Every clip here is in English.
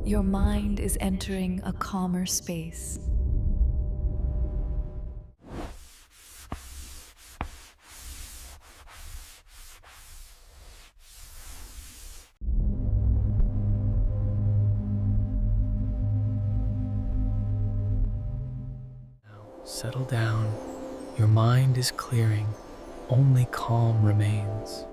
Your mind is entering a calmer space. Settle down. Your mind is clearing. Only calm remains.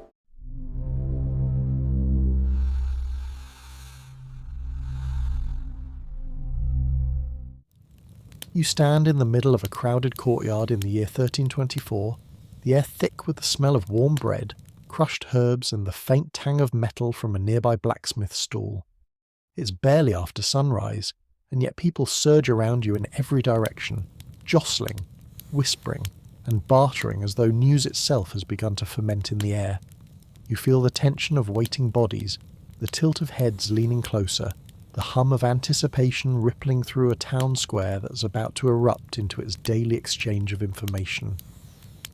You stand in the middle of a crowded courtyard in the year 1324, the air thick with the smell of warm bread, crushed herbs, and the faint tang of metal from a nearby blacksmith's stall. It's barely after sunrise, and yet people surge around you in every direction, jostling, whispering, and bartering as though news itself has begun to ferment in the air. You feel the tension of waiting bodies, the tilt of heads leaning closer, the hum of anticipation rippling through a town square that's about to erupt into its daily exchange of information.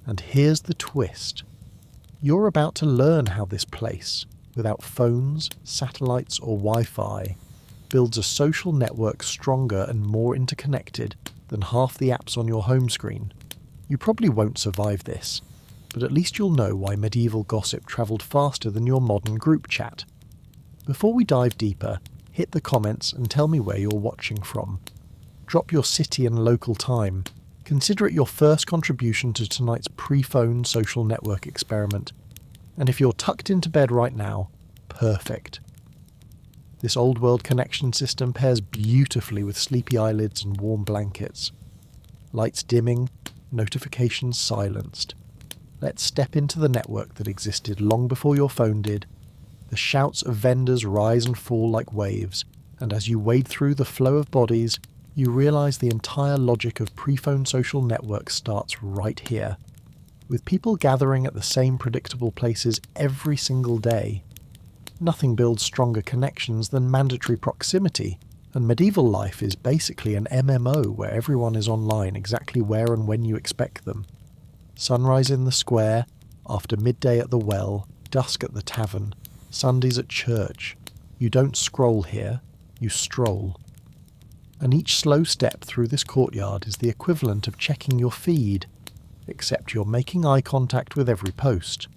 And here's the twist. You're about to learn how this place, without phones, satellites, or Wi-Fi, builds a social network stronger and more interconnected than half the apps on your home screen. You probably won't survive this, but at least you'll know why medieval gossip travelled faster than your modern group chat. Before we dive deeper, hit the comments and tell me where you're watching from. Drop your city and local time. Consider it your first contribution to tonight's pre-phone social network experiment. And if you're tucked into bed right now, perfect. This old world connection system pairs beautifully with sleepy eyelids and warm blankets. Lights dimming, notifications silenced. Let's step into the network that existed long before your phone did. The shouts of vendors rise and fall like waves, and as you wade through the flow of bodies, you realise the entire logic of pre-phone social networks starts right here. With people gathering at the same predictable places every single day. Nothing builds stronger connections than mandatory proximity, and medieval life is basically an MMO where everyone is online exactly where and when you expect them. Sunrise in the square, after midday at the well, dusk at the tavern, Sundays at church. You don't scroll here, you stroll. And each slow step through this courtyard is the equivalent of checking your feed, except you're making eye contact with every post.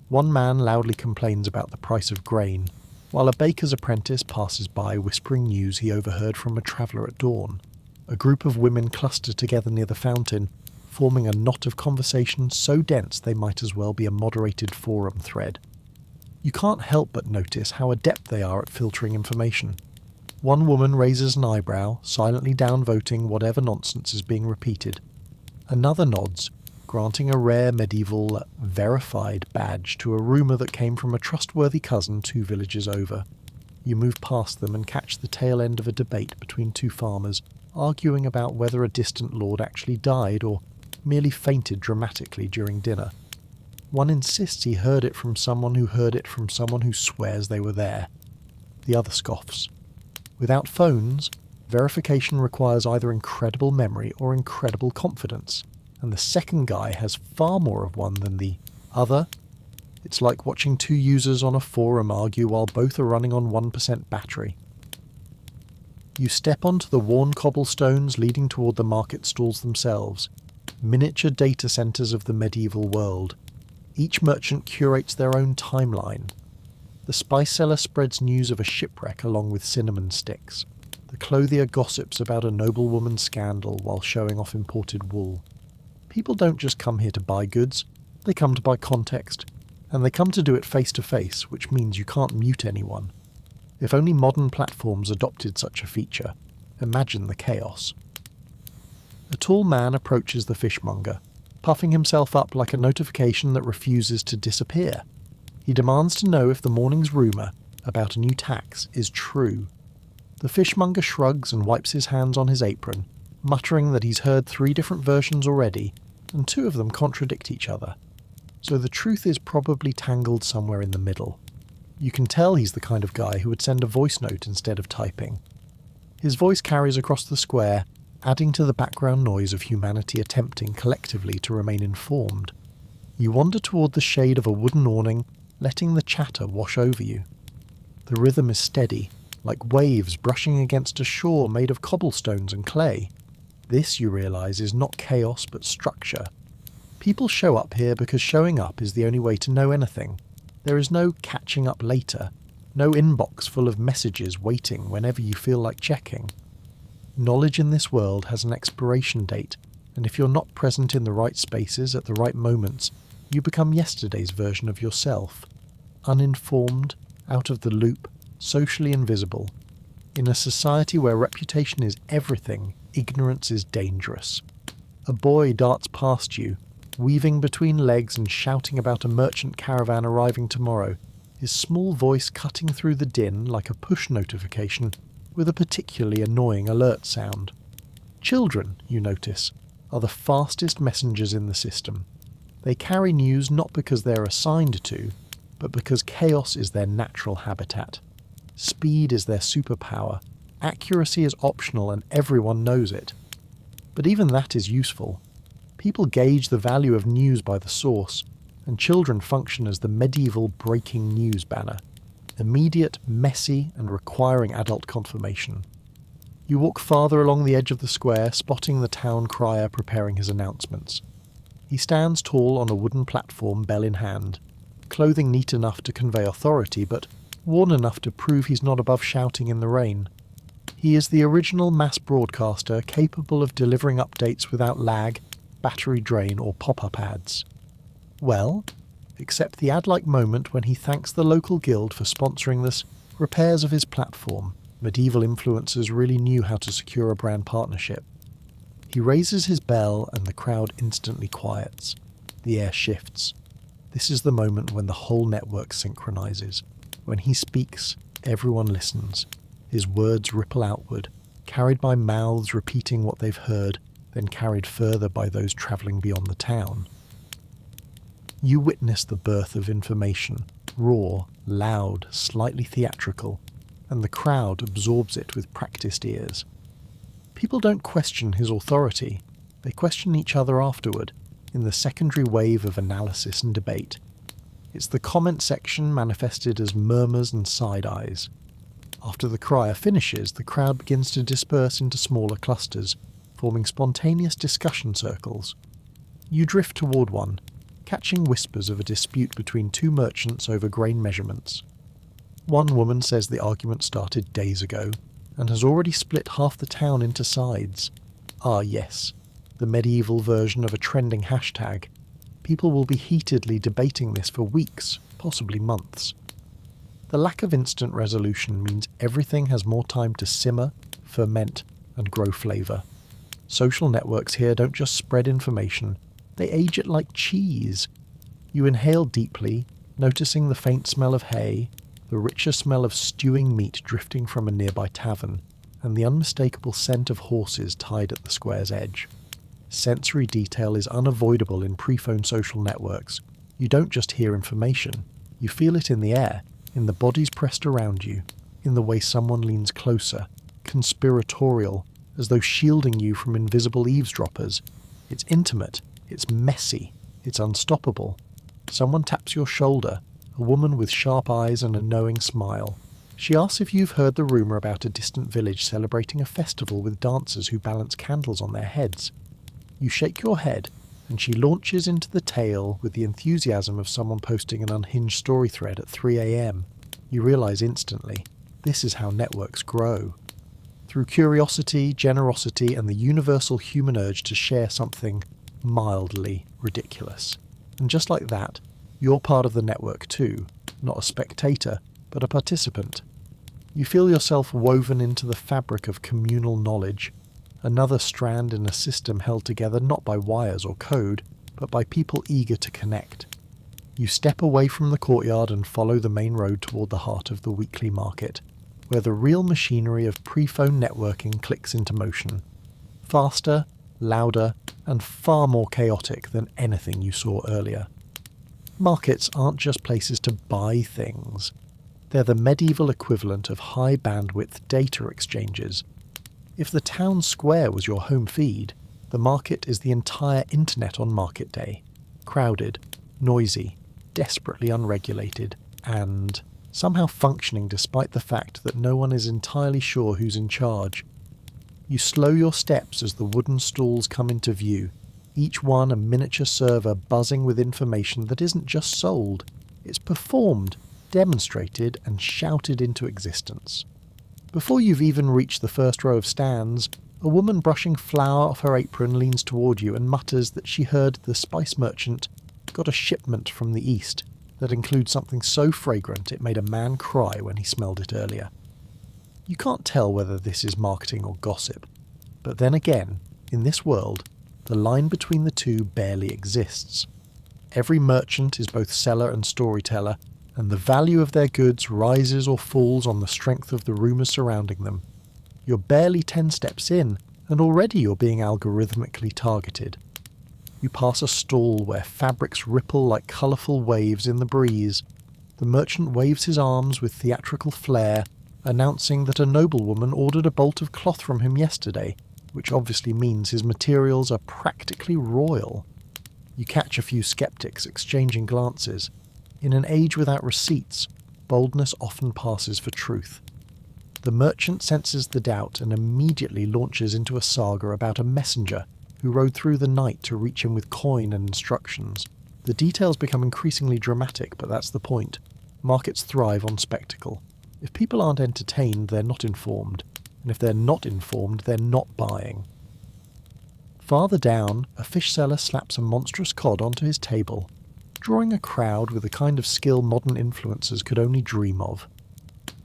One man loudly complains about the price of grain, while a baker's apprentice passes by whispering news he overheard from a traveller at dawn. A group of women cluster together near the fountain, forming a knot of conversation so dense they might as well be a moderated forum thread. You can't help but notice how adept they are at filtering information. One woman raises an eyebrow, silently downvoting whatever nonsense is being repeated. Another nods, granting a rare medieval verified badge to a rumour that came from a trustworthy cousin 2 villages over. You move past them and catch the tail end of a debate between 2 farmers, arguing about whether a distant lord actually died or merely fainted dramatically during dinner. One insists he heard it from someone who heard it from someone who swears they were there. The other scoffs. Without phones, verification requires either incredible memory or incredible confidence, and the second guy has far more of one than the other. It's like watching 2 users on a forum argue while both are running on 1% battery. You step onto the worn cobblestones leading toward the market stalls themselves, miniature data centres of the medieval world. Each merchant curates their own timeline. The spice seller spreads news of a shipwreck along with cinnamon sticks. The clothier gossips about a noblewoman's scandal while showing off imported wool. People don't just come here to buy goods, they come to buy context. And they come to do it face to face, which means you can't mute anyone. If only modern platforms adopted such a feature, imagine the chaos. A tall man approaches the fishmonger, puffing himself up like a notification that refuses to disappear. He demands to know if the morning's rumour about a new tax is true. The fishmonger shrugs and wipes his hands on his apron, muttering that he's heard 3 different versions already, and 2 of them contradict each other. So the truth is probably tangled somewhere in the middle. You can tell he's the kind of guy who would send a voice note instead of typing. His voice carries across the square, adding to the background noise of humanity attempting collectively to remain informed. You wander toward the shade of a wooden awning, letting the chatter wash over you. The rhythm is steady, like waves brushing against a shore made of cobblestones and clay. This, you realise, is not chaos but structure. People show up here because showing up is the only way to know anything. There is no catching up later, no inbox full of messages waiting whenever you feel like checking. Knowledge in this world has an expiration date, and if you're not present in the right spaces at the right moments, you become yesterday's version of yourself. Uninformed, out of the loop, socially invisible. In a society where reputation is everything, ignorance is dangerous. A boy darts past you, weaving between legs and shouting about a merchant caravan arriving tomorrow, his small voice cutting through the din like a push notification with a particularly annoying alert sound. Children, you notice, are the fastest messengers in the system. They carry news not because they're assigned to, but because chaos is their natural habitat. Speed is their superpower. Accuracy is optional and everyone knows it. But even that is useful. People gauge the value of news by the source, and children function as the medieval breaking news banner. Immediate, messy, and requiring adult confirmation. You walk farther along the edge of the square, spotting the town crier preparing his announcements. He stands tall on a wooden platform, bell in hand, clothing neat enough to convey authority, but worn enough to prove he's not above shouting in the rain. He is the original mass broadcaster capable of delivering updates without lag, battery drain, or pop-up ads. Well, except the ad-like moment when he thanks the local guild for sponsoring this repairs of his platform. Medieval influencers really knew how to secure a brand partnership. He raises his bell and the crowd instantly quiets. The air shifts. This is the moment when the whole network synchronizes. When he speaks, everyone listens. His words ripple outward, carried by mouths repeating what they've heard, then carried further by those travelling beyond the town. You witness the birth of information, raw, loud, slightly theatrical, and the crowd absorbs it with practiced ears. People don't question his authority, they question each other afterward, in the secondary wave of analysis and debate. It's the comment section manifested as murmurs and side-eyes. After the crier finishes, the crowd begins to disperse into smaller clusters, forming spontaneous discussion circles. You drift toward one, catching whispers of a dispute between two merchants over grain measurements. One woman says the argument started days ago, and has already split half the town into sides. Ah yes, the medieval version of a trending hashtag. People will be heatedly debating this for weeks, possibly months. The lack of instant resolution means everything has more time to simmer, ferment, and grow flavour. Social networks here don't just spread information, they age it like cheese. You inhale deeply, noticing the faint smell of hay, the richer smell of stewing meat drifting from a nearby tavern, and the unmistakable scent of horses tied at the square's edge. Sensory detail is unavoidable in pre-phone social networks. You don't just hear information, you feel it in the air, in the bodies pressed around you, in the way someone leans closer, conspiratorial, as though shielding you from invisible eavesdroppers. It's intimate, it's messy, it's unstoppable. Someone taps your shoulder, a woman with sharp eyes and a knowing smile. She asks if you've heard the rumour about a distant village celebrating a festival with dancers who balance candles on their heads. You shake your head, and she launches into the tale with the enthusiasm of someone posting an unhinged story thread at 3 a.m. You realise instantly, this is how networks grow. Through curiosity, generosity, and the universal human urge to share something mildly ridiculous. And just like that, you're part of the network too, not a spectator, but a participant. You feel yourself woven into the fabric of communal knowledge, another strand in a system held together not by wires or code, but by people eager to connect. You step away from the courtyard and follow the main road toward the heart of the weekly market, where the real machinery of pre-phone networking clicks into motion. Faster, louder, and far more chaotic than anything you saw earlier. Markets aren't just places to buy things. They're the medieval equivalent of high-bandwidth data exchanges. If the town square was your home feed, the market is the entire internet on market day. Crowded, noisy, desperately unregulated, and somehow functioning despite the fact that no one is entirely sure who's in charge. You slow your steps as the wooden stalls come into view, each one a miniature server buzzing with information that isn't just sold, it's performed, demonstrated, and shouted into existence. Before you've even reached the first row of stands, a woman brushing flour off her apron leans toward you and mutters that she heard the spice merchant got a shipment from the east that includes something so fragrant it made a man cry when he smelled it earlier. You can't tell whether this is marketing or gossip, but then again, in this world, the line between the two barely exists. Every merchant is both seller and storyteller, and the value of their goods rises or falls on the strength of the rumours surrounding them. You're barely 10 steps in, and already you're being algorithmically targeted. You pass a stall where fabrics ripple like colourful waves in the breeze. The merchant waves his arms with theatrical flair, announcing that a noblewoman ordered a bolt of cloth from him yesterday, which obviously means his materials are practically royal. You catch a few skeptics exchanging glances. In an age without receipts, boldness often passes for truth. The merchant senses the doubt and immediately launches into a saga about a messenger who rode through the night to reach him with coin and instructions. The details become increasingly dramatic, but that's the point. Markets thrive on spectacle. If people aren't entertained, they're not informed. And if they're not informed, they're not buying. Farther down, a fish seller slaps a monstrous cod onto his table, drawing a crowd with the kind of skill modern influencers could only dream of.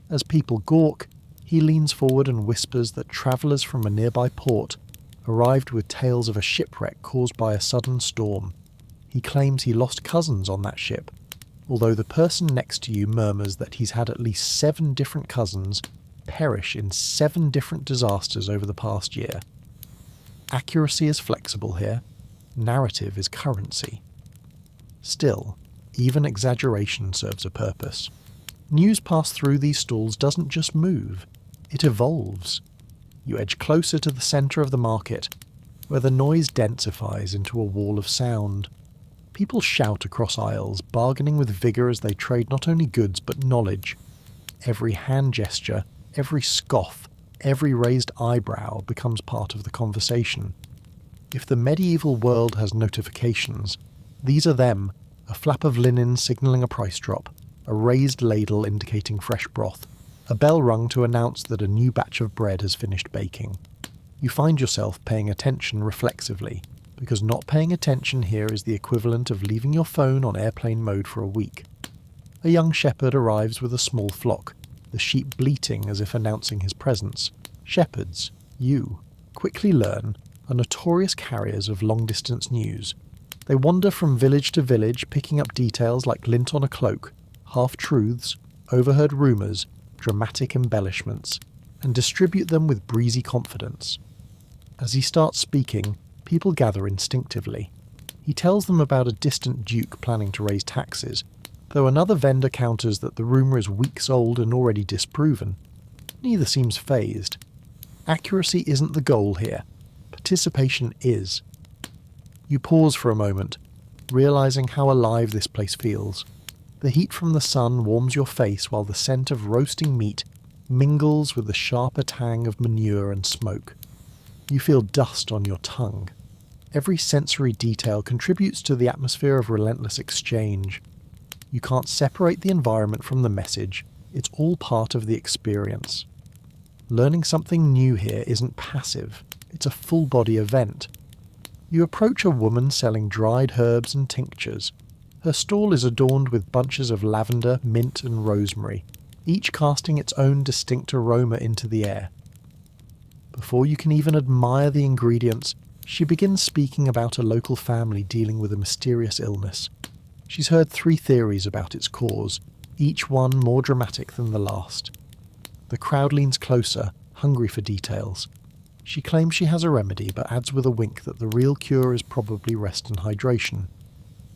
As people gawk, he leans forward and whispers that travellers from a nearby port arrived with tales of a shipwreck caused by a sudden storm. He claims he lost cousins on that ship, although the person next to you murmurs that he's had at least 7 different cousins perish in 7 different disasters over the past year. Accuracy is flexible here. Narrative is currency. Still, even exaggeration serves a purpose. News passed through these stalls doesn't just move, it evolves. You edge closer to the centre of the market, where the noise densifies into a wall of sound. People shout across aisles, bargaining with vigour as they trade not only goods but knowledge. Every hand gesture, every scoff, every raised eyebrow becomes part of the conversation. If the medieval world has notifications, these are them: a flap of linen signalling a price drop, a raised ladle indicating fresh broth, a bell rung to announce that a new batch of bread has finished baking. You find yourself paying attention reflexively, because not paying attention here is the equivalent of leaving your phone on airplane mode for a week. A young shepherd arrives with a small flock, the sheep bleating as if announcing his presence. Shepherds, you, quickly learn, are notorious carriers of long-distance news. They wander from village to village, picking up details like lint on a cloak, half-truths, overheard rumours, dramatic embellishments, and distribute them with breezy confidence. As he starts speaking, people gather instinctively. He tells them about a distant duke planning to raise taxes, though another vendor counters that the rumour is weeks old and already disproven. Neither seems fazed. Accuracy isn't the goal here. Participation is. You pause for a moment, realising how alive this place feels. The heat from the sun warms your face while the scent of roasting meat mingles with the sharper tang of manure and smoke. You feel dust on your tongue. Every sensory detail contributes to the atmosphere of relentless exchange. You can't separate the environment from the message, it's all part of the experience. Learning something new here isn't passive, it's a full-body event. You approach a woman selling dried herbs and tinctures. Her stall is adorned with bunches of lavender, mint and rosemary, each casting its own distinct aroma into the air. Before you can even admire the ingredients, she begins speaking about a local family dealing with a mysterious illness. She's heard 3 theories about its cause, each one more dramatic than the last. The crowd leans closer, hungry for details. She claims she has a remedy, but adds with a wink that the real cure is probably rest and hydration.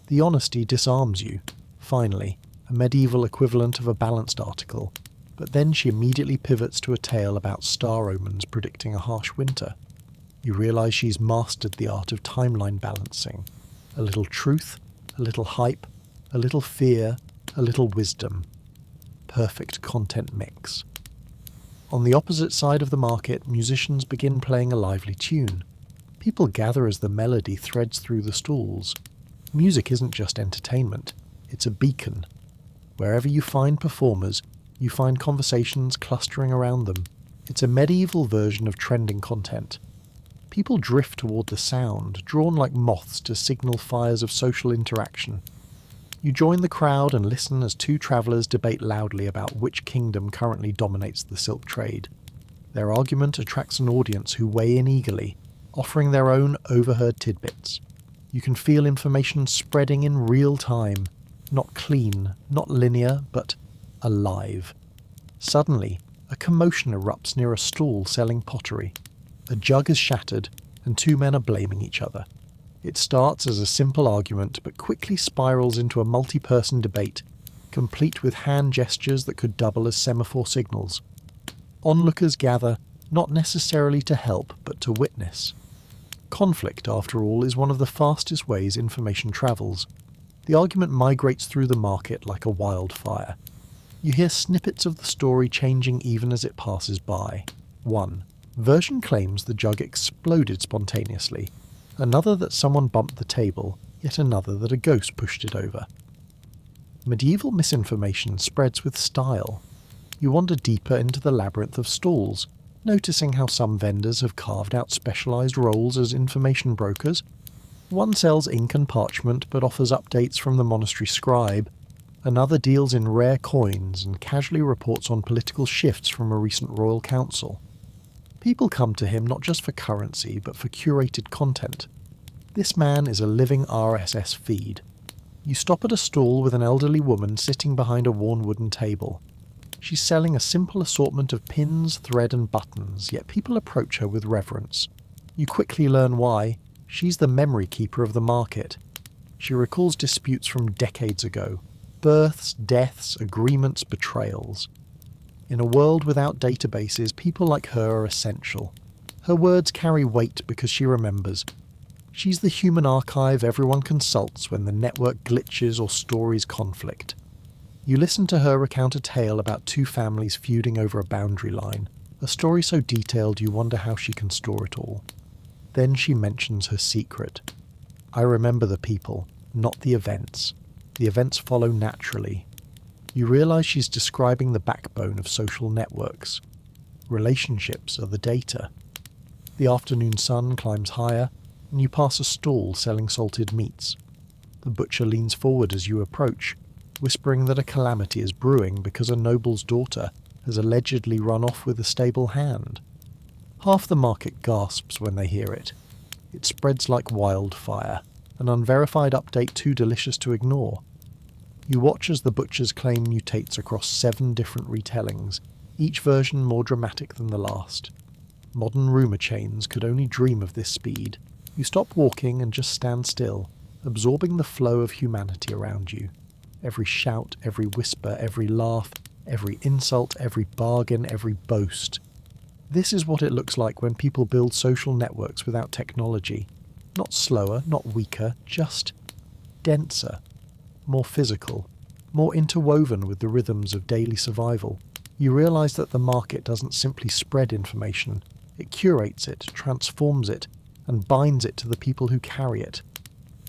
The honesty disarms you. Finally, a medieval equivalent of a balanced article, but then she immediately pivots to a tale about star omens predicting a harsh winter. You realise she's mastered the art of timeline balancing. A little truth, a little hype, a little fear, a little wisdom. perfect content mix. On the opposite side of the market, musicians begin playing a lively tune. People gather as the melody threads through the stalls. Music isn't just entertainment, it's a beacon. Wherever you find performers, you find conversations clustering around them. It's a medieval version of trending content. People drift toward the sound, drawn like moths to signal fires of social interaction. You join the crowd and listen as two travellers debate loudly about which kingdom currently dominates the silk trade. Their argument attracts an audience who weigh in eagerly, offering their own overheard tidbits. You can feel information spreading in real time, not clean, not linear, but alive. Suddenly, a commotion erupts near a stall selling pottery. A jug is shattered, and two men are blaming each other. It starts as a simple argument, but quickly spirals into a multi-person debate, complete with hand gestures that could double as semaphore signals. Onlookers gather, not necessarily to help, but to witness. Conflict, after all, is one of the fastest ways information travels. The argument migrates through the market like a wildfire. You hear snippets of the story changing even as it passes by. 1. Version claims the jug exploded spontaneously. Another that someone bumped the table, yet another that a ghost pushed it over. Medieval misinformation spreads with style. You wander deeper into the labyrinth of stalls, noticing how some vendors have carved out specialised roles as information brokers. One sells ink and parchment but offers updates from the monastery scribe. Another deals in rare coins and casually reports on political shifts from a recent royal council. People come to him not just for currency, but for curated content. This man is a living RSS feed. You stop at a stall with an elderly woman sitting behind a worn wooden table. She's selling a simple assortment of pins, thread and buttons, yet people approach her with reverence. You quickly learn why. She's the memory keeper of the market. She recalls disputes from decades ago. Births, deaths, agreements, betrayals. In a world without databases, people like her are essential. Her words carry weight because she remembers. She's the human archive everyone consults when the network glitches or stories conflict. You listen to her recount a tale about two families feuding over a boundary line, a story so detailed you wonder how she can store it all. Then she mentions her secret. I remember the people, not the events. The events follow naturally. You realise she's describing the backbone of social networks. Relationships are the data. The afternoon sun climbs higher, and you pass a stall selling salted meats. The butcher leans forward as you approach, whispering that a calamity is brewing because a noble's daughter has allegedly run off with a stable hand. Half the market gasps when they hear it. It spreads like wildfire, an unverified update too delicious to ignore. You watch as the butcher's claim mutates across 7 different retellings, each version more dramatic than the last. Modern rumour chains could only dream of this speed. You stop walking and just stand still, absorbing the flow of humanity around you. Every shout, every whisper, every laugh, every insult, every bargain, every boast. This is what it looks like when people build social networks without technology. Not slower, not weaker, just denser. More physical, more interwoven with the rhythms of daily survival. You realise that the market doesn't simply spread information, it curates it, transforms it, and binds it to the people who carry it.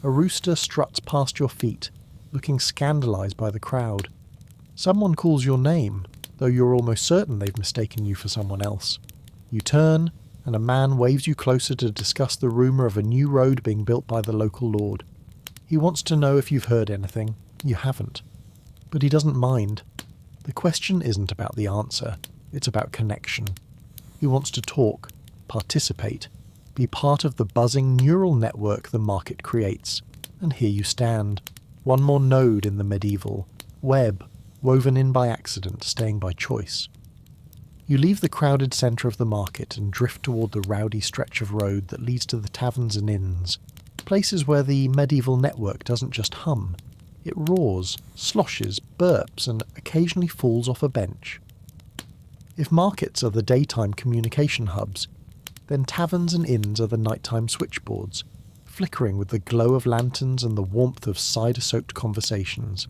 A rooster struts past your feet, looking scandalised by the crowd. Someone calls your name, though you're almost certain they've mistaken you for someone else. You turn, and a man waves you closer to discuss the rumour of a new road being built by the local lord. He wants to know if you've heard anything. You haven't. But he doesn't mind. The question isn't about the answer, it's about connection. He wants to talk, participate, be part of the buzzing neural network the market creates. And here you stand, one more node in the medieval web, woven in by accident, staying by choice. You leave the crowded centre of the market and drift toward the rowdy stretch of road that leads to the taverns and inns, places where the medieval network doesn't just hum, it roars, sloshes, burps, and occasionally falls off a bench. If markets are the daytime communication hubs, then taverns and inns are the nighttime switchboards, flickering with the glow of lanterns and the warmth of cider-soaked conversations.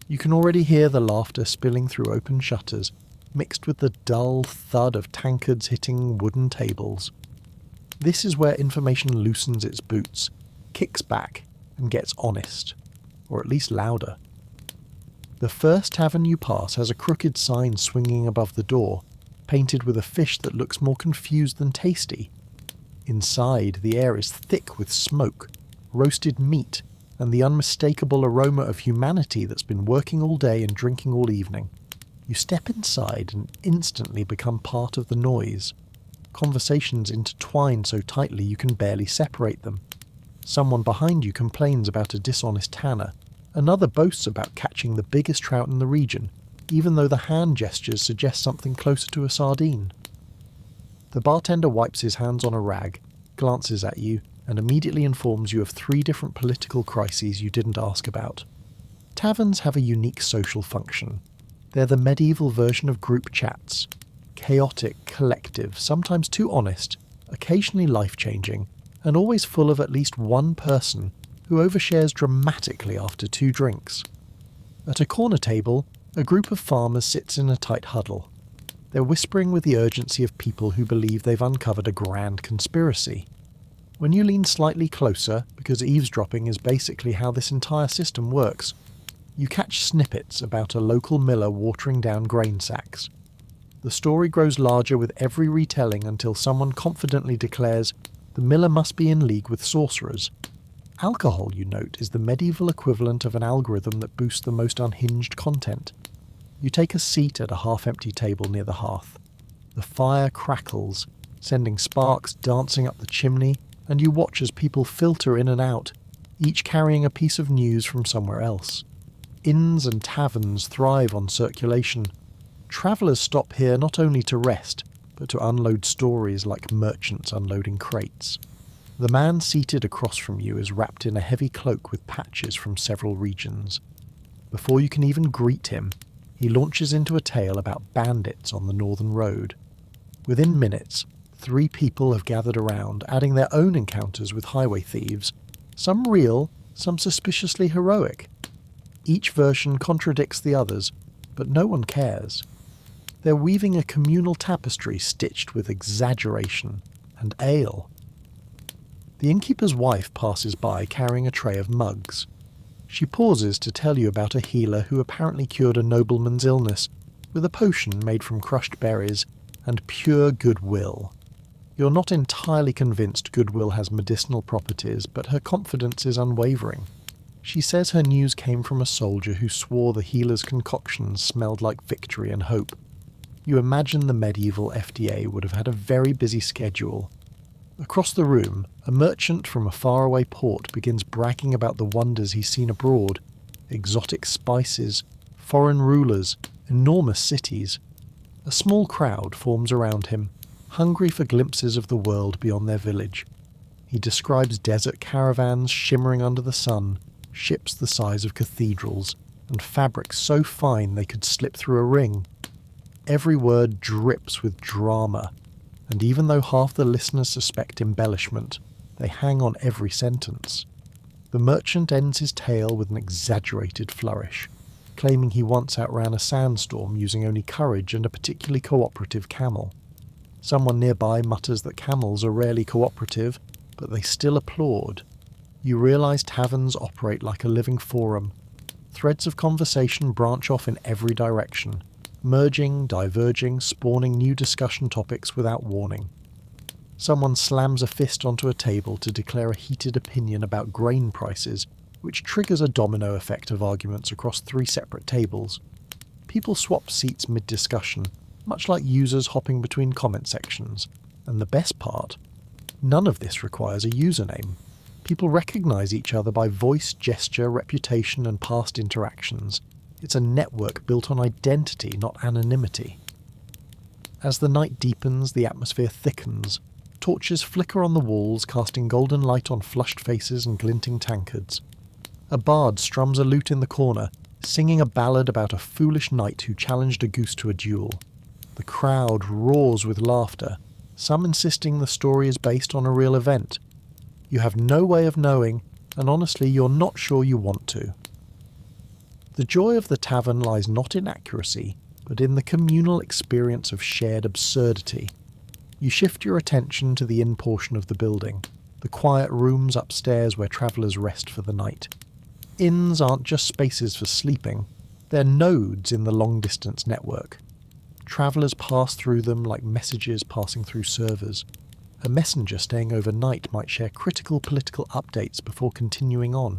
You can already hear the laughter spilling through open shutters, mixed with the dull thud of tankards hitting wooden tables. This is where information loosens its boots, kicks back, and gets honest, or at least louder. The first tavern you pass has a crooked sign swinging above the door, painted with a fish that looks more confused than tasty. Inside, the air is thick with smoke, roasted meat, and the unmistakable aroma of humanity that's been working all day and drinking all evening. You step inside and instantly become part of the noise. Conversations intertwine so tightly you can barely separate them. Someone behind you complains about a dishonest tanner. Another boasts about catching the biggest trout in the region, even though the hand gestures suggest something closer to a sardine. The bartender wipes his hands on a rag, glances at you, and immediately informs you of 3 different political crises you didn't ask about. Taverns have a unique social function. They're the medieval version of group chats. Chaotic, collective, sometimes too honest, occasionally life-changing, and always full of at least one person who overshares dramatically after 2 drinks. At a corner table, a group of farmers sits in a tight huddle. They're whispering with the urgency of people who believe they've uncovered a grand conspiracy. When you lean slightly closer, because eavesdropping is basically how this entire system works, you catch snippets about a local miller watering down grain sacks. The story grows larger with every retelling until someone confidently declares, the miller must be in league with sorcerers. Alcohol, you note, is the medieval equivalent of an algorithm that boosts the most unhinged content. You take a seat at a half-empty table near the hearth. The fire crackles, sending sparks dancing up the chimney, and you watch as people filter in and out, each carrying a piece of news from somewhere else. Inns and taverns thrive on circulation. Travellers stop here not only to rest, but to unload stories like merchants unloading crates. The man seated across from you is wrapped in a heavy cloak with patches from several regions. Before you can even greet him, he launches into a tale about bandits on the northern road. Within minutes, 3 people have gathered around, adding their own encounters with highway thieves, some real, some suspiciously heroic. Each version contradicts the others, but no one cares. They're weaving a communal tapestry stitched with exaggeration and ale. The innkeeper's wife passes by carrying a tray of mugs. She pauses to tell you about a healer who apparently cured a nobleman's illness with a potion made from crushed berries and pure goodwill. You're not entirely convinced goodwill has medicinal properties, but her confidence is unwavering. She says her news came from a soldier who swore the healer's concoctions smelled like victory and hope. You imagine the medieval FDA would have had a very busy schedule. Across the room, a merchant from a faraway port begins bragging about the wonders he's seen abroad. Exotic spices, foreign rulers, enormous cities. A small crowd forms around him, hungry for glimpses of the world beyond their village. He describes desert caravans shimmering under the sun, ships the size of cathedrals, and fabrics so fine they could slip through a ring. Every word drips with drama, and even though half the listeners suspect embellishment, they hang on every sentence. The merchant ends his tale with an exaggerated flourish, claiming he once outran a sandstorm using only courage and a particularly cooperative camel. Someone nearby mutters that camels are rarely cooperative, but they still applaud. You realise taverns operate like a living forum. Threads of conversation branch off in every direction, merging, diverging, spawning new discussion topics without warning. Someone slams a fist onto a table to declare a heated opinion about grain prices, which triggers a domino effect of arguments across 3 separate tables. People swap seats mid-discussion, much like users hopping between comment sections. And the best part, none of this requires a username. People recognise each other by voice, gesture, reputation, and past interactions. It's a network built on identity, not anonymity. As the night deepens, the atmosphere thickens. Torches flicker on the walls, casting golden light on flushed faces and glinting tankards. A bard strums a lute in the corner, singing a ballad about a foolish knight who challenged a goose to a duel. The crowd roars with laughter, some insisting the story is based on a real event. You have no way of knowing, and honestly you're not sure you want to. The joy of the tavern lies not in accuracy, but in the communal experience of shared absurdity. You shift your attention to the inn portion of the building, the quiet rooms upstairs where travellers rest for the night. Inns aren't just spaces for sleeping, they're nodes in the long-distance network. Travellers pass through them like messages passing through servers. A messenger staying overnight might share critical political updates before continuing on.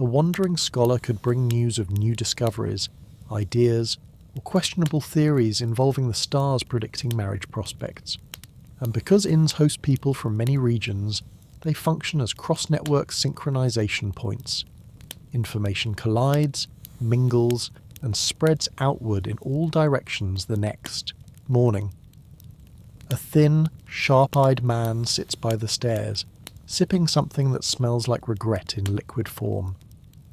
A wandering scholar could bring news of new discoveries, ideas, or questionable theories involving the stars predicting marriage prospects. And because inns host people from many regions, they function as cross-network synchronization points. Information collides, mingles, and spreads outward in all directions the next morning. A thin, sharp-eyed man sits by the stairs, sipping something that smells like regret in liquid form.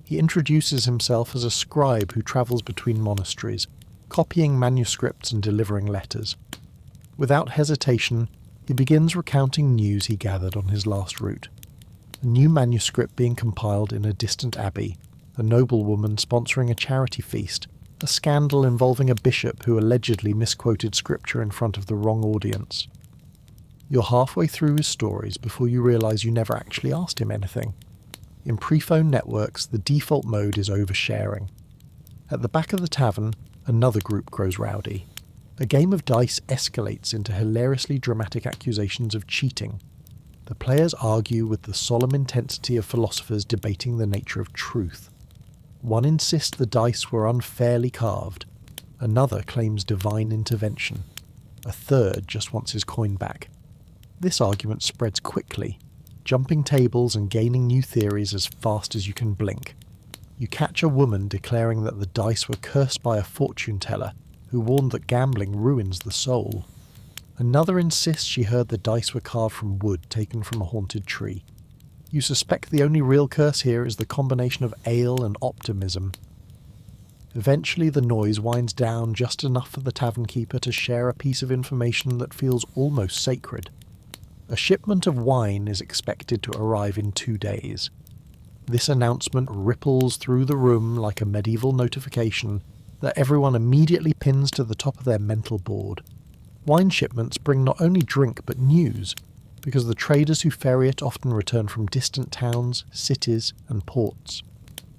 He introduces himself as a scribe who travels between monasteries, copying manuscripts and delivering letters. Without hesitation, he begins recounting news he gathered on his last route. A new manuscript being compiled in a distant abbey, a noblewoman sponsoring a charity feast, a scandal involving a bishop who allegedly misquoted scripture in front of the wrong audience. You're halfway through his stories before you realise you never actually asked him anything. In pre-phone networks, the default mode is oversharing. At the back of the tavern, another group grows rowdy. A game of dice escalates into hilariously dramatic accusations of cheating. The players argue with the solemn intensity of philosophers debating the nature of truth. One insists the dice were unfairly carved. Another claims divine intervention. A third just wants his coin back. This argument spreads quickly, jumping tables and gaining new theories as fast as you can blink. You catch a woman declaring that the dice were cursed by a fortune teller who warned that gambling ruins the soul. Another insists she heard the dice were carved from wood taken from a haunted tree. You suspect the only real curse here is the combination of ale and optimism. Eventually the noise winds down just enough for the tavern keeper to share a piece of information that feels almost sacred. A shipment of wine is expected to arrive in 2 days. This announcement ripples through the room like a medieval notification that everyone immediately pins to the top of their mental board. Wine shipments bring not only drink but news, because the traders who ferry it often return from distant towns, cities, and ports.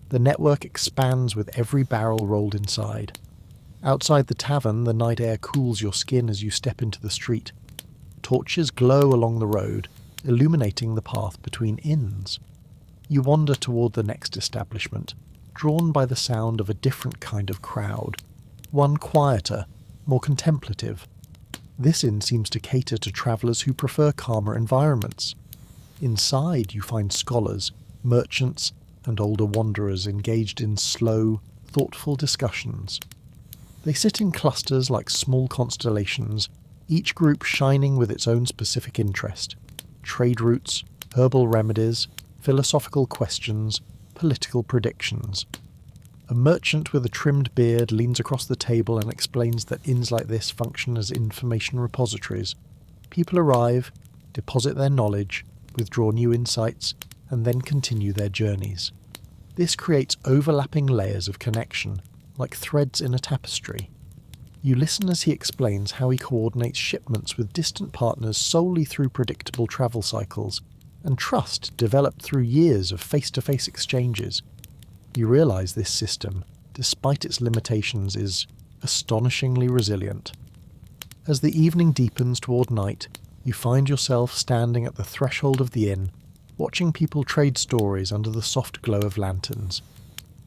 The network expands with every barrel rolled inside. Outside the tavern, the night air cools your skin as you step into the street. Torches glow along the road, illuminating the path between inns. You wander toward the next establishment, drawn by the sound of a different kind of crowd. One quieter, more contemplative. This inn seems to cater to travellers who prefer calmer environments. Inside you find scholars, merchants, and older wanderers engaged in slow, thoughtful discussions. They sit in clusters like small constellations, each group shining with its own specific interest: trade routes, herbal remedies, philosophical questions, political predictions. A merchant with a trimmed beard leans across the table and explains that inns like this function as information repositories. People arrive, deposit their knowledge, withdraw new insights, and then continue their journeys. This creates overlapping layers of connection, like threads in a tapestry. You listen as he explains how he coordinates shipments with distant partners solely through predictable travel cycles, and trust developed through years of face-to-face exchanges. You realise this system, despite its limitations, is astonishingly resilient. As the evening deepens toward night, you find yourself standing at the threshold of the inn, watching people trade stories under the soft glow of lanterns.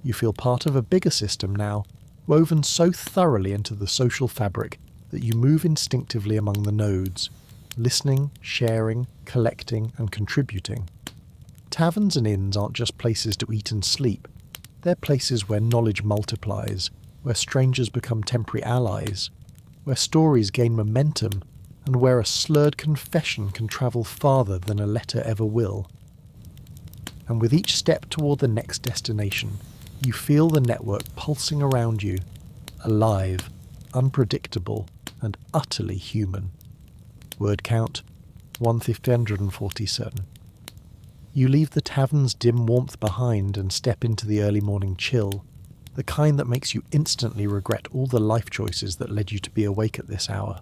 You feel part of a bigger system now, woven so thoroughly into the social fabric that you move instinctively among the nodes, listening, sharing, collecting, and contributing. Taverns and inns aren't just places to eat and sleep. They're places where knowledge multiplies, where strangers become temporary allies, where stories gain momentum, and where a slurred confession can travel farther than a letter ever will. And with each step toward the next destination, you feel the network pulsing around you, alive, unpredictable, and utterly human. Word count, 1547. You leave the tavern's dim warmth behind and step into the early morning chill. the kind that makes you instantly regret all the life choices that led you to be awake at this hour.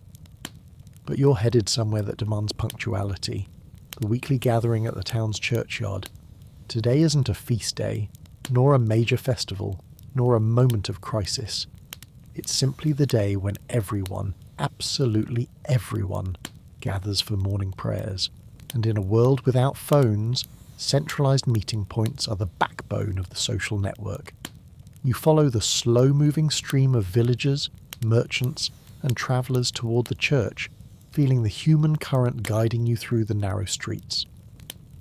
But you're headed somewhere that demands punctuality, the weekly gathering at the town's churchyard. Today isn't a feast day, nor a major festival, nor a moment of crisis. It's simply the day when everyone, absolutely everyone, gathers for morning prayers. And in a world without phones, centralised meeting points are the backbone of the social network. You follow the slow-moving stream of villagers, merchants, and travellers toward the church, feeling the human current guiding you through the narrow streets.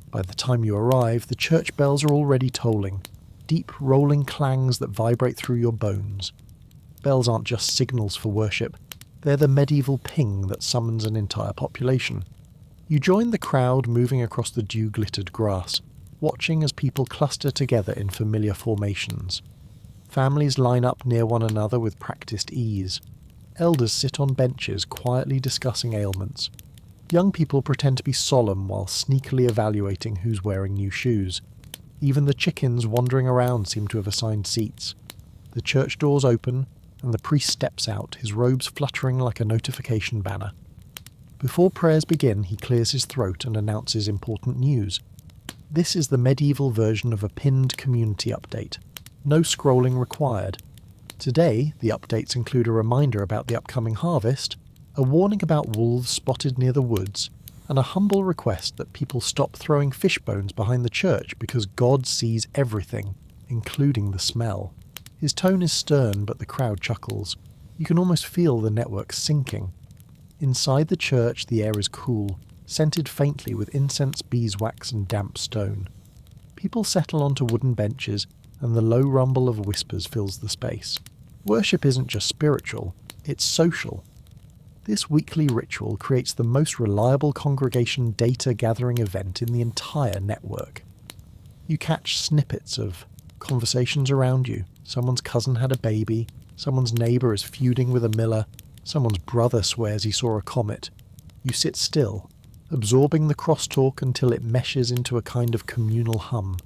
By the time you arrive, the church bells are already tolling, deep rolling clangs that vibrate through your bones. Bells aren't just signals for worship, they're the medieval ping that summons an entire population. You join the crowd moving across the dew-glittered grass, watching as people cluster together in familiar formations. Families line up near one another with practiced ease. Elders sit on benches quietly discussing ailments. Young people pretend to be solemn while sneakily evaluating who's wearing new shoes. Even the chickens wandering around seem to have assigned seats. The church doors open, and the priest steps out, his robes fluttering like a notification banner. Before prayers begin, he clears his throat and announces important news. This is the medieval version of a pinned community update. No scrolling required. Today, the updates include a reminder about the upcoming harvest, a warning about wolves spotted near the woods, and a humble request that people stop throwing fish bones behind the church because God sees everything, including the smell. His tone is stern, but the crowd chuckles. You can almost feel the network sinking. Inside the church, the air is cool, scented faintly with incense, beeswax, and damp stone. People settle onto wooden benches, and the low rumble of whispers fills the space. Worship isn't just spiritual, it's social. This weekly ritual creates the most reliable congregation data gathering event in the entire network. You catch snippets of conversations around you. Someone's cousin had a baby, someone's neighbour is feuding with a miller, someone's brother swears he saw a comet. You sit still, absorbing the crosstalk until it meshes into a kind of communal hum.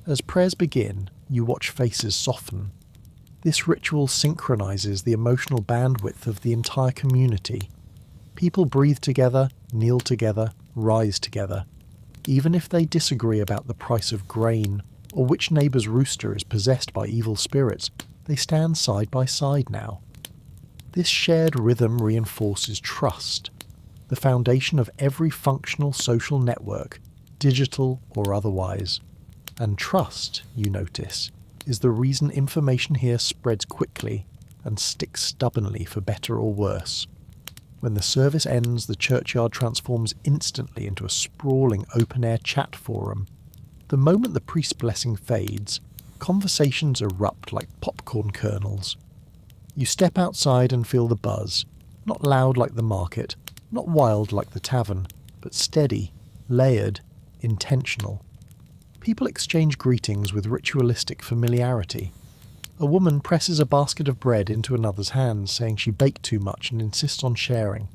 As prayers begin, you watch faces soften. This ritual synchronises the emotional bandwidth of the entire community. People breathe together, kneel together, rise together. Even if they disagree about the price of grain or which neighbour's rooster is possessed by evil spirits, they stand side by side now. This shared rhythm reinforces trust, the foundation of every functional social network, digital or otherwise. And trust, you notice, is the reason information here spreads quickly and sticks stubbornly for better or worse. When the service ends, the churchyard transforms instantly into a sprawling open-air chat forum. The moment the priest's blessing fades, conversations erupt like popcorn kernels. You step outside and feel the buzz, not loud like the market, not wild like the tavern, but steady, layered, intentional. People exchange greetings with ritualistic familiarity. A woman presses a basket of bread into another's hands, saying she baked too much and insists on sharing.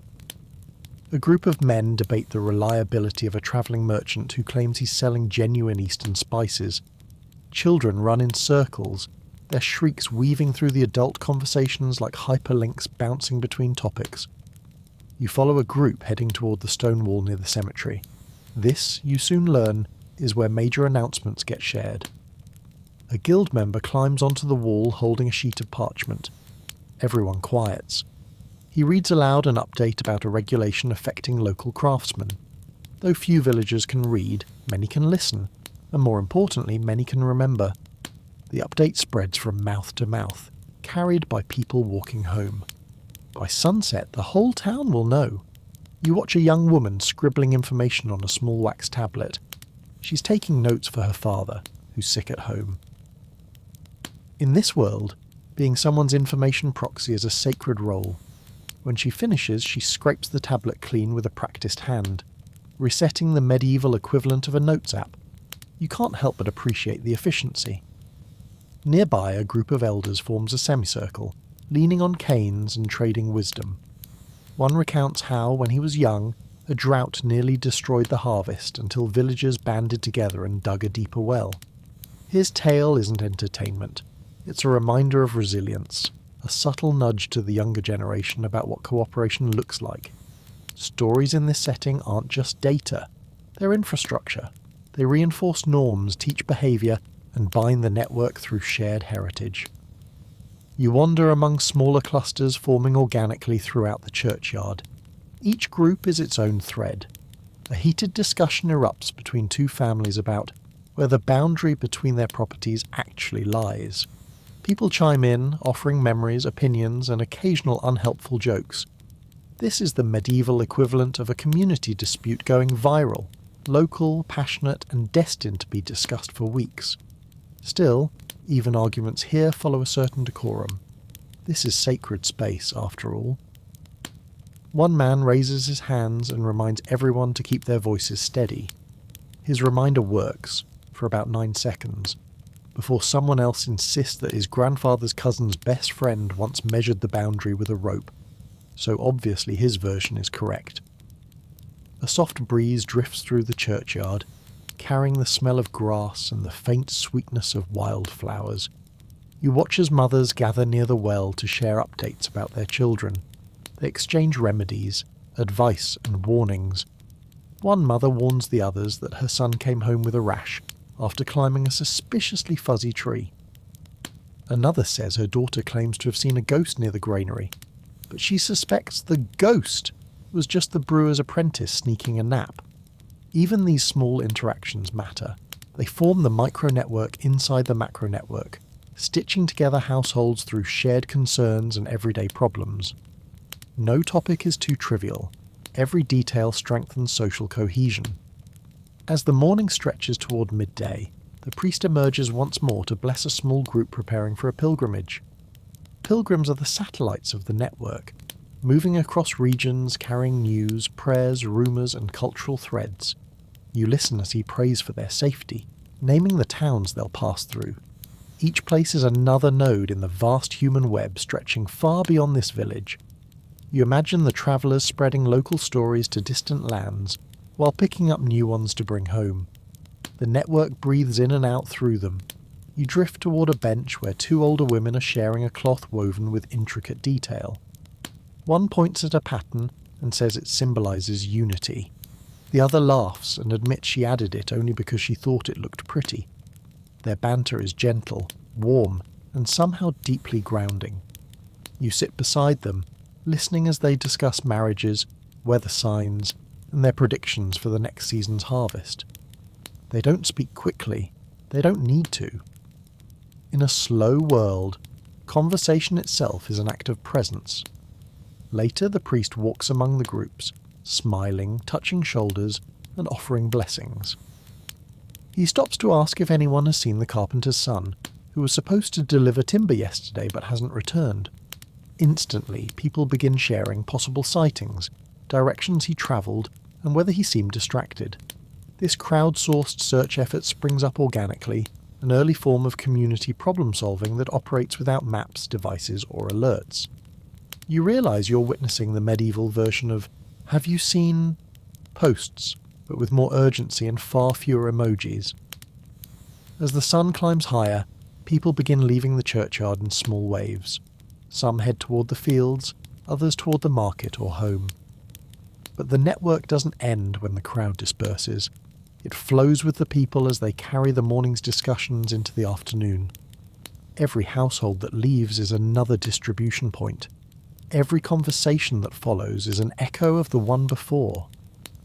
A group of men debate the reliability of a travelling merchant who claims he's selling genuine Eastern spices. Children run in circles, their shrieks weaving through the adult conversations like hyperlinks bouncing between topics. You follow a group heading toward the stone wall near the cemetery. This, you soon learn, is where major announcements get shared. A guild member climbs onto the wall holding a sheet of parchment. Everyone quiets. He reads aloud an update about a regulation affecting local craftsmen. Though few villagers can read, many can listen, and more importantly, many can remember. The update spreads from mouth to mouth, carried by people walking home. By sunset, the whole town will know. You watch a young woman scribbling information on a small wax tablet. She's taking notes for her father, who's sick at home. In this world, being someone's information proxy is a sacred role. When she finishes, she scrapes the tablet clean with a practiced hand, resetting the medieval equivalent of a notes app. You can't help but appreciate the efficiency. Nearby, a group of elders forms a semicircle, leaning on canes and trading wisdom. One recounts how, when he was young, a drought nearly destroyed the harvest until villagers banded together and dug a deeper well. His tale isn't entertainment. It's a reminder of resilience, a subtle nudge to the younger generation about what cooperation looks like. Stories in this setting aren't just data, they're infrastructure. They reinforce norms, teach behaviour, and bind the network through shared heritage. You wander among smaller clusters forming organically throughout the churchyard. Each group is its own thread. A heated discussion erupts between two families about where the boundary between their properties actually lies. People chime in, offering memories, opinions, and occasional unhelpful jokes. This is the medieval equivalent of a community dispute going viral, local, passionate, and destined to be discussed for weeks. Still, even arguments here follow a certain decorum. This is sacred space, after all. One man raises his hands and reminds everyone to keep their voices steady. His reminder works, for about 9 seconds, before someone else insists that his grandfather's cousin's best friend once measured the boundary with a rope, so obviously his version is correct. A soft breeze drifts through the churchyard, carrying the smell of grass and the faint sweetness of wildflowers. You watch as mothers gather near the well to share updates about their children. They exchange remedies, advice and warnings. One mother warns the others that her son came home with a rash after climbing a suspiciously fuzzy tree. Another says her daughter claims to have seen a ghost near the granary, but she suspects the ghost was just the brewer's apprentice sneaking a nap. Even these small interactions matter. They form the micro-network inside the macro-network, stitching together households through shared concerns and everyday problems. No topic is too trivial. Every detail strengthens social cohesion. As the morning stretches toward midday, the priest emerges once more to bless a small group preparing for a pilgrimage. Pilgrims are the satellites of the network, moving across regions carrying news, prayers, rumours and cultural threads. You listen as he prays for their safety, naming the towns they'll pass through. Each place is another node in the vast human web stretching far beyond this village. You imagine the travellers spreading local stories to distant lands, while picking up new ones to bring home. The network breathes in and out through them. You drift toward a bench where 2 older women are sharing a cloth woven with intricate detail. One points at a pattern and says it symbolises unity. The other laughs and admits she added it only because she thought it looked pretty. Their banter is gentle, warm, and somehow deeply grounding. You sit beside them, listening as they discuss marriages, weather signs, and their predictions for the next season's harvest. They don't speak quickly. They don't need to. In a slow world, conversation itself is an act of presence. Later, the priest walks among the groups, smiling, touching shoulders, and offering blessings. He stops to ask if anyone has seen the carpenter's son, who was supposed to deliver timber yesterday but hasn't returned. Instantly, people begin sharing possible sightings, directions he travelled, and whether he seemed distracted. This crowdsourced search effort springs up organically, an early form of community problem-solving that operates without maps, devices, or alerts. You realise you're witnessing the medieval version of "Have you seen?" posts, but with more urgency and far fewer emojis. As the sun climbs higher, people begin leaving the churchyard in small waves. Some head toward the fields, others toward the market or home. But the network doesn't end when the crowd disperses. It flows with the people as they carry the morning's discussions into the afternoon. Every household that leaves is another distribution point. Every conversation that follows is an echo of the one before.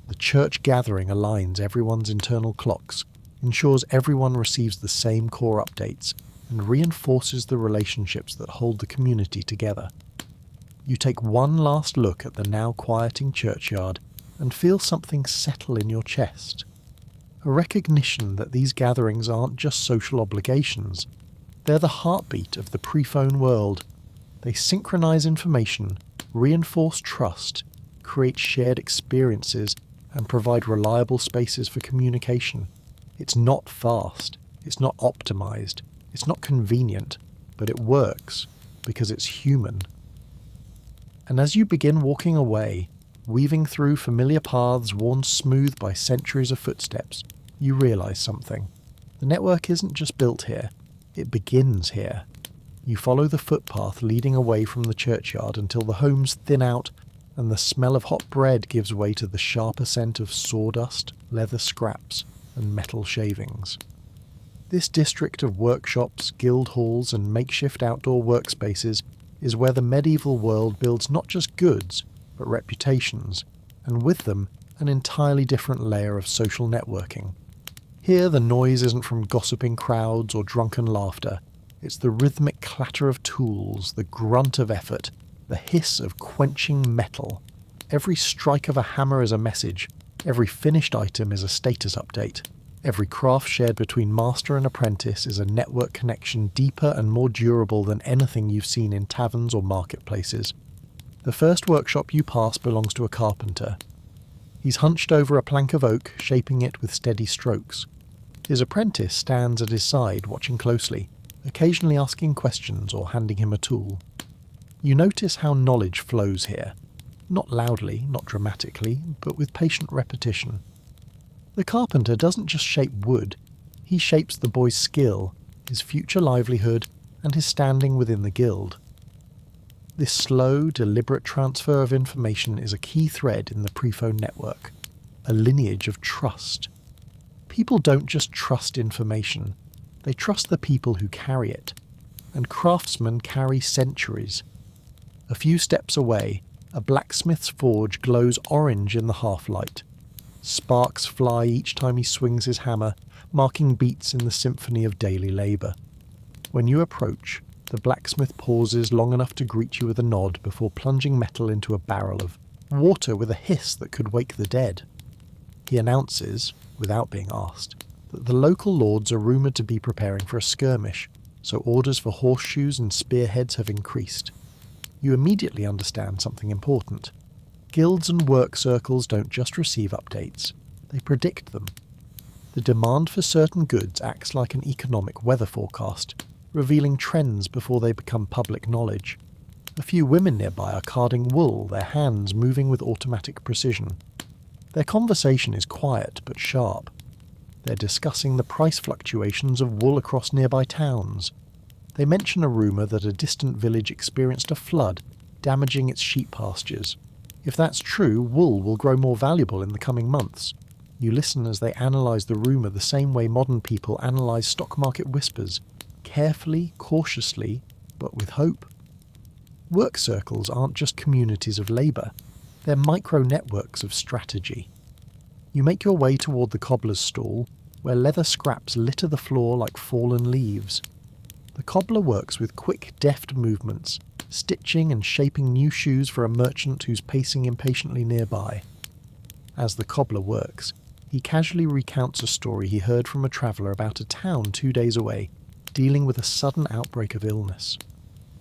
The church gathering aligns everyone's internal clocks, ensures everyone receives the same core updates, and reinforces the relationships that hold the community together. You take one last look at the now quieting churchyard and feel something settle in your chest. A recognition that these gatherings aren't just social obligations. They're the heartbeat of the pre-phone world. They synchronize information, reinforce trust, create shared experiences, and provide reliable spaces for communication. It's not fast, it's not optimized, it's not convenient, but it works because it's human. And as you begin walking away, weaving through familiar paths worn smooth by centuries of footsteps, you realize something. The network isn't just built here, it begins here. You follow the footpath leading away from the churchyard until the homes thin out and the smell of hot bread gives way to the sharper scent of sawdust, leather scraps, and metal shavings. This district of workshops, guild halls, and makeshift outdoor workspaces is where the medieval world builds not just goods, but reputations, and with them, an entirely different layer of social networking. Here the noise isn't from gossiping crowds or drunken laughter. It's the rhythmic clatter of tools, the grunt of effort, the hiss of quenching metal. Every strike of a hammer is a message. Every finished item is a status update. Every craft shared between master and apprentice is a network connection deeper and more durable than anything you've seen in taverns or marketplaces. The first workshop you pass belongs to a carpenter. He's hunched over a plank of oak, shaping it with steady strokes. His apprentice stands at his side, watching closely, occasionally asking questions or handing him a tool. You notice how knowledge flows here. Not loudly, not dramatically, but with patient repetition. The carpenter doesn't just shape wood, he shapes the boy's skill, his future livelihood, and his standing within the guild. This slow, deliberate transfer of information is a key thread in the prephone network, a lineage of trust. People don't just trust information, they trust the people who carry it, and craftsmen carry centuries. A few steps away, a blacksmith's forge glows orange in the half-light. Sparks fly each time he swings his hammer, marking beats in the symphony of daily labour. When you approach, the blacksmith pauses long enough to greet you with a nod before plunging metal into a barrel of water with a hiss that could wake the dead. He announces, without being asked, that the local lords are rumoured to be preparing for a skirmish, so orders for horseshoes and spearheads have increased. You immediately understand something important. Guilds and work circles don't just receive updates, they predict them. The demand for certain goods acts like an economic weather forecast, revealing trends before they become public knowledge. A few women nearby are carding wool, their hands moving with automatic precision. Their conversation is quiet but sharp. They're discussing the price fluctuations of wool across nearby towns. They mention a rumour that a distant village experienced a flood, damaging its sheep pastures. If that's true, wool will grow more valuable in the coming months. You listen as they analyse the rumour the same way modern people analyse stock market whispers, carefully, cautiously, but with hope. Work circles aren't just communities of labour, they're micro-networks of strategy. You make your way toward the cobbler's stall, where leather scraps litter the floor like fallen leaves. The cobbler works with quick, deft movements, stitching and shaping new shoes for a merchant who's pacing impatiently nearby. As the cobbler works, he casually recounts a story he heard from a traveller about a town 2 days away, dealing with a sudden outbreak of illness.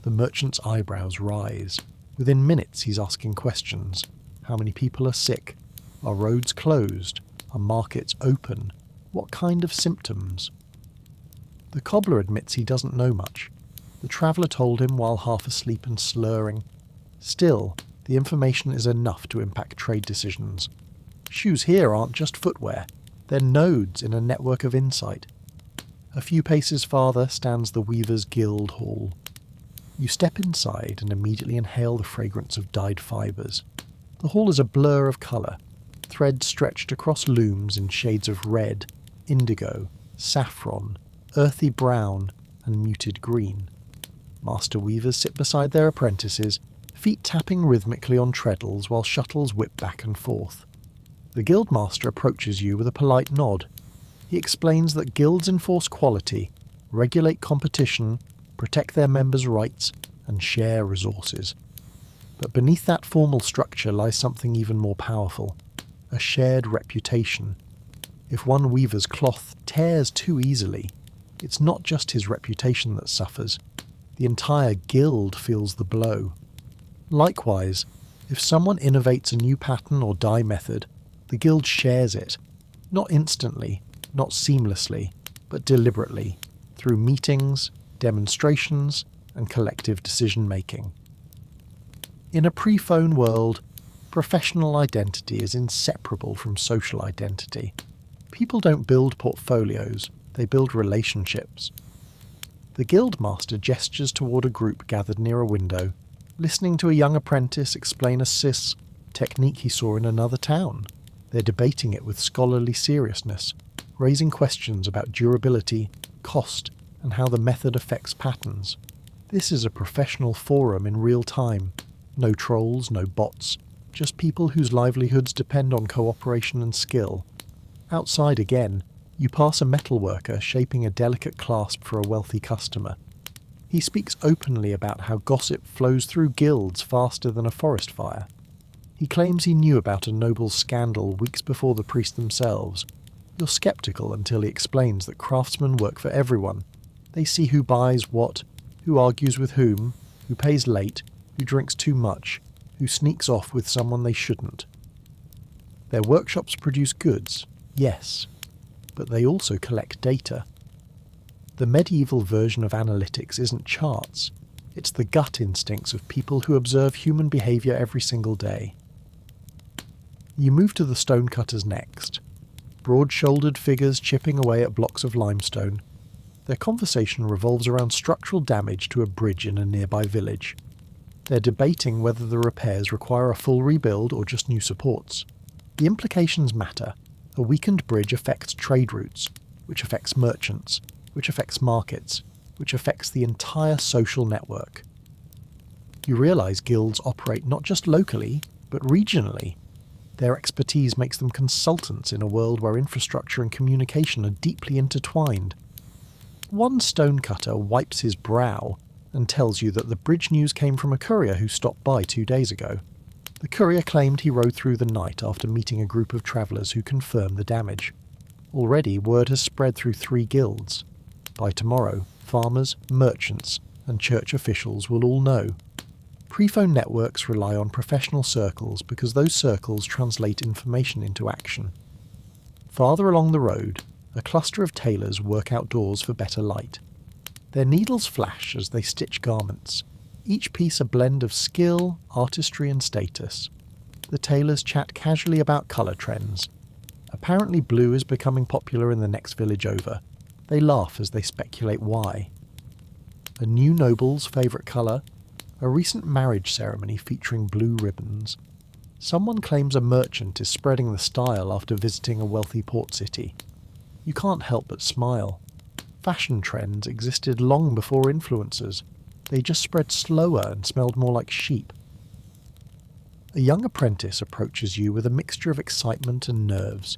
The merchant's eyebrows rise. Within minutes he's asking questions. How many people are sick? Are roads closed? Are markets open? What kind of symptoms? The cobbler admits he doesn't know much. The traveller told him while half asleep and slurring. Still, the information is enough to impact trade decisions. Shoes here aren't just footwear, they're nodes in a network of insight. A few paces farther stands the Weaver's Guild Hall. You step inside and immediately inhale the fragrance of dyed fibres. The hall is a blur of colour, threads stretched across looms in shades of red, indigo, saffron, earthy brown, and muted green. Master weavers sit beside their apprentices, feet tapping rhythmically on treadles while shuttles whip back and forth. The guildmaster approaches you with a polite nod. He explains that guilds enforce quality, regulate competition, protect their members' rights, and share resources. But beneath that formal structure lies something even more powerful, a shared reputation. If one weaver's cloth tears too easily, it's not just his reputation that suffers. The entire guild feels the blow. Likewise, if someone innovates a new pattern or dye method, the guild shares it, not instantly, not seamlessly, but deliberately, through meetings, demonstrations, and collective decision-making. In a pre-phone world, professional identity is inseparable from social identity. People don't build portfolios, they build relationships. The guildmaster gestures toward a group gathered near a window, listening to a young apprentice explain a technique he saw in another town. They're debating it with scholarly seriousness, raising questions about durability, cost, and how the method affects patterns. This is a professional forum in real time. No trolls, no bots, just people whose livelihoods depend on cooperation and skill. Outside again, you pass a metalworker shaping a delicate clasp for a wealthy customer. He speaks openly about how gossip flows through guilds faster than a forest fire. He claims he knew about a noble's scandal weeks before the priests themselves. You're skeptical until he explains that craftsmen work for everyone. They see who buys what, who argues with whom, who pays late, who drinks too much, who sneaks off with someone they shouldn't. Their workshops produce goods, yes, but they also collect data. The medieval version of analytics isn't charts, it's the gut instincts of people who observe human behaviour every single day. You move to the stonecutters next. Broad-shouldered figures chipping away at blocks of limestone. Their conversation revolves around structural damage to a bridge in a nearby village. They're debating whether the repairs require a full rebuild or just new supports. The implications matter. A weakened bridge affects trade routes, which affects merchants, which affects markets, which affects the entire social network. You realise guilds operate not just locally, but regionally. Their expertise makes them consultants in a world where infrastructure and communication are deeply intertwined. One stonecutter wipes his brow and tells you that the bridge news came from a courier who stopped by 2 days ago. The courier claimed he rode through the night after meeting a group of travellers who confirmed the damage. Already word has spread through 3 guilds. By tomorrow, farmers, merchants, and church officials will all know. Prephone networks rely on professional circles because those circles translate information into action. Farther along the road, a cluster of tailors work outdoors for better light. Their needles flash as they stitch garments, each piece a blend of skill, artistry and status. The tailors chat casually about colour trends. Apparently blue is becoming popular in the next village over. They laugh as they speculate why. A new noble's favourite colour? A recent marriage ceremony featuring blue ribbons. Someone claims a merchant is spreading the style after visiting a wealthy port city. You can't help but smile. Fashion trends existed long before influencers. They just spread slower and smelled more like sheep. A young apprentice approaches you with a mixture of excitement and nerves.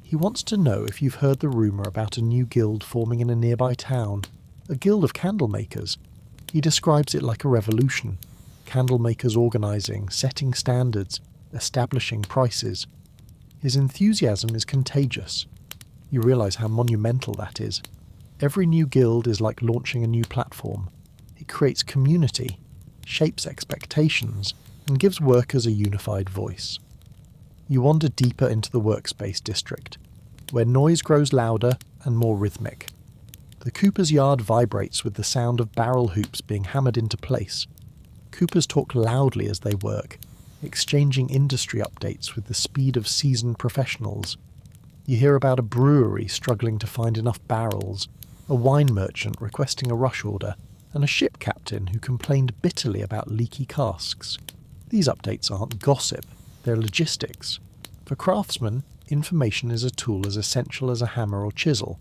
He wants to know if you've heard the rumour about a new guild forming in a nearby town, a guild of candle makers. He describes it like a revolution, candle makers organising, setting standards, establishing prices. His enthusiasm is contagious. You realise how monumental that is. Every new guild is like launching a new platform. It creates community, shapes expectations, and gives workers a unified voice. You wander deeper into the workspace district, where noise grows louder and more rhythmic. The cooper's yard vibrates with the sound of barrel hoops being hammered into place. Coopers talk loudly as they work, exchanging industry updates with the speed of seasoned professionals. You hear about a brewery struggling to find enough barrels, a wine merchant requesting a rush order, and a ship captain who complained bitterly about leaky casks. These updates aren't gossip, they're logistics. For craftsmen, information is a tool as essential as a hammer or chisel.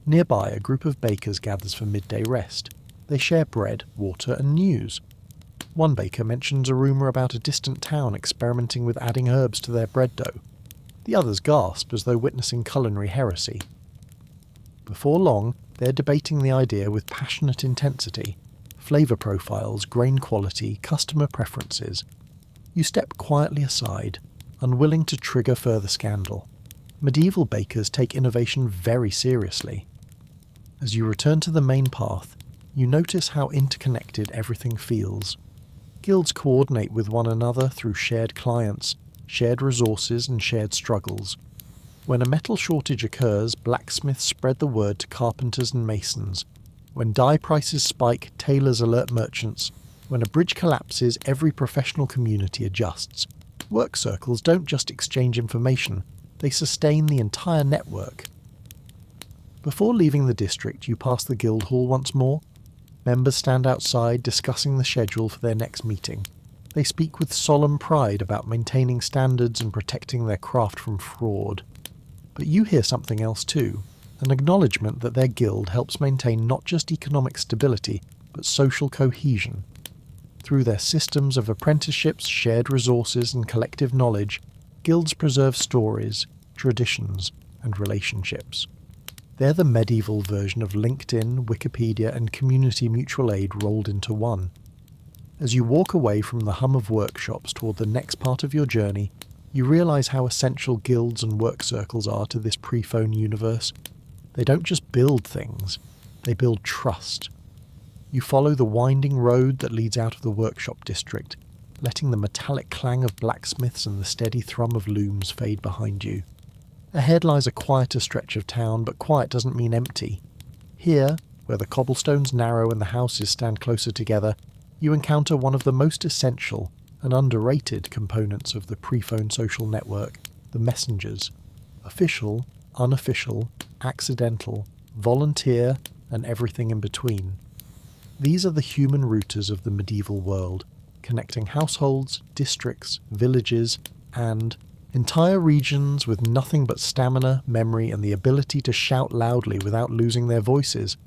Nearby, a group of bakers gathers for midday rest. They share bread, water, and news. One baker mentions a rumour about a distant town experimenting with adding herbs to their bread dough. The others gasp as though witnessing culinary heresy. Before long, they're debating the idea with passionate intensity. Flavour profiles, grain quality, customer preferences. You step quietly aside, unwilling to trigger further scandal. Medieval bakers take innovation very seriously. As you return to the main path, you notice how interconnected everything feels. Guilds coordinate with one another through shared clients, shared resources and shared struggles. When a metal shortage occurs, blacksmiths spread the word to carpenters and masons. When dye prices spike, tailors alert merchants. When a bridge collapses, every professional community adjusts. Work circles don't just exchange information, they sustain the entire network. Before leaving the district, you pass the guild hall once more, Members stand outside discussing the schedule for their next meeting. They speak with solemn pride about maintaining standards and protecting their craft from fraud. But you hear something else too, an acknowledgement that their guild helps maintain not just economic stability, but social cohesion. Through their systems of apprenticeships, shared resources, and collective knowledge, guilds preserve stories, traditions, and relationships. They're the medieval version of LinkedIn, Wikipedia, and community mutual aid rolled into one. As you walk away from the hum of workshops toward the next part of your journey, you realise how essential guilds and work circles are to this pre-phone universe. They don't just build things, they build trust. You follow the winding road that leads out of the workshop district, letting the metallic clang of blacksmiths and the steady thrum of looms fade behind you. Ahead lies a quieter stretch of town, but quiet doesn't mean empty. Here, where the cobblestones narrow and the houses stand closer together, you encounter one of the most essential and underrated components of the pre-phone social network, the messengers. Official, unofficial, accidental, volunteer, and everything in between. These are the human routers of the medieval world, connecting households, districts, villages, and entire regions with nothing but stamina, memory, and the ability to shout loudly without losing their voices.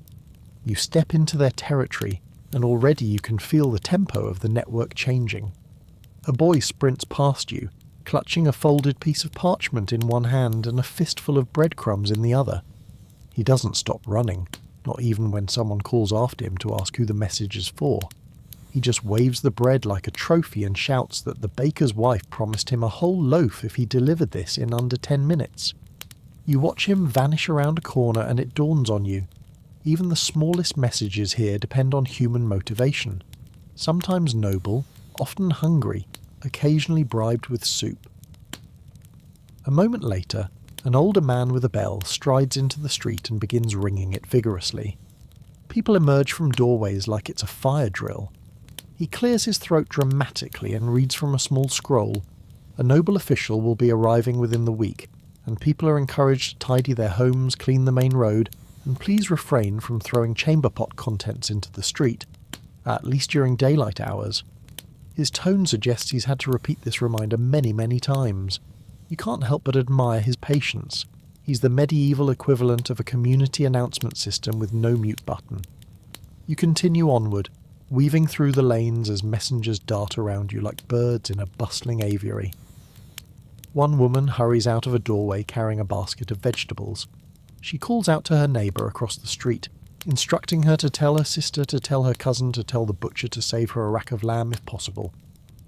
You step into their territory, and already you can feel the tempo of the network changing. A boy sprints past you, clutching a folded piece of parchment in one hand and a fistful of breadcrumbs in the other. He doesn't stop running, not even when someone calls after him to ask who the message is for. He just waves the bread like a trophy and shouts that the baker's wife promised him a whole loaf if he delivered this in under 10 minutes. You watch him vanish around a corner and it dawns on you. Even the smallest messages here depend on human motivation. Sometimes noble, often hungry, occasionally bribed with soup. A moment later, an older man with a bell strides into the street and begins ringing it vigorously. People emerge from doorways like it's a fire drill. He clears his throat dramatically and reads from a small scroll. A noble official will be arriving within the week, and people are encouraged to tidy their homes, clean the main road, and please refrain from throwing chamber pot contents into the street, at least during daylight hours. His tone suggests he's had to repeat this reminder many, many times. You can't help but admire his patience. He's the medieval equivalent of a community announcement system with no mute button. You continue onward, weaving through the lanes as messengers dart around you like birds in a bustling aviary. One woman hurries out of a doorway carrying a basket of vegetables. She calls out to her neighbour across the street, instructing her to tell her sister to tell her cousin to tell the butcher to save her a rack of lamb if possible.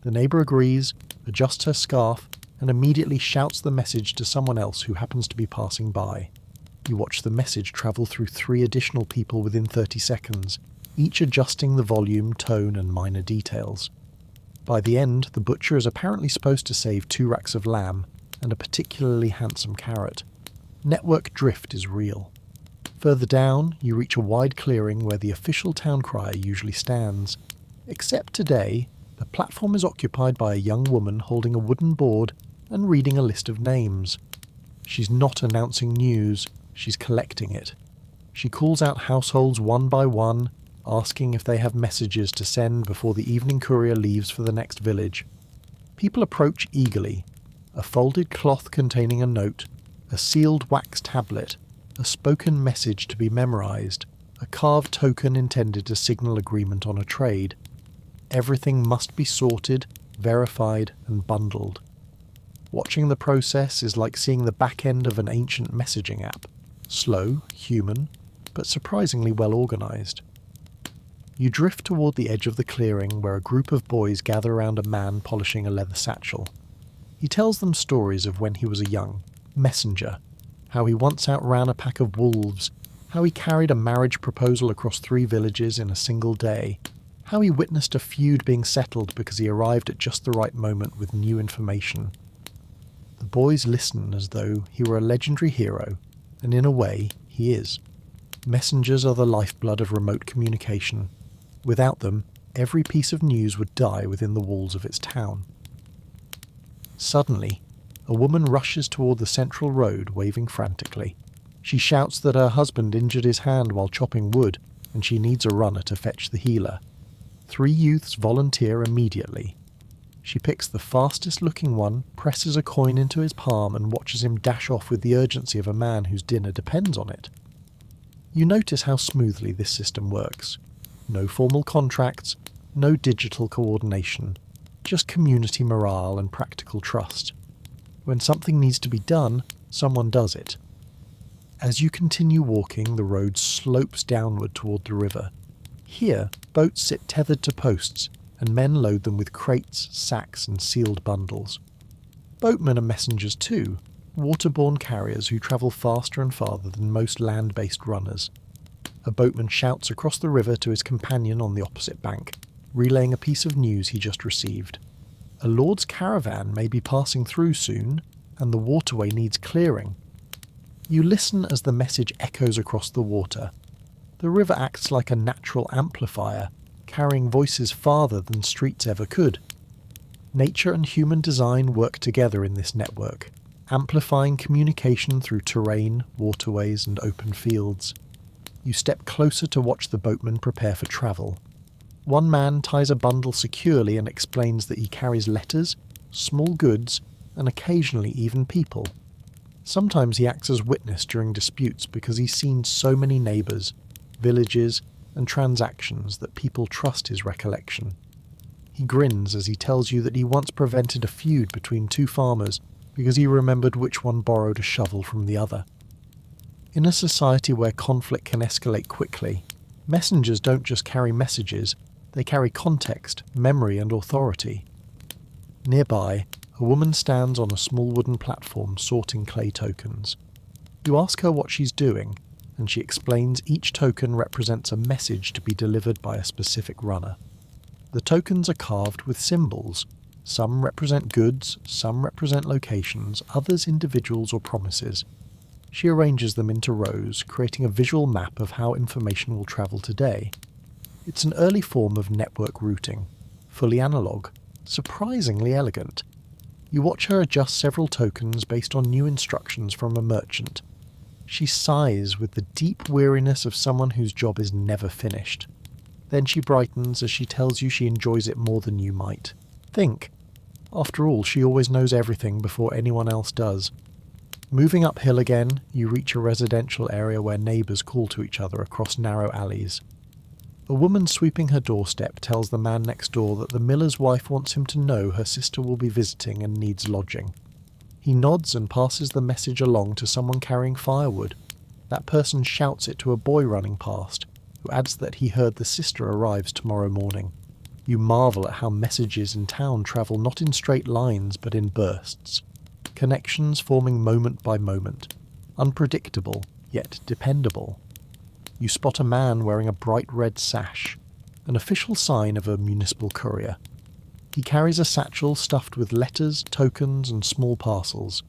The neighbour agrees, adjusts her scarf, and immediately shouts the message to someone else who happens to be passing by. You watch the message travel through 3 additional people within 30 seconds, each adjusting the volume, tone, and minor details. By the end, the butcher is apparently supposed to save 2 racks of lamb and a particularly handsome carrot. Network drift is real. Further down, you reach a wide clearing where the official town crier usually stands. Except today, the platform is occupied by a young woman holding a wooden board and reading a list of names. She's not announcing news, she's collecting it. She calls out households one by one, asking if they have messages to send before the evening courier leaves for the next village. People approach eagerly. A folded cloth containing a note, a sealed wax tablet, a spoken message to be memorized, a carved token intended to signal agreement on a trade. Everything must be sorted, verified, and bundled. Watching the process is like seeing the back end of an ancient messaging app. Slow, human, but surprisingly well organized. You drift toward the edge of the clearing where a group of boys gather around a man polishing a leather satchel. He tells them stories of when he was a young messenger, how he once outran a pack of wolves, how he carried a marriage proposal across 3 villages in a single day, how he witnessed a feud being settled because he arrived at just the right moment with new information. The boys listen as though he were a legendary hero, and in a way, he is. Messengers are the lifeblood of remote communication. Without them, every piece of news would die within the walls of its town. Suddenly, a woman rushes toward the central road, waving frantically. She shouts that her husband injured his hand while chopping wood, and she needs a runner to fetch the healer. 3 youths volunteer immediately. She picks the fastest-looking one, presses a coin into his palm, and watches him dash off with the urgency of a man whose dinner depends on it. You notice how smoothly this system works. No formal contracts, no digital coordination, just community morale and practical trust. When something needs to be done, someone does it. As you continue walking, the road slopes downward toward the river. Here, boats sit tethered to posts, and men load them with crates, sacks, and sealed bundles. Boatmen are messengers too, waterborne carriers who travel faster and farther than most land-based runners. A boatman shouts across the river to his companion on the opposite bank, relaying a piece of news he just received. A lord's caravan may be passing through soon, and the waterway needs clearing. You listen as the message echoes across the water. The river acts like a natural amplifier, carrying voices farther than streets ever could. Nature and human design work together in this network, amplifying communication through terrain, waterways, and open fields. You step closer to watch the boatmen prepare for travel. One man ties a bundle securely and explains that he carries letters, small goods, and occasionally even people. Sometimes he acts as witness during disputes because he's seen so many neighbours, villages, and transactions that people trust his recollection. He grins as he tells you that he once prevented a feud between 2 farmers because he remembered which one borrowed a shovel from the other. In a society where conflict can escalate quickly, messengers don't just carry messages, they carry context, memory, and authority. Nearby, a woman stands on a small wooden platform sorting clay tokens. You ask her what she's doing, and she explains each token represents a message to be delivered by a specific runner. The tokens are carved with symbols. Some represent goods, some represent locations, others individuals or promises. She arranges them into rows, creating a visual map of how information will travel today. It's an early form of network routing, fully analog, surprisingly elegant. You watch her adjust several tokens based on new instructions from a merchant. She sighs with the deep weariness of someone whose job is never finished. Then she brightens as she tells you she enjoys it more than you might. Think. After all, she always knows everything before anyone else does. Moving uphill again, you reach a residential area where neighbours call to each other across narrow alleys. A woman sweeping her doorstep tells the man next door that the miller's wife wants him to know her sister will be visiting and needs lodging. He nods and passes the message along to someone carrying firewood. That person shouts it to a boy running past, who adds that he heard the sister arrives tomorrow morning. You marvel at how messages in town travel not in straight lines but in bursts. Connections forming moment by moment. Unpredictable, yet dependable. You spot a man wearing a bright red sash, an official sign of a municipal courier. He carries a satchel stuffed with letters, tokens, and small parcels.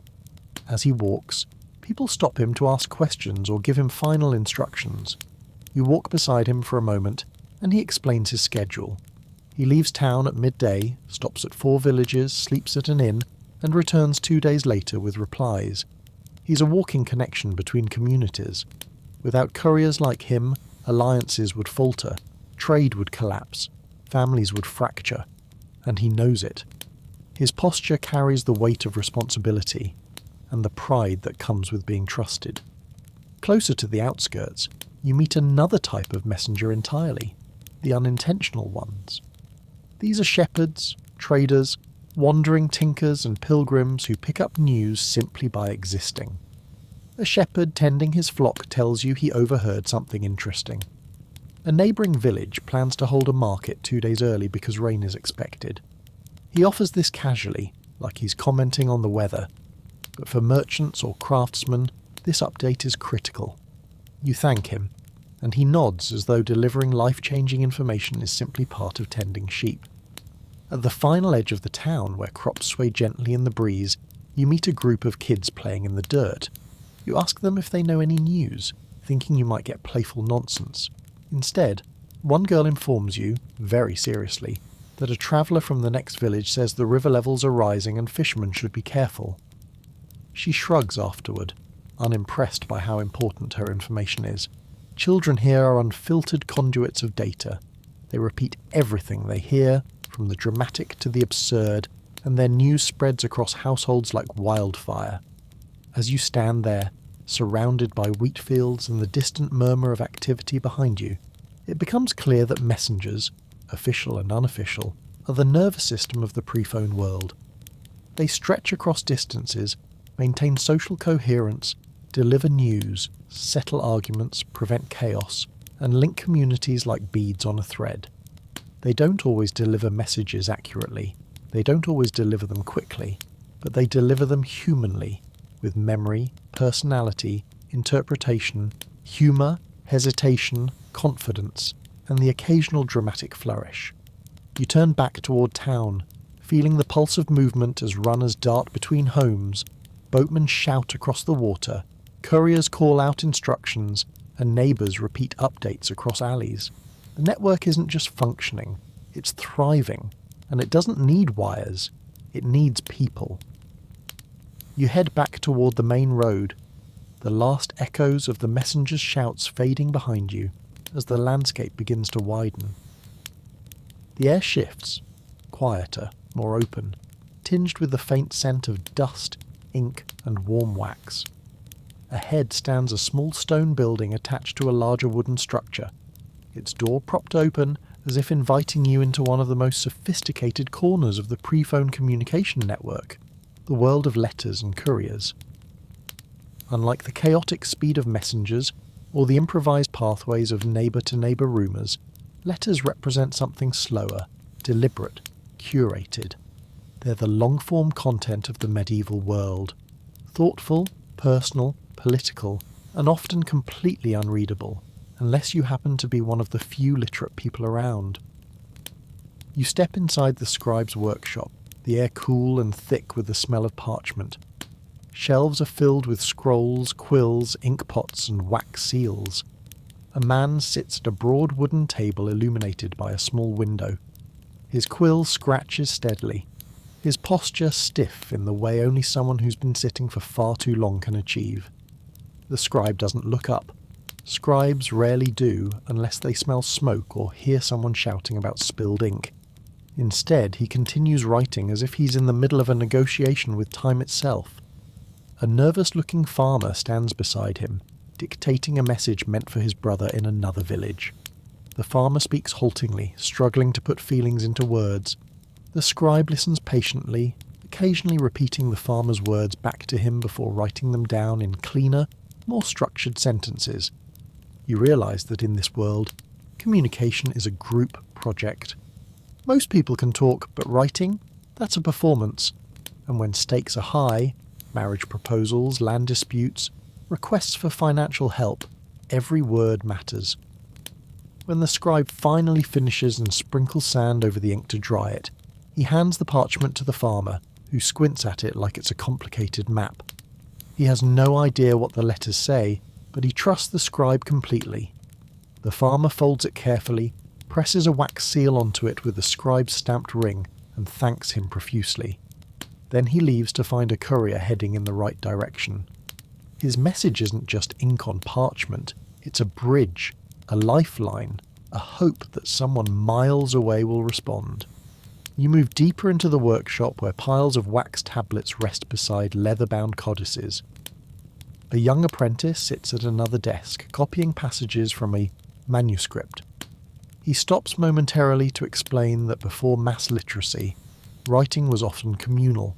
As he walks, people stop him to ask questions or give him final instructions. You walk beside him for a moment, and he explains his schedule. He leaves town at midday, stops at 4 villages, sleeps at an inn, and returns 2 days later with replies. He's a walking connection between communities. Without couriers like him, alliances would falter, trade would collapse, families would fracture. And he knows it. His posture carries the weight of responsibility and the pride that comes with being trusted. Closer to the outskirts, you meet another type of messenger entirely, the unintentional ones. These are shepherds, traders, wandering tinkers and pilgrims who pick up news simply by existing. A shepherd tending his flock tells you he overheard something interesting. A neighbouring village plans to hold a market 2 days early because rain is expected. He offers this casually, like he's commenting on the weather, but for merchants or craftsmen, this update is critical. You thank him, and he nods as though delivering life-changing information is simply part of tending sheep. At the final edge of the town, where crops sway gently in the breeze, you meet a group of kids playing in the dirt. You ask them if they know any news, thinking you might get playful nonsense. Instead, one girl informs you, very seriously, that a traveller from the next village says the river levels are rising and fishermen should be careful. She shrugs afterward, unimpressed by how important her information is. Children here are unfiltered conduits of data. They repeat everything they hear, from the dramatic to the absurd, and their news spreads across households like wildfire. As you stand there, surrounded by wheat fields and the distant murmur of activity behind you, it becomes clear that messengers, official and unofficial, are the nervous system of the pre-phone world. They stretch across distances, maintain social coherence, deliver news, settle arguments, prevent chaos, and link communities like beads on a thread. They don't always deliver messages accurately, they don't always deliver them quickly, but they deliver them humanly, with memory, personality, interpretation, humour, hesitation, confidence, and the occasional dramatic flourish. You turn back toward town, feeling the pulse of movement as runners dart between homes, boatmen shout across the water, couriers call out instructions, and neighbours repeat updates across alleys. The network isn't just functioning, it's thriving, and it doesn't need wires, it needs people. You head back toward the main road, the last echoes of the messenger's shouts fading behind you as the landscape begins to widen. The air shifts, quieter, more open, tinged with the faint scent of dust, ink, and warm wax. Ahead stands a small stone building attached to a larger wooden structure, its door propped open as if inviting you into one of the most sophisticated corners of the pre-phone communication network, the world of letters and couriers. Unlike the chaotic speed of messengers or the improvised pathways of neighbour-to-neighbour rumours, letters represent something slower, deliberate, curated. They're the long-form content of the medieval world. Thoughtful, personal, political, and often completely unreadable, unless you happen to be one of the few literate people around. You step inside the scribe's workshop, the air cool and thick with the smell of parchment. Shelves are filled with scrolls, quills, ink pots, and wax seals. A man sits at a broad wooden table illuminated by a small window. His quill scratches steadily, his posture stiff in the way only someone who's been sitting for far too long can achieve. The scribe doesn't look up. Scribes rarely do unless they smell smoke or hear someone shouting about spilled ink. Instead, he continues writing as if he's in the middle of a negotiation with time itself. A nervous-looking farmer stands beside him, dictating a message meant for his brother in another village. The farmer speaks haltingly, struggling to put feelings into words. The scribe listens patiently, occasionally repeating the farmer's words back to him before writing them down in cleaner, more structured sentences. You realise that in this world, communication is a group project. Most people can talk, but writing, that's a performance. And when stakes are high, marriage proposals, land disputes, requests for financial help, every word matters. When the scribe finally finishes and sprinkles sand over the ink to dry it, he hands the parchment to the farmer, who squints at it like it's a complicated map. He has no idea what the letters say, but he trusts the scribe completely. The farmer folds it carefully, presses a wax seal onto it with the scribe's stamped ring, and thanks him profusely. Then he leaves to find a courier heading in the right direction. His message isn't just ink on parchment, it's a bridge, a lifeline, a hope that someone miles away will respond. You move deeper into the workshop where piles of wax tablets rest beside leather-bound codices. A young apprentice sits at another desk, copying passages from a manuscript. He stops momentarily to explain that before mass literacy, writing was often communal.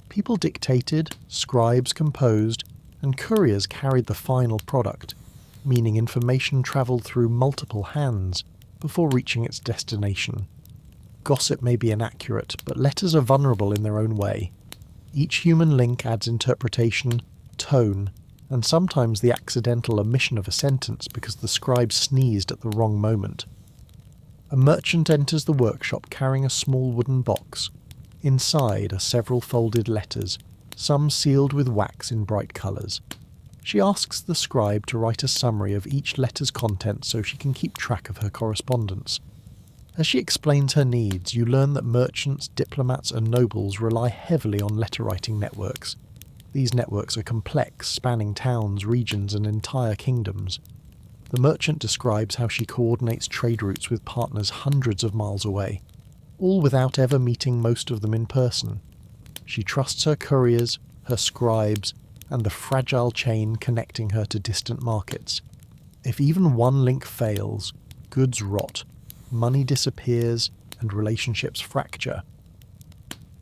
People dictated, scribes composed, and couriers carried the final product, meaning information travelled through multiple hands before reaching its destination. Gossip may be inaccurate, but letters are vulnerable in their own way. Each human link adds interpretation, tone, and sometimes the accidental omission of a sentence because the scribe sneezed at the wrong moment. A merchant enters the workshop carrying a small wooden box. Inside are several folded letters, some sealed with wax in bright colours. She asks the scribe to write a summary of each letter's contents so she can keep track of her correspondence. As she explains her needs, you learn that merchants, diplomats and nobles rely heavily on letter-writing networks. These networks are complex, spanning towns, regions and entire kingdoms. The merchant describes how she coordinates trade routes with partners hundreds of miles away, all without ever meeting most of them in person. She trusts her couriers, her scribes, and the fragile chain connecting her to distant markets. If even one link fails, goods rot, money disappears, and relationships fracture.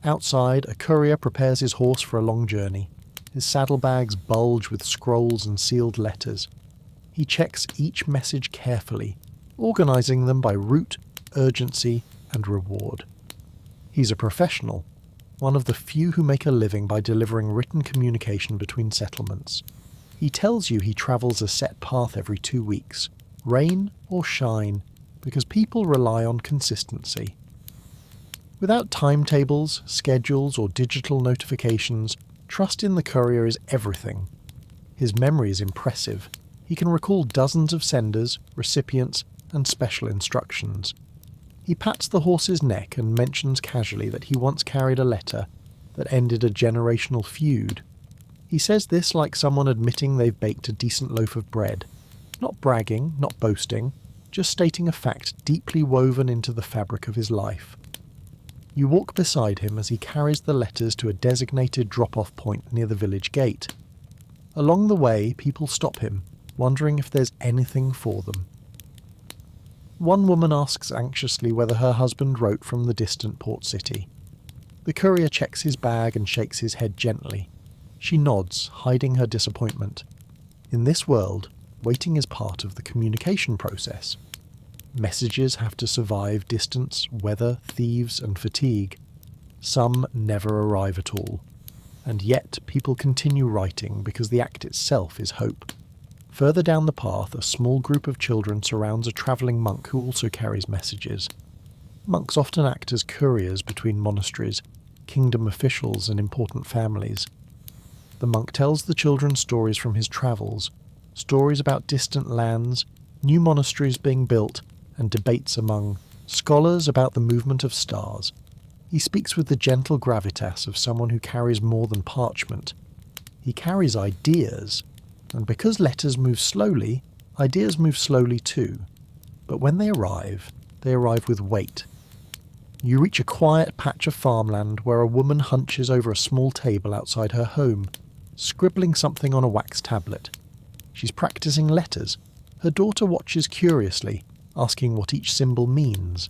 Outside, a courier prepares his horse for a long journey. His saddlebags bulge with scrolls and sealed letters. He checks each message carefully, organising them by route, urgency, and reward. He's a professional, one of the few who make a living by delivering written communication between settlements. He tells you he travels a set path every 2 weeks, rain or shine, because people rely on consistency. Without timetables, schedules, or digital notifications, trust in the courier is everything. His memory is impressive. He can recall dozens of senders, recipients, and special instructions. He pats the horse's neck and mentions casually that he once carried a letter that ended a generational feud. He says this like someone admitting they've baked a decent loaf of bread. Not bragging, not boasting, just stating a fact deeply woven into the fabric of his life. You walk beside him as he carries the letters to a designated drop-off point near the village gate. Along the way, people stop him, wondering if there's anything for them. One woman asks anxiously whether her husband wrote from the distant port city. The courier checks his bag and shakes his head gently. She nods, hiding her disappointment. In this world, waiting is part of the communication process. Messages have to survive distance, weather, thieves, and fatigue. Some never arrive at all. And yet people continue writing because the act itself is hope. Further down the path, a small group of children surrounds a travelling monk who also carries messages. Monks often act as couriers between monasteries, kingdom officials, and important families. The monk tells the children stories from his travels, stories about distant lands, new monasteries being built, and debates among scholars about the movement of stars. He speaks with the gentle gravitas of someone who carries more than parchment. He carries ideas, and because letters move slowly, ideas move slowly too. But when they arrive with weight. You reach a quiet patch of farmland where a woman hunches over a small table outside her home, scribbling something on a wax tablet. She's practicing letters. Her daughter watches curiously, asking what each symbol means.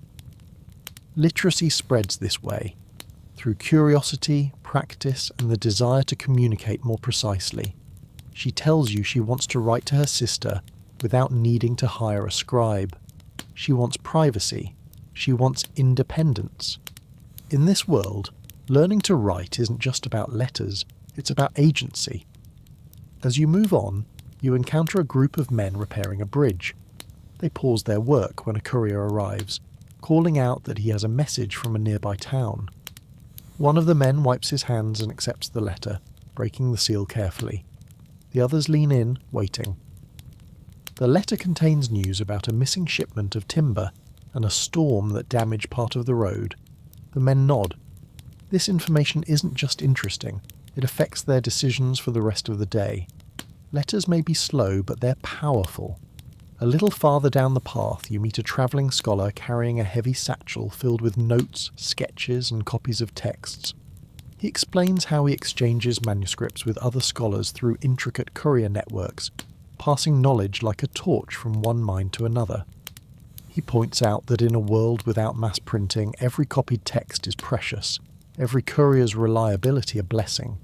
Literacy spreads this way, through curiosity, practice, and the desire to communicate more precisely. She tells you she wants to write to her sister without needing to hire a scribe. She wants privacy. She wants independence. In this world, learning to write isn't just about letters, it's about agency. As you move on, you encounter a group of men repairing a bridge. They pause their work when a courier arrives, calling out that he has a message from a nearby town. One of the men wipes his hands and accepts the letter, breaking the seal carefully. The others lean in, waiting. The letter contains news about a missing shipment of timber and a storm that damaged part of the road. The men nod. This information isn't just interesting, it affects their decisions for the rest of the day. Letters may be slow, but they're powerful. A little farther down the path, you meet a travelling scholar carrying a heavy satchel filled with notes, sketches, and copies of texts. He explains how he exchanges manuscripts with other scholars through intricate courier networks, passing knowledge like a torch from one mind to another. He points out that in a world without mass printing, every copied text is precious, every courier's reliability a blessing.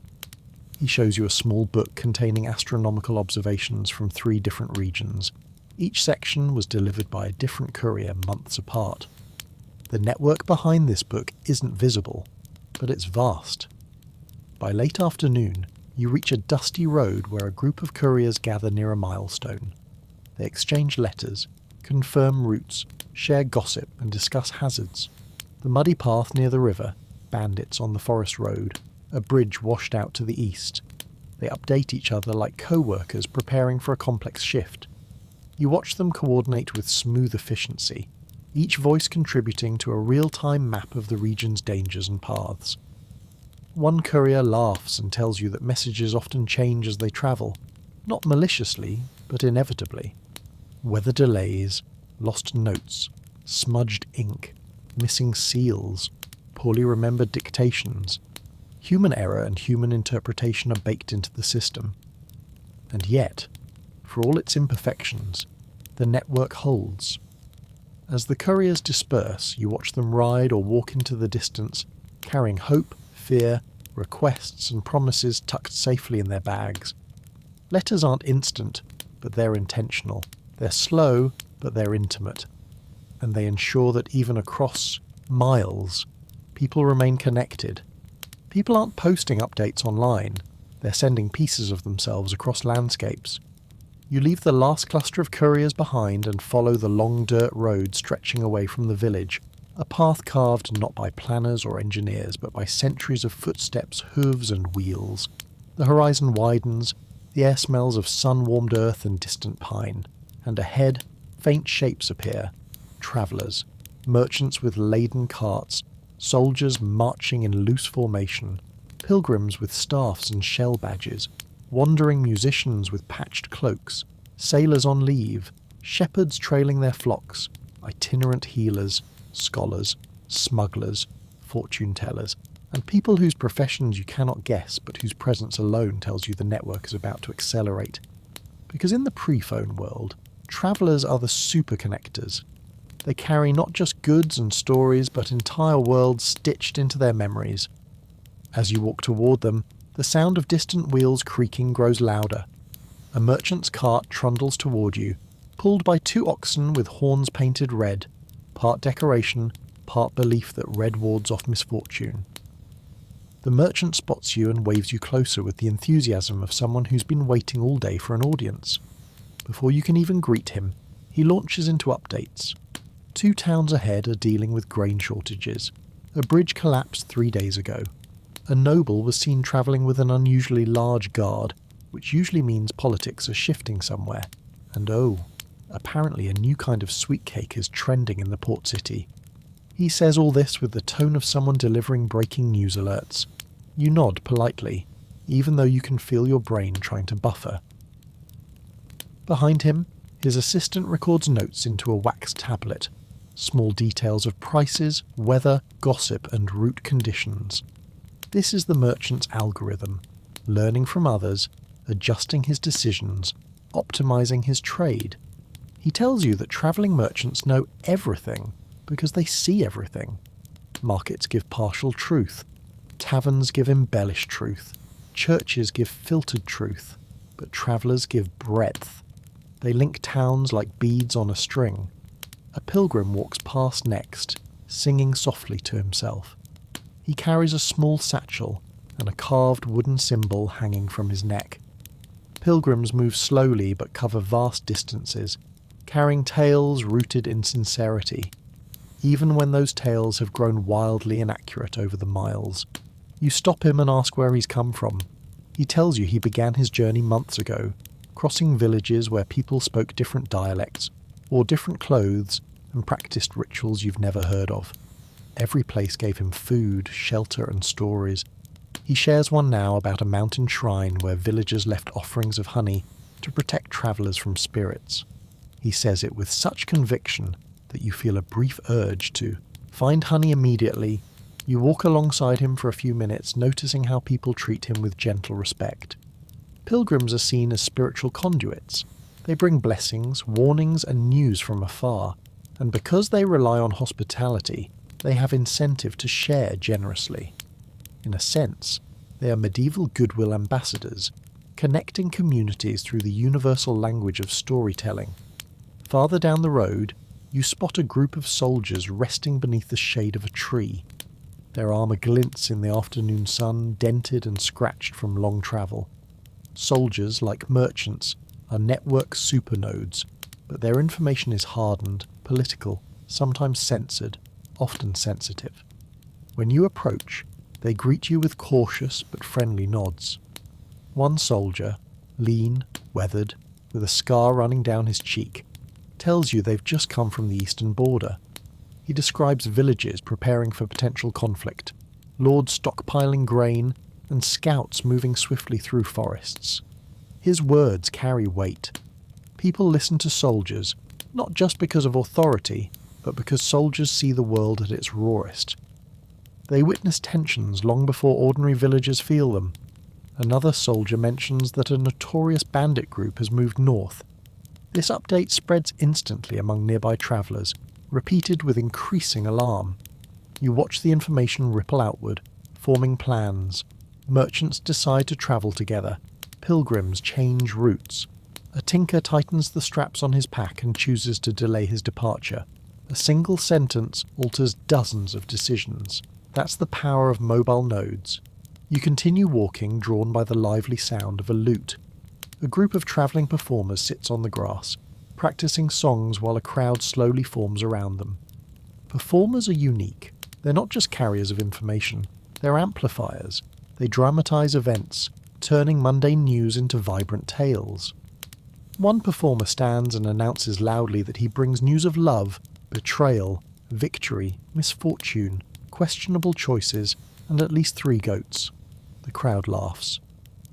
He shows you a small book containing astronomical observations from 3 different regions. Each section was delivered by a different courier months apart. The network behind this book isn't visible, but it's vast. By late afternoon, you reach a dusty road where a group of couriers gather near a milestone. They exchange letters, confirm routes, share gossip, and discuss hazards. The muddy path near the river, bandits on the forest road, a bridge washed out to the east. They update each other like co-workers preparing for a complex shift. You watch them coordinate with smooth efficiency, each voice contributing to a real-time map of the region's dangers and paths. One courier laughs and tells you that messages often change as they travel, not maliciously, but inevitably. Weather delays, lost notes, smudged ink, missing seals, poorly remembered dictations. Human error and human interpretation are baked into the system. And yet, for all its imperfections, the network holds. As the couriers disperse, you watch them ride or walk into the distance, carrying hope, fear, requests and promises tucked safely in their bags. Letters aren't instant, but they're intentional. They're slow, but they're intimate. And they ensure that even across miles, people remain connected. People aren't posting updates online. They're sending pieces of themselves across landscapes. You leave the last cluster of couriers behind and follow the long dirt road stretching away from the village, a path carved not by planners or engineers, but by centuries of footsteps, hooves and wheels. The horizon widens, the air smells of sun-warmed earth and distant pine, and ahead, faint shapes appear. Travellers, merchants with laden carts, soldiers marching in loose formation, pilgrims with staffs and shell badges, wandering musicians with patched cloaks, sailors on leave, shepherds trailing their flocks, itinerant healers, scholars, smugglers, fortune-tellers, and people whose professions you cannot guess but whose presence alone tells you the network is about to accelerate. Because in the pre-phone world, travellers are the super-connectors. They carry not just goods and stories but entire worlds stitched into their memories. As you walk toward them, the sound of distant wheels creaking grows louder. A merchant's cart trundles toward you, pulled by 2 oxen with horns painted red, part decoration, part belief that red wards off misfortune. The merchant spots you and waves you closer with the enthusiasm of someone who's been waiting all day for an audience. Before you can even greet him, he launches into updates. 2 towns ahead are dealing with grain shortages. A bridge collapsed 3 days ago. A noble was seen travelling with an unusually large guard, which usually means politics are shifting somewhere. And apparently a new kind of sweet cake is trending in the port city. He says all this with the tone of someone delivering breaking news alerts. You nod politely, even though you can feel your brain trying to buffer. Behind him, his assistant records notes into a wax tablet, small details of prices, weather, gossip and route conditions. This is the merchant's algorithm, learning from others, adjusting his decisions, optimizing his trade. He tells you that travelling merchants know everything because they see everything. Markets give partial truth, taverns give embellished truth, churches give filtered truth, but travellers give breadth. They link towns like beads on a string. A pilgrim walks past next, singing softly to himself. He carries a small satchel and a carved wooden symbol hanging from his neck. Pilgrims move slowly but cover vast distances, carrying tales rooted in sincerity, even when those tales have grown wildly inaccurate over the miles. You stop him and ask where he's come from. He tells you he began his journey months ago, crossing villages where people spoke different dialects, wore different clothes, and practiced rituals you've never heard of. Every place gave him food, shelter and stories. He shares one now about a mountain shrine where villagers left offerings of honey to protect travellers from spirits. He says it with such conviction that you feel a brief urge to find honey immediately. You walk alongside him for a few minutes, noticing how people treat him with gentle respect. Pilgrims are seen as spiritual conduits. They bring blessings, warnings and news from afar, and because they rely on hospitality, they have incentive to share generously. In a sense, they are medieval goodwill ambassadors, connecting communities through the universal language of storytelling. Farther down the road, you spot a group of soldiers resting beneath the shade of a tree. Their armour glints in the afternoon sun, dented and scratched from long travel. Soldiers, like merchants, are network supernodes, but their information is hardened, political, sometimes censored, often sensitive. When you approach, they greet you with cautious but friendly nods. One soldier, lean, weathered, with a scar running down his cheek, tells you they've just come from the eastern border. He describes villages preparing for potential conflict, lords stockpiling grain, and scouts moving swiftly through forests. His words carry weight. People listen to soldiers, not just because of authority, but because soldiers see the world at its rawest. They witness tensions long before ordinary villagers feel them. Another soldier mentions that a notorious bandit group has moved north. This update spreads instantly among nearby travellers, repeated with increasing alarm. You watch the information ripple outward, forming plans. Merchants decide to travel together. Pilgrims change routes. A tinker tightens the straps on his pack and chooses to delay his departure. A single sentence alters dozens of decisions. That's the power of mobile nodes. You continue walking, drawn by the lively sound of a lute. A group of travelling performers sits on the grass, practicing songs while a crowd slowly forms around them. Performers are unique. They're not just carriers of information, they're amplifiers. They dramatise events, turning mundane news into vibrant tales. One performer stands and announces loudly that he brings news of love, betrayal, victory, misfortune, questionable choices, and at least 3 goats. The crowd laughs.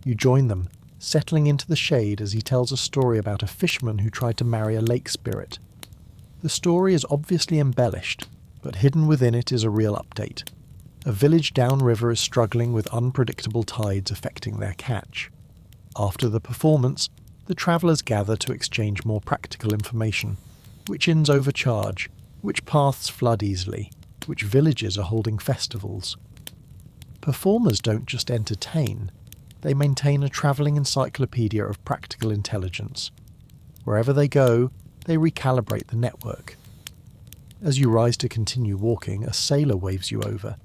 You join them, settling into the shade as he tells a story about a fisherman who tried to marry a lake spirit. The story is obviously embellished, but hidden within it is a real update. A village downriver is struggling with unpredictable tides affecting their catch. After the performance, the travellers gather to exchange more practical information. Which inns overcharge, which paths flood easily, which villages are holding festivals. Performers don't just entertain, they maintain a travelling encyclopedia of practical intelligence. Wherever they go, they recalibrate the network. As you rise to continue walking, a sailor waves you over.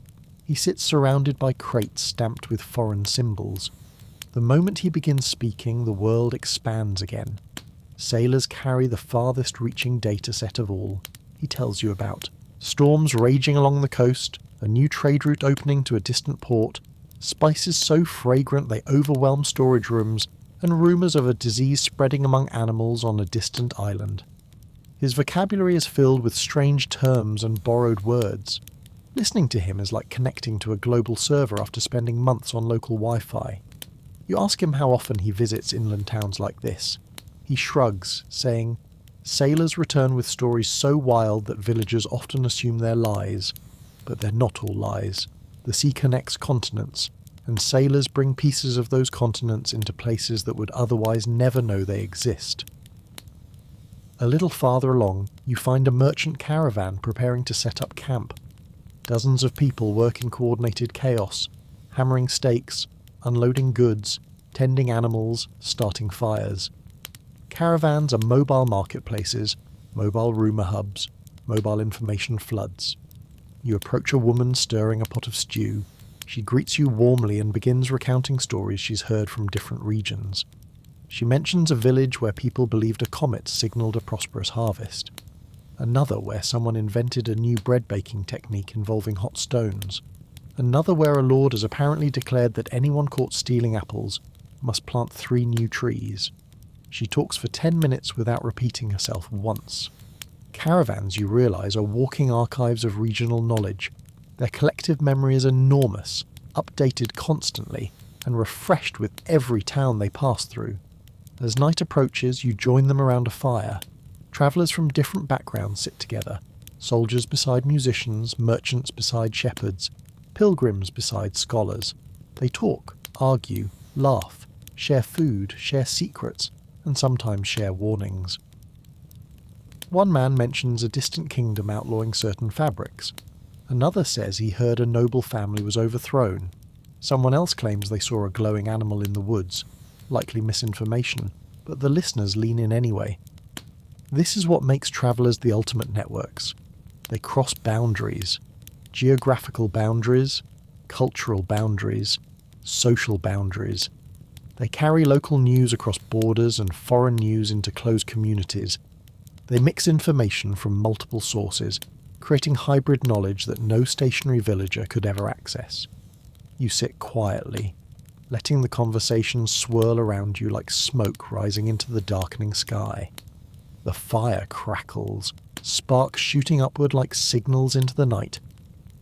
He sits surrounded by crates stamped with foreign symbols. The moment he begins speaking, the world expands again. Sailors carry the farthest reaching data set of all. He tells you about storms raging along the coast, a new trade route opening to a distant port, spices so fragrant they overwhelm storage rooms, and rumours of a disease spreading among animals on a distant island. His vocabulary is filled with strange terms and borrowed words. Listening to him is like connecting to a global server after spending months on local Wi-Fi. You ask him how often he visits inland towns like this. He shrugs, saying, "Sailors return with stories so wild that villagers often assume they're lies. But they're not all lies. The sea connects continents, and sailors bring pieces of those continents into places that would otherwise never know they exist." A little farther along, you find a merchant caravan preparing to set up camp. Dozens of people work in coordinated chaos, hammering stakes, unloading goods, tending animals, starting fires. Caravans are mobile marketplaces, mobile rumour hubs, mobile information floods. You approach a woman stirring a pot of stew. She greets you warmly and begins recounting stories she's heard from different regions. She mentions a village where people believed a comet signalled a prosperous harvest. Another where someone invented a new bread baking technique involving hot stones. Another where a lord has apparently declared that anyone caught stealing apples must plant 3 new trees. She talks for 10 minutes without repeating herself once. Caravans, you realise, are walking archives of regional knowledge. Their collective memory is enormous, updated constantly, and refreshed with every town they pass through. As night approaches, you join them around a fire. Travellers from different backgrounds sit together. Soldiers beside musicians, merchants beside shepherds, pilgrims beside scholars. They talk, argue, laugh, share food, share secrets, and sometimes share warnings. One man mentions a distant kingdom outlawing certain fabrics. Another says he heard a noble family was overthrown. Someone else claims they saw a glowing animal in the woods. Likely misinformation, but the listeners lean in anyway. This is what makes travellers the ultimate networks. They cross boundaries. Geographical boundaries, cultural boundaries, social boundaries. They carry local news across borders and foreign news into closed communities. They mix information from multiple sources, creating hybrid knowledge that no stationary villager could ever access. You sit quietly, letting the conversation swirl around you like smoke rising into the darkening sky. The fire crackles, sparks shooting upward like signals into the night.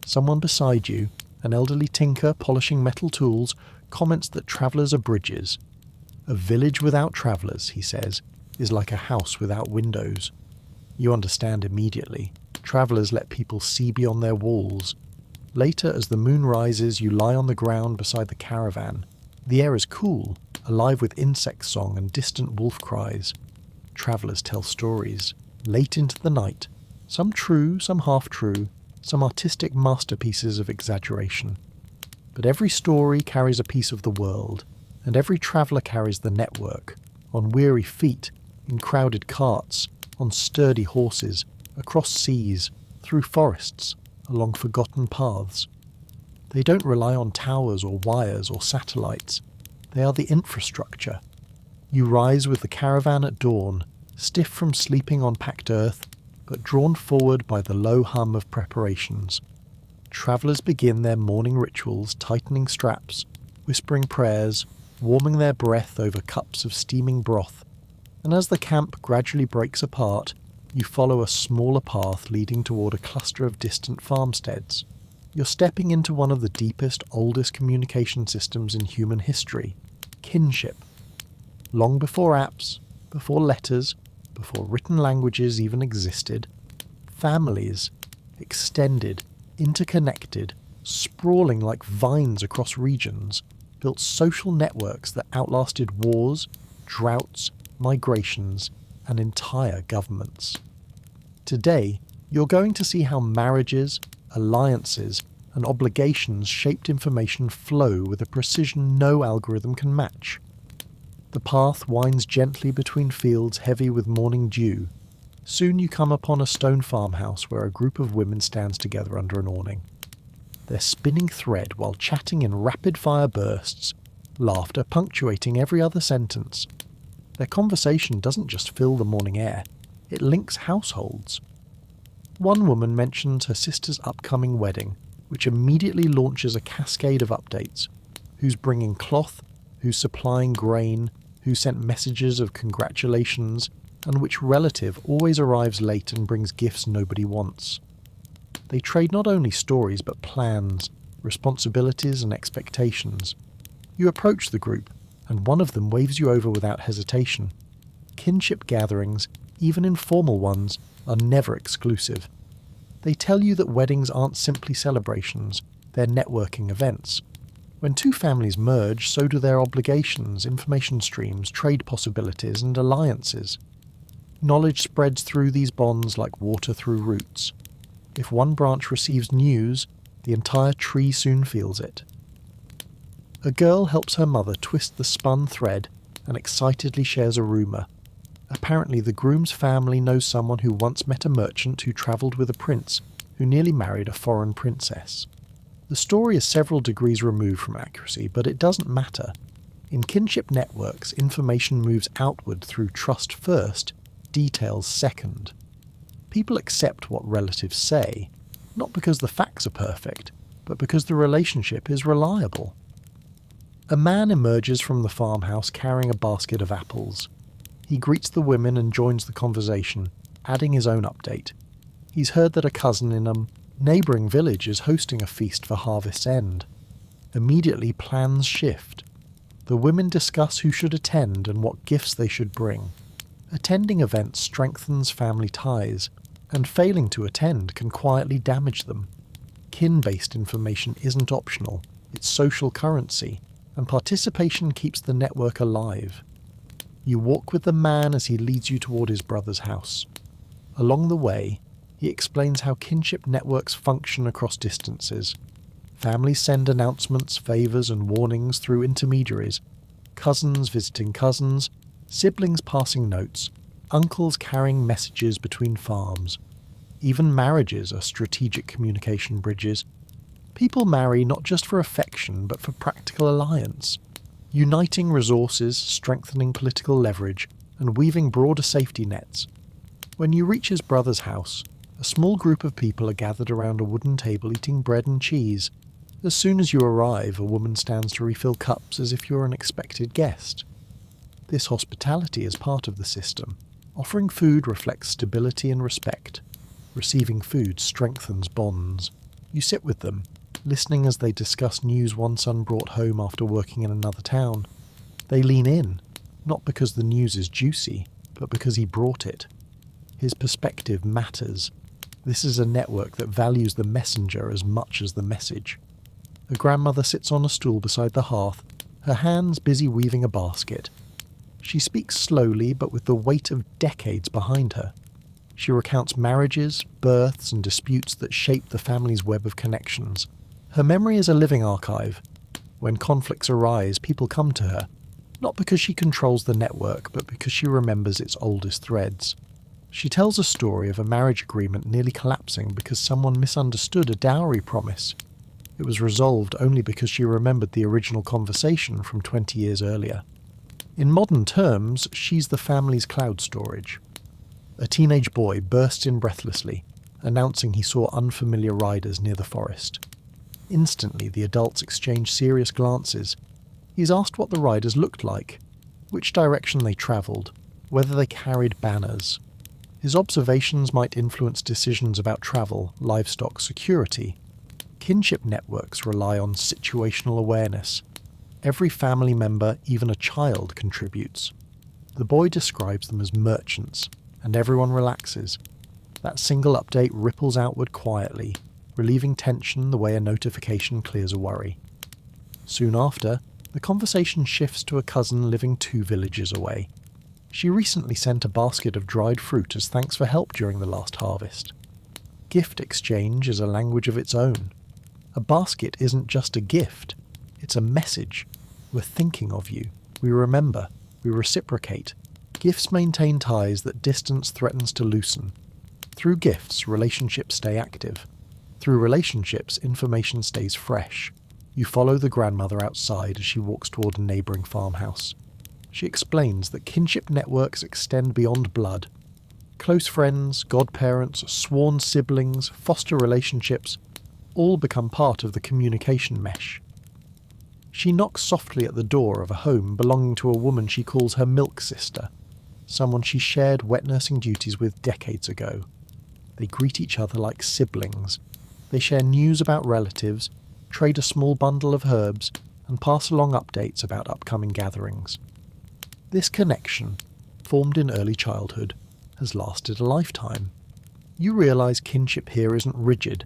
Someone beside you, an elderly tinker polishing metal tools, comments that travellers are bridges. A village without travellers, he says, is like a house without windows. You understand immediately. Travellers let people see beyond their walls. Later, as the moon rises, you lie on the ground beside the caravan. The air is cool, alive with insect song and distant wolf cries. Travellers tell stories, late into the night, some true, some half-true, some artistic masterpieces of exaggeration. But every story carries a piece of the world, and every traveller carries the network, on weary feet, in crowded carts, on sturdy horses, across seas, through forests, along forgotten paths. They don't rely on towers or wires or satellites. They are the infrastructure. You rise with the caravan at dawn, stiff from sleeping on packed earth, but drawn forward by the low hum of preparations. Travellers begin their morning rituals, tightening straps, whispering prayers, warming their breath over cups of steaming broth, and as the camp gradually breaks apart, you follow a smaller path leading toward a cluster of distant farmsteads. You're stepping into one of the deepest, oldest communication systems in human history, kinship. Long before apps, before letters, before written languages even existed, families, extended, interconnected, sprawling like vines across regions, built social networks that outlasted wars, droughts, migrations, and entire governments. Today, you're going to see how marriages, alliances, and obligations shaped information flow with a precision no algorithm can match. The path winds gently between fields heavy with morning dew. Soon you come upon a stone farmhouse where a group of women stands together under an awning. They're spinning thread while chatting in rapid-fire bursts, laughter punctuating every other sentence. Their conversation doesn't just fill the morning air, it links households. One woman mentions her sister's upcoming wedding, which immediately launches a cascade of updates. Who's bringing cloth, who's supplying grain, who sent messages of congratulations, and which relative always arrives late and brings gifts nobody wants. They trade not only stories but plans, responsibilities and expectations. You approach the group, and one of them waves you over without hesitation. Kinship gatherings, even informal ones, are never exclusive. They tell you that weddings aren't simply celebrations, they're networking events. When two families merge, so do their obligations, information streams, trade possibilities, and alliances. Knowledge spreads through these bonds like water through roots. If one branch receives news, the entire tree soon feels it. A girl helps her mother twist the spun thread and excitedly shares a rumour. Apparently the groom's family knows someone who once met a merchant who travelled with a prince, who nearly married a foreign princess. The story is several degrees removed from accuracy, but it doesn't matter. In kinship networks, information moves outward through trust first, details second. People accept what relatives say, not because the facts are perfect, but because the relationship is reliable. A man emerges from the farmhouse carrying a basket of apples. He greets the women and joins the conversation, adding his own update. He's heard that a cousin in a neighbouring village is hosting a feast for harvest's end. Immediately plans shift. The women discuss who should attend and what gifts they should bring. Attending events strengthens family ties, and failing to attend can quietly damage them. Kin-based information isn't optional, it's social currency, and participation keeps the network alive. You walk with the man as he leads you toward his brother's house. Along the way, he explains how kinship networks function across distances. Families send announcements, favours and warnings through intermediaries, cousins visiting cousins, siblings passing notes, uncles carrying messages between farms. Even marriages are strategic communication bridges. People marry not just for affection but for practical alliance, uniting resources, strengthening political leverage, and weaving broader safety nets. When you reach his brother's house, a small group of people are gathered around a wooden table eating bread and cheese. As soon as you arrive, a woman stands to refill cups as if you're an expected guest. This hospitality is part of the system. Offering food reflects stability and respect. Receiving food strengthens bonds. You sit with them, listening as they discuss news one son brought home after working in another town. They lean in, not because the news is juicy, but because he brought it. His perspective matters. This is a network that values the messenger as much as the message. A grandmother sits on a stool beside the hearth, her hands busy weaving a basket. She speaks slowly but with the weight of decades behind her. She recounts marriages, births and disputes that shape the family's web of connections. Her memory is a living archive. When conflicts arise, people come to her, not because she controls the network, but because she remembers its oldest threads. She tells a story of a marriage agreement nearly collapsing because someone misunderstood a dowry promise. It was resolved only because she remembered the original conversation from 20 years earlier. In modern terms, she's the family's cloud storage. A teenage boy bursts in breathlessly, announcing he saw unfamiliar riders near the forest. Instantly, the adults exchange serious glances. He's asked what the riders looked like, which direction they travelled, whether they carried banners. His observations might influence decisions about travel, livestock, security. Kinship networks rely on situational awareness. Every family member, even a child, contributes. The boy describes them as merchants, and everyone relaxes. That single update ripples outward quietly, relieving tension the way a notification clears a worry. Soon after, the conversation shifts to a cousin living 2 villages away. She recently sent a basket of dried fruit as thanks for help during the last harvest. Gift exchange is a language of its own. A basket isn't just a gift, it's a message. We're thinking of you. We remember. We reciprocate. Gifts maintain ties that distance threatens to loosen. Through gifts, relationships stay active. Through relationships, information stays fresh. You follow the grandmother outside as she walks toward a neighbouring farmhouse. She explains that kinship networks extend beyond blood. Close friends, godparents, sworn siblings, foster relationships, all become part of the communication mesh. She knocks softly at the door of a home belonging to a woman she calls her milk sister, someone she shared wet nursing duties with decades ago. They greet each other like siblings. They share news about relatives, trade a small bundle of herbs, and pass along updates about upcoming gatherings. This connection, formed in early childhood, has lasted a lifetime. You realise kinship here isn't rigid.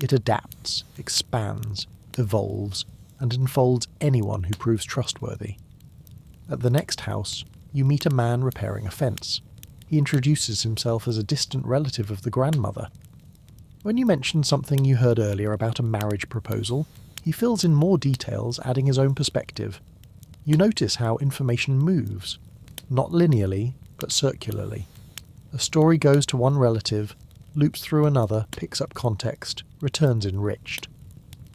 It adapts, expands, evolves, and enfolds anyone who proves trustworthy. At the next house, you meet a man repairing a fence. He introduces himself as a distant relative of the grandmother. When you mention something you heard earlier about a marriage proposal, he fills in more details, adding his own perspective. You notice how information moves, not linearly, but circularly. A story goes to one relative, loops through another, picks up context, returns enriched.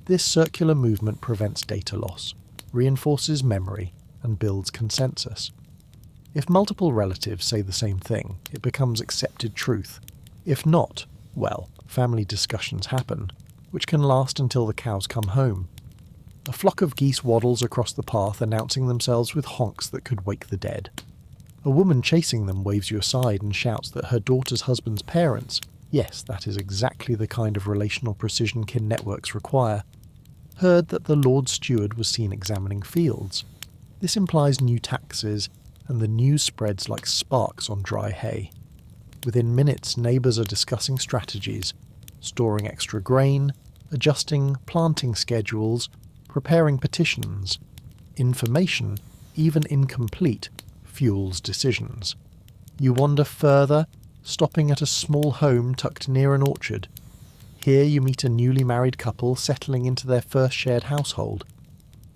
This circular movement prevents data loss, reinforces memory, and builds consensus. If multiple relatives say the same thing, it becomes accepted truth. If not, well, family discussions happen, which can last until the cows come home. A flock of geese waddles across the path, announcing themselves with honks that could wake the dead. A woman chasing them waves you aside and shouts that her daughter's husband's parents, yes, that is exactly the kind of relational precision kin networks require, heard that the Lord Steward was seen examining fields. This implies new taxes, and the news spreads like sparks on dry hay. Within minutes, neighbours are discussing strategies, storing extra grain, adjusting planting schedules, preparing petitions. Information, even incomplete, fuels decisions. You wander further, stopping at a small home tucked near an orchard. Here you meet a newly married couple settling into their first shared household.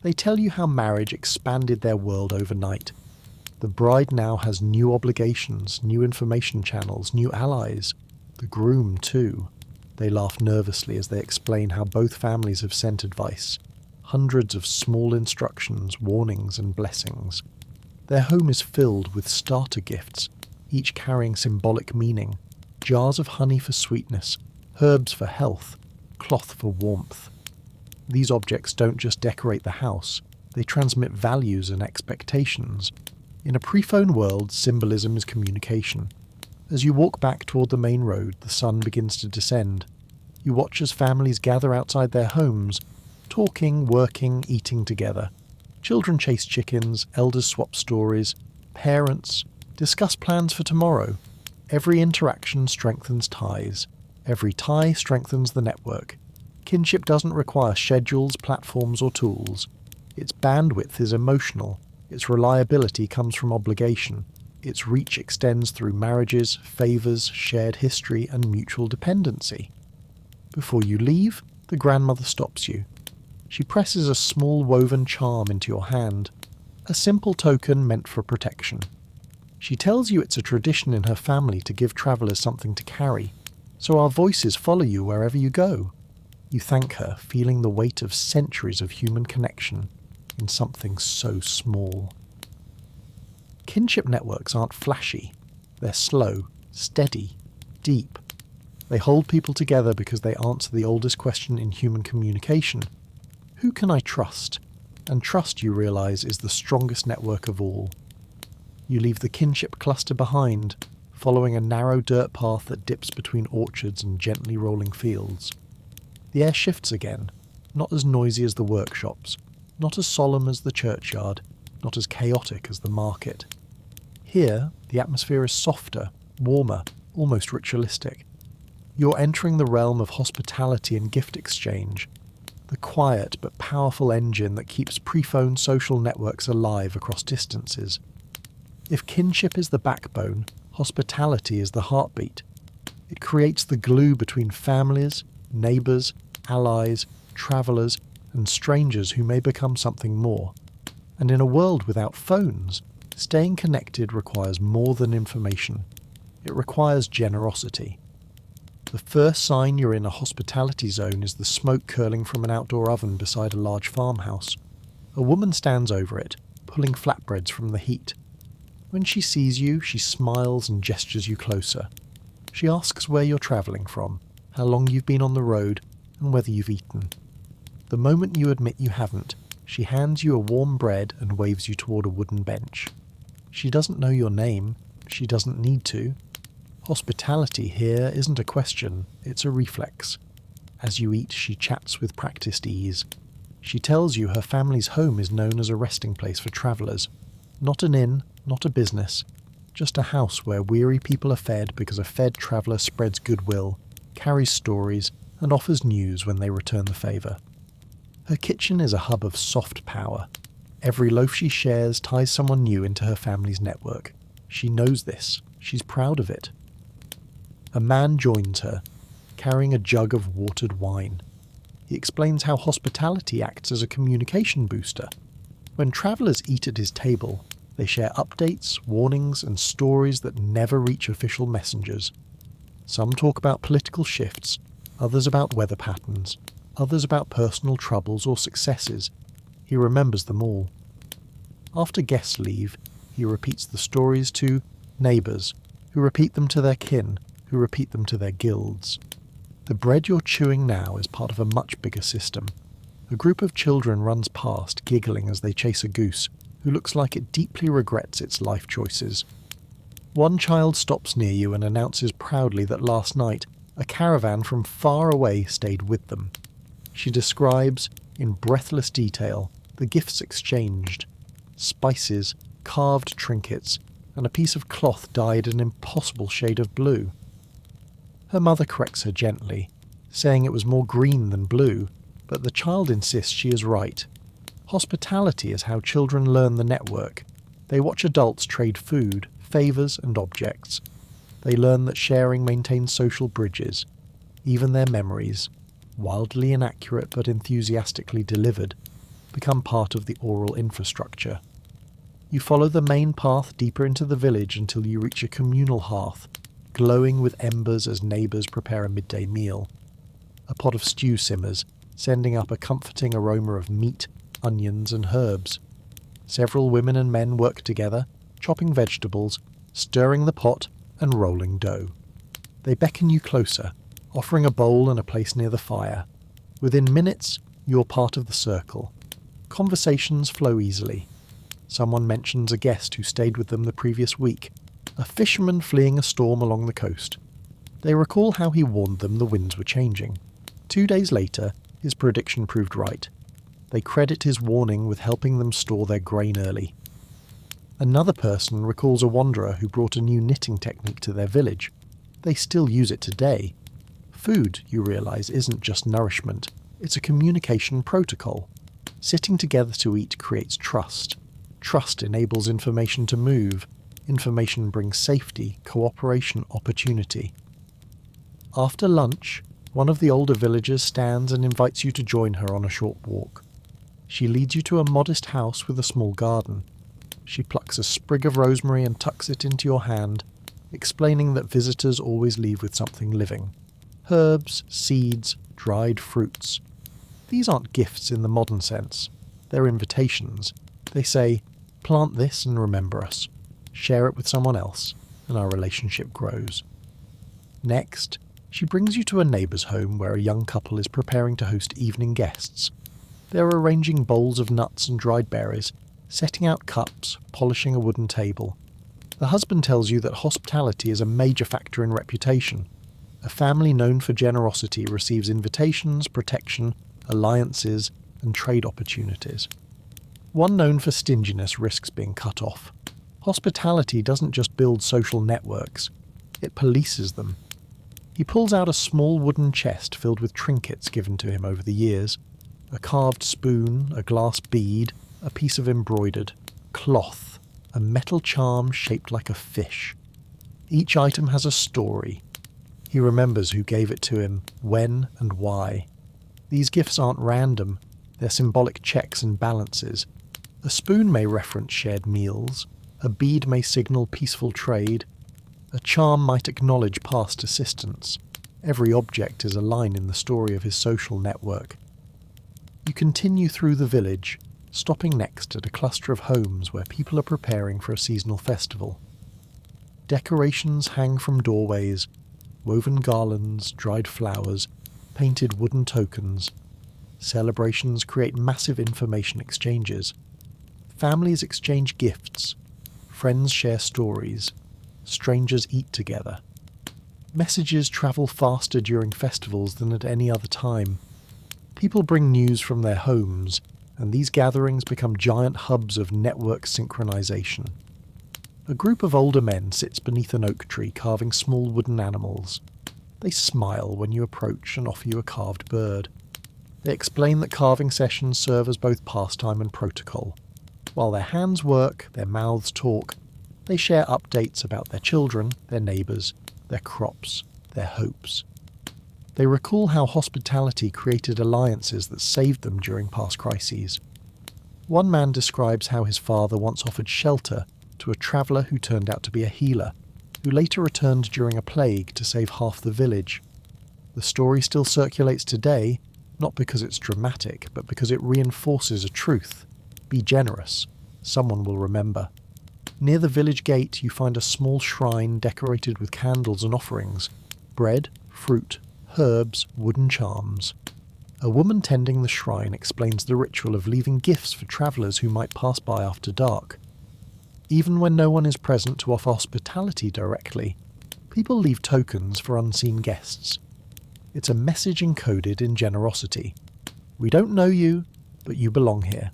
They tell you how marriage expanded their world overnight. The bride now has new obligations, new information channels, new allies. The groom, too. They laugh nervously as they explain how both families have sent advice. Hundreds of small instructions, warnings, and blessings. Their home is filled with starter gifts, each carrying symbolic meaning. Jars of honey for sweetness, herbs for health, cloth for warmth. These objects don't just decorate the house, they transmit values and expectations. In a pre-phone world, symbolism is communication. As you walk back toward the main road, the sun begins to descend. You watch as families gather outside their homes, talking, working, eating together. Children chase chickens, elders swap stories, parents, Discuss plans for tomorrow. Every interaction strengthens ties. Every tie strengthens the network. Kinship doesn't require schedules, platforms, or tools. Its bandwidth is emotional. Its reliability comes from obligation. Its reach extends through marriages, favours, shared history, and mutual dependency. Before you leave, the grandmother stops you. She presses a small woven charm into your hand, a simple token meant for protection. She tells you it's a tradition in her family to give travellers something to carry, so our voices follow you wherever you go. You thank her, feeling the weight of centuries of human connection in something so small. Kinship networks aren't flashy. They're slow, steady, deep. They hold people together because they answer the oldest question in human communication. Who can I trust? And trust, you realise, is the strongest network of all. You leave the kinship cluster behind, following a narrow dirt path that dips between orchards and gently rolling fields. The air shifts again, not as noisy as the workshops, not as solemn as the churchyard, not as chaotic as the market. Here, the atmosphere is softer, warmer, almost ritualistic. You're entering the realm of hospitality and gift exchange, the quiet but powerful engine that keeps pre-phone social networks alive across distances. If kinship is the backbone, hospitality is the heartbeat. It creates the glue between families, neighbours, allies, travellers, and strangers who may become something more. And in a world without phones, staying connected requires more than information. It requires generosity. The first sign you're in a hospitality zone is the smoke curling from an outdoor oven beside a large farmhouse. A woman stands over it, pulling flatbreads from the heat. When she sees you, she smiles and gestures you closer. She asks where you're travelling from, how long you've been on the road, and whether you've eaten. The moment you admit you haven't, she hands you a warm bread and waves you toward a wooden bench. She doesn't know your name. She doesn't need to. Hospitality here isn't a question, it's a reflex. As you eat, she chats with practiced ease. She tells you her family's home is known as a resting place for travellers. Not an inn, not a business, just a house where weary people are fed because a fed traveller spreads goodwill, carries stories, and offers news when they return the favour. Her kitchen is a hub of soft power. Every loaf she shares ties someone new into her family's network. She knows this. She's proud of it. A man joins her, carrying a jug of watered wine. He explains how hospitality acts as a communication booster. When travellers eat at his table, they share updates, warnings, and stories that never reach official messengers. Some talk about political shifts, others about weather patterns, others about personal troubles or successes. He remembers them all. After guests leave, he repeats the stories to neighbours, who repeat them to their kin, who repeat them to their guilds. The bread you're chewing now is part of a much bigger system. A group of children runs past, giggling as they chase a goose, who looks like it deeply regrets its life choices. One child stops near you and announces proudly that last night, a caravan from far away stayed with them. She describes, in breathless detail, the gifts exchanged: spices, carved trinkets, and a piece of cloth dyed an impossible shade of blue. Her mother corrects her gently, saying it was more green than blue, but the child insists she is right. Hospitality is how children learn the network. They watch adults trade food, favours, and objects. They learn that sharing maintains social bridges. Even their memories, wildly inaccurate but enthusiastically delivered, become part of the oral infrastructure. You follow the main path deeper into the village until you reach a communal hearth, glowing with embers as neighbours prepare a midday meal. A pot of stew simmers, sending up a comforting aroma of meat, onions, and herbs. Several women and men work together, chopping vegetables, stirring the pot, and rolling dough. They beckon you closer, offering a bowl and a place near the fire. Within minutes, you're part of the circle. Conversations flow easily. Someone mentions a guest who stayed with them the previous week, a fisherman fleeing a storm along the coast. They recall how he warned them the winds were changing. 2 days later, his prediction proved right. They credit his warning with helping them store their grain early. Another person recalls a wanderer who brought a new knitting technique to their village. They still use it today. Food, you realise, isn't just nourishment, it's a communication protocol. Sitting together to eat creates trust. Trust enables information to move. Information brings safety, cooperation, opportunity. After lunch, one of the older villagers stands and invites you to join her on a short walk. She leads you to a modest house with a small garden. She plucks a sprig of rosemary and tucks it into your hand, explaining that visitors always leave with something living. Herbs, seeds, dried fruits. These aren't gifts in the modern sense. They're invitations. They say, plant this and remember us. Share it with someone else, and our relationship grows. Next, she brings you to a neighbour's home where a young couple is preparing to host evening guests. They're arranging bowls of nuts and dried berries, setting out cups, polishing a wooden table. The husband tells you that hospitality is a major factor in reputation. A family known for generosity receives invitations, protection, alliances, and trade opportunities. One known for stinginess risks being cut off. Hospitality doesn't just build social networks, it polices them. He pulls out a small wooden chest filled with trinkets given to him over the years. A carved spoon, a glass bead, a piece of embroidered cloth, a metal charm shaped like a fish. Each item has a story. He remembers who gave it to him, when and why. These gifts aren't random, they're symbolic checks and balances. A spoon may reference shared meals, a bead may signal peaceful trade, a charm might acknowledge past assistance. Every object is a line in the story of his social network. You continue through the village, stopping next at a cluster of homes where people are preparing for a seasonal festival. Decorations hang from doorways, woven garlands, dried flowers, painted wooden tokens. Celebrations create massive information exchanges. Families exchange gifts. Friends share stories. Strangers eat together. Messages travel faster during festivals than at any other time. People bring news from their homes, and these gatherings become giant hubs of network synchronization. A group of older men sits beneath an oak tree carving small wooden animals. They smile when you approach and offer you a carved bird. They explain that carving sessions serve as both pastime and protocol. While their hands work, their mouths talk, they share updates about their children, their neighbours, their crops, their hopes. They recall how hospitality created alliances that saved them during past crises. One man describes how his father once offered shelter to a traveller who turned out to be a healer, who later returned during a plague to save half the village. The story still circulates today, not because it's dramatic, but because it reinforces a truth. Be generous. Someone will remember. Near the village gate you find a small shrine decorated with candles and offerings, bread, fruit, herbs, wooden charms. A woman tending the shrine explains the ritual of leaving gifts for travellers who might pass by after dark. Even when no one is present to offer hospitality directly, people leave tokens for unseen guests. It's a message encoded in generosity. We don't know you, but you belong here.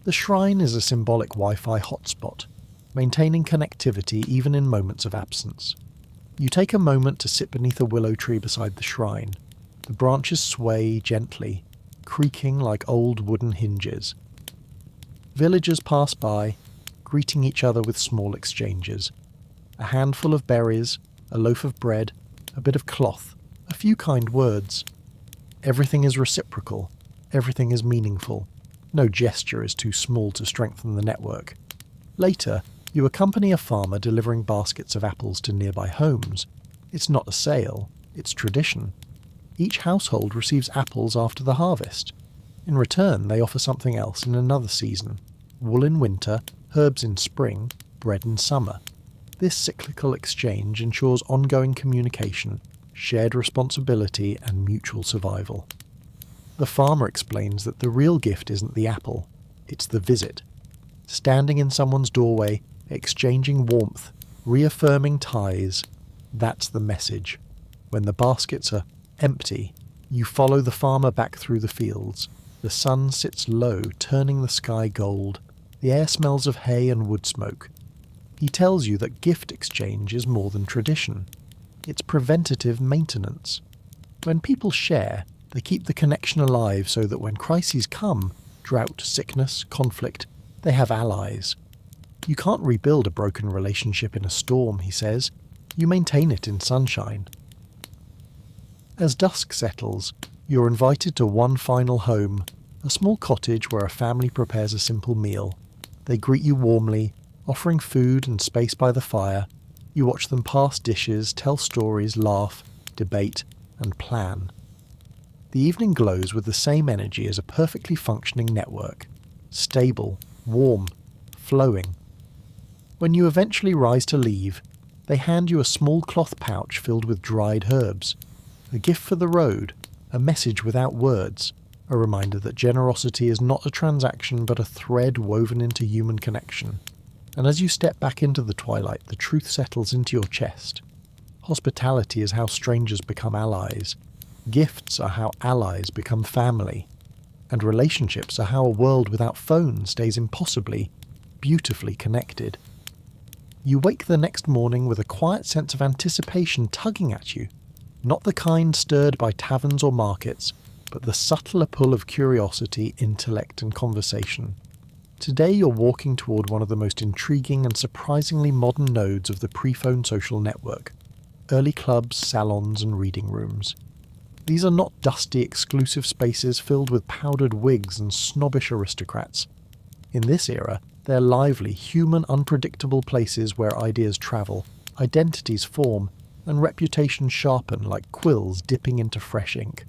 The shrine is a symbolic Wi-Fi hotspot, maintaining connectivity even in moments of absence. You take a moment to sit beneath a willow tree beside the shrine. The branches sway gently, creaking like old wooden hinges. Villagers pass by, greeting each other with small exchanges. A handful of berries, a loaf of bread, a bit of cloth, a few kind words. Everything is reciprocal. Everything is meaningful. No gesture is too small to strengthen the network. Later, you accompany a farmer delivering baskets of apples to nearby homes. It's not a sale, it's tradition. Each household receives apples after the harvest. In return, they offer something else in another season. Wool in winter, herbs in spring, bread in summer. This cyclical exchange ensures ongoing communication, shared responsibility, and mutual survival. The farmer explains that the real gift isn't the apple, it's the visit. Standing in someone's doorway, exchanging warmth, reaffirming ties, that's the message. When the baskets are empty, you follow the farmer back through the fields. The sun sits low, turning the sky gold. The air smells of hay and wood smoke. He tells you that gift exchange is more than tradition. It's preventative maintenance. When people share, they keep the connection alive so that when crises come, drought, sickness, conflict, they have allies. You can't rebuild a broken relationship in a storm, he says. You maintain it in sunshine. As dusk settles, you're invited to one final home, a small cottage where a family prepares a simple meal. They greet you warmly, offering food and space by the fire. You watch them pass dishes, tell stories, laugh, debate, and plan. The evening glows with the same energy as a perfectly functioning network. Stable, warm, flowing. When you eventually rise to leave, they hand you a small cloth pouch filled with dried herbs. A gift for the road, a message without words, a reminder that generosity is not a transaction but a thread woven into human connection. And as you step back into the twilight, the truth settles into your chest. Hospitality is how strangers become allies. Gifts are how allies become family. And relationships are how a world without phones stays impossibly, beautifully connected. You wake the next morning with a quiet sense of anticipation tugging at you. Not the kind stirred by taverns or markets, but the subtler pull of curiosity, intellect and conversation. Today you're walking toward one of the most intriguing and surprisingly modern nodes of the pre-phone social network. Early clubs, salons and reading rooms. These are not dusty, exclusive spaces filled with powdered wigs and snobbish aristocrats. In this era, they're lively, human, unpredictable places where ideas travel, identities form, and reputations sharpen like quills dipping into fresh ink.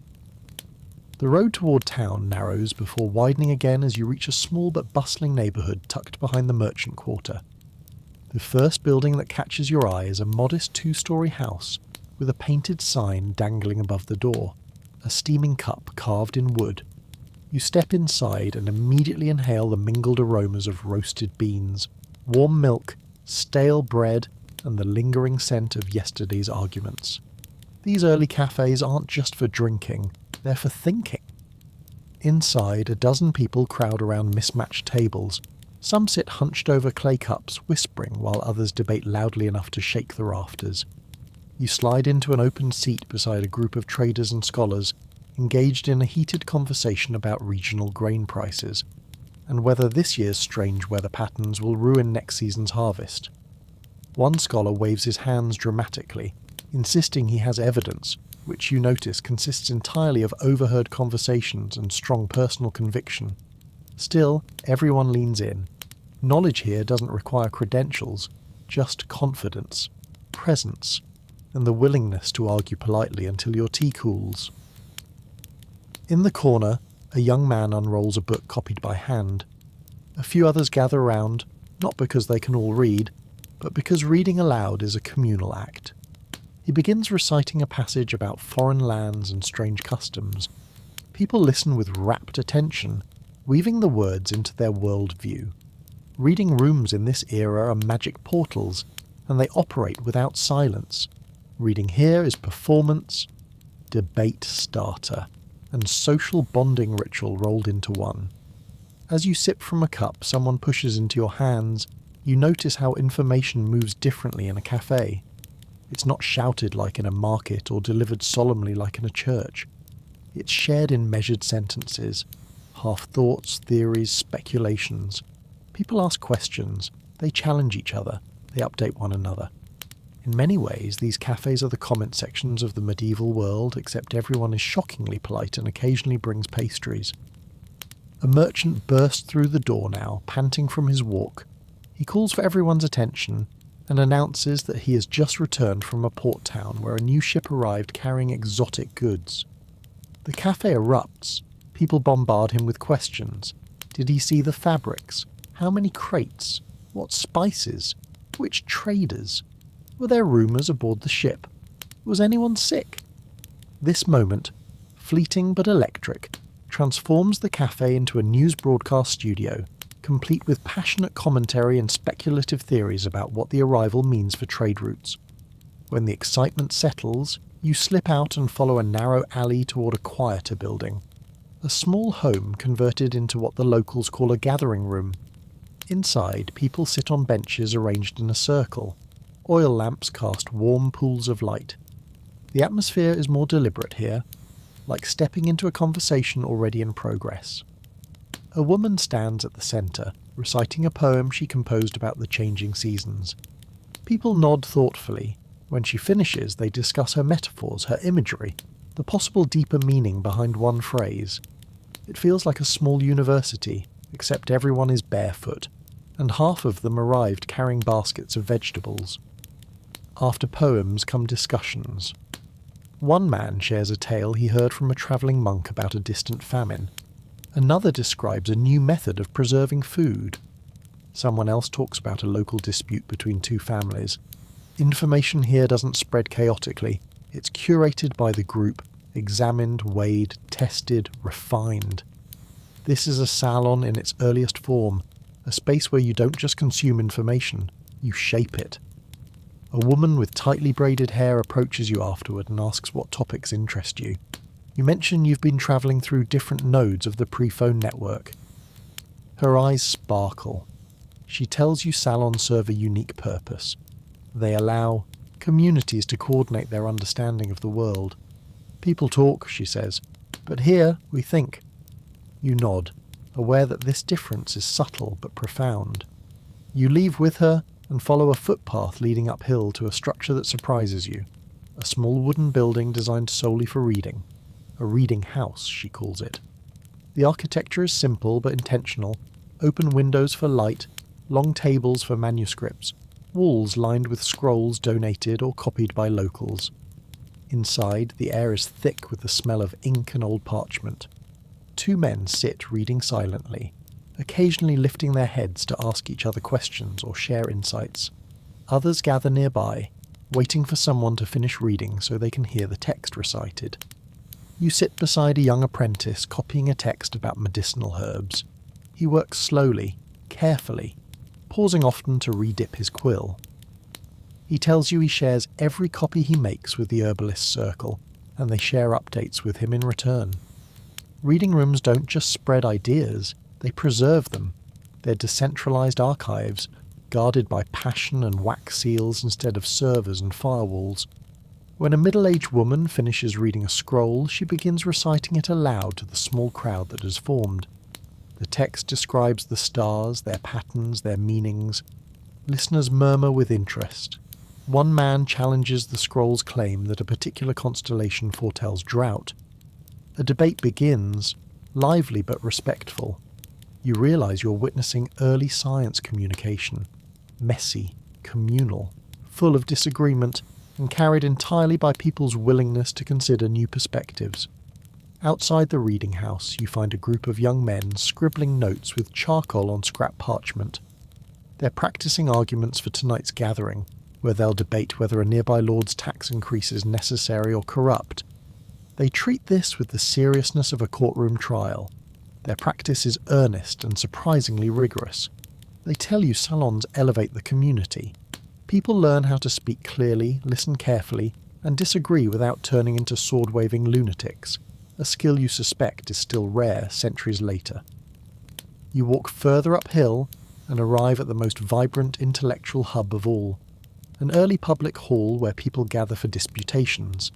The road toward town narrows before widening again as you reach a small but bustling neighbourhood tucked behind the merchant quarter. The first building that catches your eye is a modest two-storey house with a painted sign dangling above the door, a steaming cup carved in wood. You step inside and immediately inhale the mingled aromas of roasted beans, warm milk, stale bread, and the lingering scent of yesterday's arguments. These early cafes aren't just for drinking, they're for thinking. Inside, a dozen people crowd around mismatched tables. Some sit hunched over clay cups, whispering, while others debate loudly enough to shake the rafters. You slide into an open seat beside a group of traders and scholars, engaged in a heated conversation about regional grain prices, and whether this year's strange weather patterns will ruin next season's harvest. One scholar waves his hands dramatically, insisting he has evidence, which you notice consists entirely of overheard conversations and strong personal conviction. Still, everyone leans in. Knowledge here doesn't require credentials, just confidence, presence, and the willingness to argue politely until your tea cools. In the corner, a young man unrolls a book copied by hand. A few others gather round, not because they can all read, but because reading aloud is a communal act. He begins reciting a passage about foreign lands and strange customs. People listen with rapt attention, weaving the words into their worldview. Reading rooms in this era are magic portals, and they operate without silence. Reading here is performance, debate starter, and social bonding ritual rolled into one. As you sip from a cup someone pushes into your hands, you notice how information moves differently in a cafe. It's not shouted like in a market or delivered solemnly like in a church. It's shared in measured sentences, half-thoughts, theories, speculations. People ask questions, they challenge each other, they update one another. In many ways, these cafes are the comment sections of the medieval world, except everyone is shockingly polite and occasionally brings pastries. A merchant bursts through the door now, panting from his walk. He calls for everyone's attention and announces that he has just returned from a port town where a new ship arrived carrying exotic goods. The cafe erupts. People bombard him with questions. Did he see the fabrics? How many crates? What spices? Which traders? Were there rumours aboard the ship? Was anyone sick? This moment, fleeting but electric, transforms the cafe into a news broadcast studio, complete with passionate commentary and speculative theories about what the arrival means for trade routes. When the excitement settles, you slip out and follow a narrow alley toward a quieter building. A small home converted into what the locals call a gathering room. Inside, people sit on benches arranged in a circle. Oil lamps cast warm pools of light. The atmosphere is more deliberate here, like stepping into a conversation already in progress. A woman stands at the centre, reciting a poem she composed about the changing seasons. People nod thoughtfully. When she finishes, they discuss her metaphors, her imagery, the possible deeper meaning behind one phrase. It feels like a small university, except everyone is barefoot, and half of them arrived carrying baskets of vegetables. After poems come discussions. One man shares a tale he heard from a travelling monk about a distant famine. Another describes a new method of preserving food. Someone else talks about a local dispute between two families. Information here doesn't spread chaotically. It's curated by the group, examined, weighed, tested, refined. This is a salon in its earliest form, a space where you don't just consume information, you shape it. A woman with tightly braided hair approaches you afterward and asks what topics interest you. You mention you've been travelling through different nodes of the pre-phone network. Her eyes sparkle. She tells you salons serve a unique purpose. They allow communities to coordinate their understanding of the world. People talk, she says, but here we think. You nod, aware that this difference is subtle but profound. You leave with her and follow a footpath leading uphill to a structure that surprises you. A small wooden building designed solely for reading. A reading house, she calls it. The architecture is simple but intentional. Open windows for light, long tables for manuscripts, walls lined with scrolls donated or copied by locals. Inside, the air is thick with the smell of ink and old parchment. Two men sit reading silently, occasionally lifting their heads to ask each other questions or share insights. Others gather nearby, waiting for someone to finish reading so they can hear the text recited. You sit beside a young apprentice copying a text about medicinal herbs. He works slowly, carefully, pausing often to re-dip his quill. He tells you he shares every copy he makes with the herbalist circle, and they share updates with him in return. Reading rooms don't just spread ideas, they preserve them. They're decentralized archives, guarded by passion and wax seals instead of servers and firewalls. When a middle-aged woman finishes reading a scroll, she begins reciting it aloud to the small crowd that has formed. The text describes the stars, their patterns, their meanings. Listeners murmur with interest. One man challenges the scroll's claim that a particular constellation foretells drought. A debate begins, lively but respectful. You realise you're witnessing early science communication. Messy, communal, full of disagreement, and carried entirely by people's willingness to consider new perspectives. Outside the reading house, you find a group of young men scribbling notes with charcoal on scrap parchment. They're practising arguments for tonight's gathering, where they'll debate whether a nearby lord's tax increase is necessary or corrupt. They treat this with the seriousness of a courtroom trial. Their practice is earnest and surprisingly rigorous. They tell you salons elevate the community. People learn how to speak clearly, listen carefully, and disagree without turning into sword-waving lunatics, a skill you suspect is still rare centuries later. You walk further uphill and arrive at the most vibrant intellectual hub of all, an early public hall where people gather for disputations,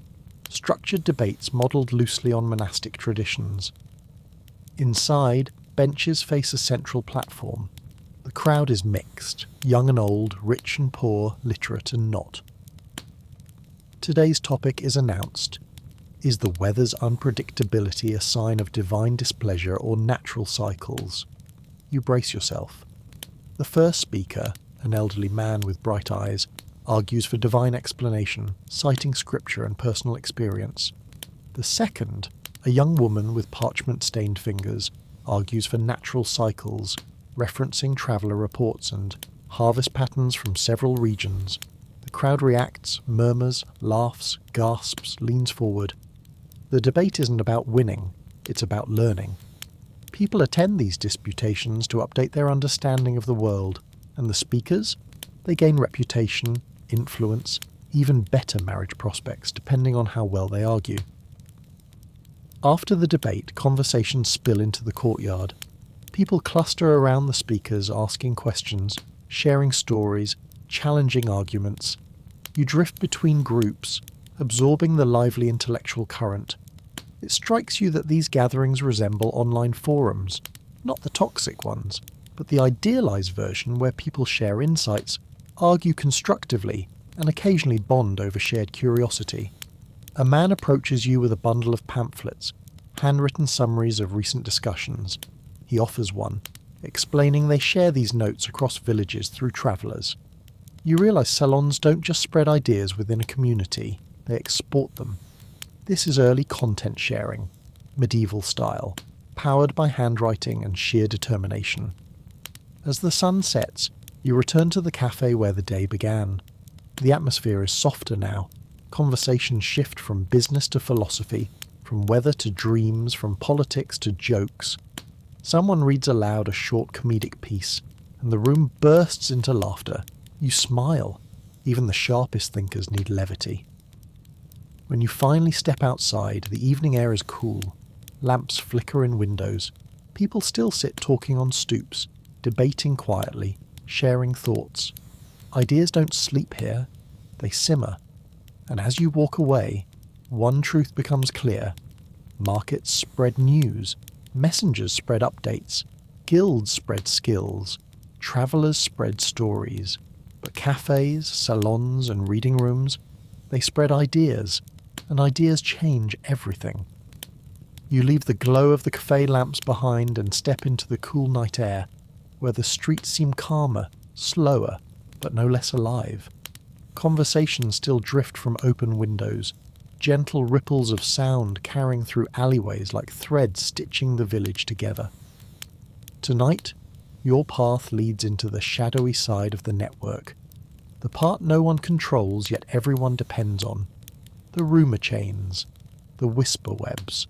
structured debates modelled loosely on monastic traditions. Inside, benches face a central platform. The crowd is mixed, young and old, rich and poor, literate and not. Today's topic is announced. Is the weather's unpredictability a sign of divine displeasure or natural cycles? You brace yourself. The first speaker, an elderly man with bright eyes, argues for divine explanation, citing scripture and personal experience. The second, a young woman with parchment-stained fingers, argues for natural cycles, referencing traveller reports and harvest patterns from several regions. The crowd reacts, murmurs, laughs, gasps, leans forward. The debate isn't about winning, it's about learning. People attend these disputations to update their understanding of the world, and the speakers? They gain reputation, influence, even better marriage prospects depending on how well they argue. After the debate, conversations spill into the courtyard. People cluster around the speakers asking questions, sharing stories, challenging arguments. You drift between groups, absorbing the lively intellectual current. It strikes you that these gatherings resemble online forums, not the toxic ones, but the idealized version where people share insights, argue constructively, and occasionally bond over shared curiosity. A man approaches you with a bundle of pamphlets, handwritten summaries of recent discussions. He offers one, explaining they share these notes across villages through travellers. You realise salons don't just spread ideas within a community, they export them. This is early content sharing, medieval style, powered by handwriting and sheer determination. As the sun sets, you return to the cafe where the day began. The atmosphere is softer now. Conversations shift from business to philosophy, from weather to dreams, from politics to jokes. Someone reads aloud a short comedic piece, and the room bursts into laughter. You smile. Even the sharpest thinkers need levity. When you finally step outside, the evening air is cool. Lamps flicker in windows. People still sit talking on stoops, debating quietly, sharing thoughts. Ideas don't sleep here, they simmer. And as you walk away, one truth becomes clear. Markets spread news, messengers spread updates, guilds spread skills, travellers spread stories. But cafes, salons and reading rooms, they spread ideas, and ideas change everything. You leave the glow of the cafe lamps behind and step into the cool night air, where the streets seem calmer, slower, but no less alive. Conversations still drift from open windows, gentle ripples of sound carrying through alleyways like threads stitching the village together. Tonight, your path leads into the shadowy side of the network, the part no one controls yet everyone depends on. The rumour chains, the whisper webs,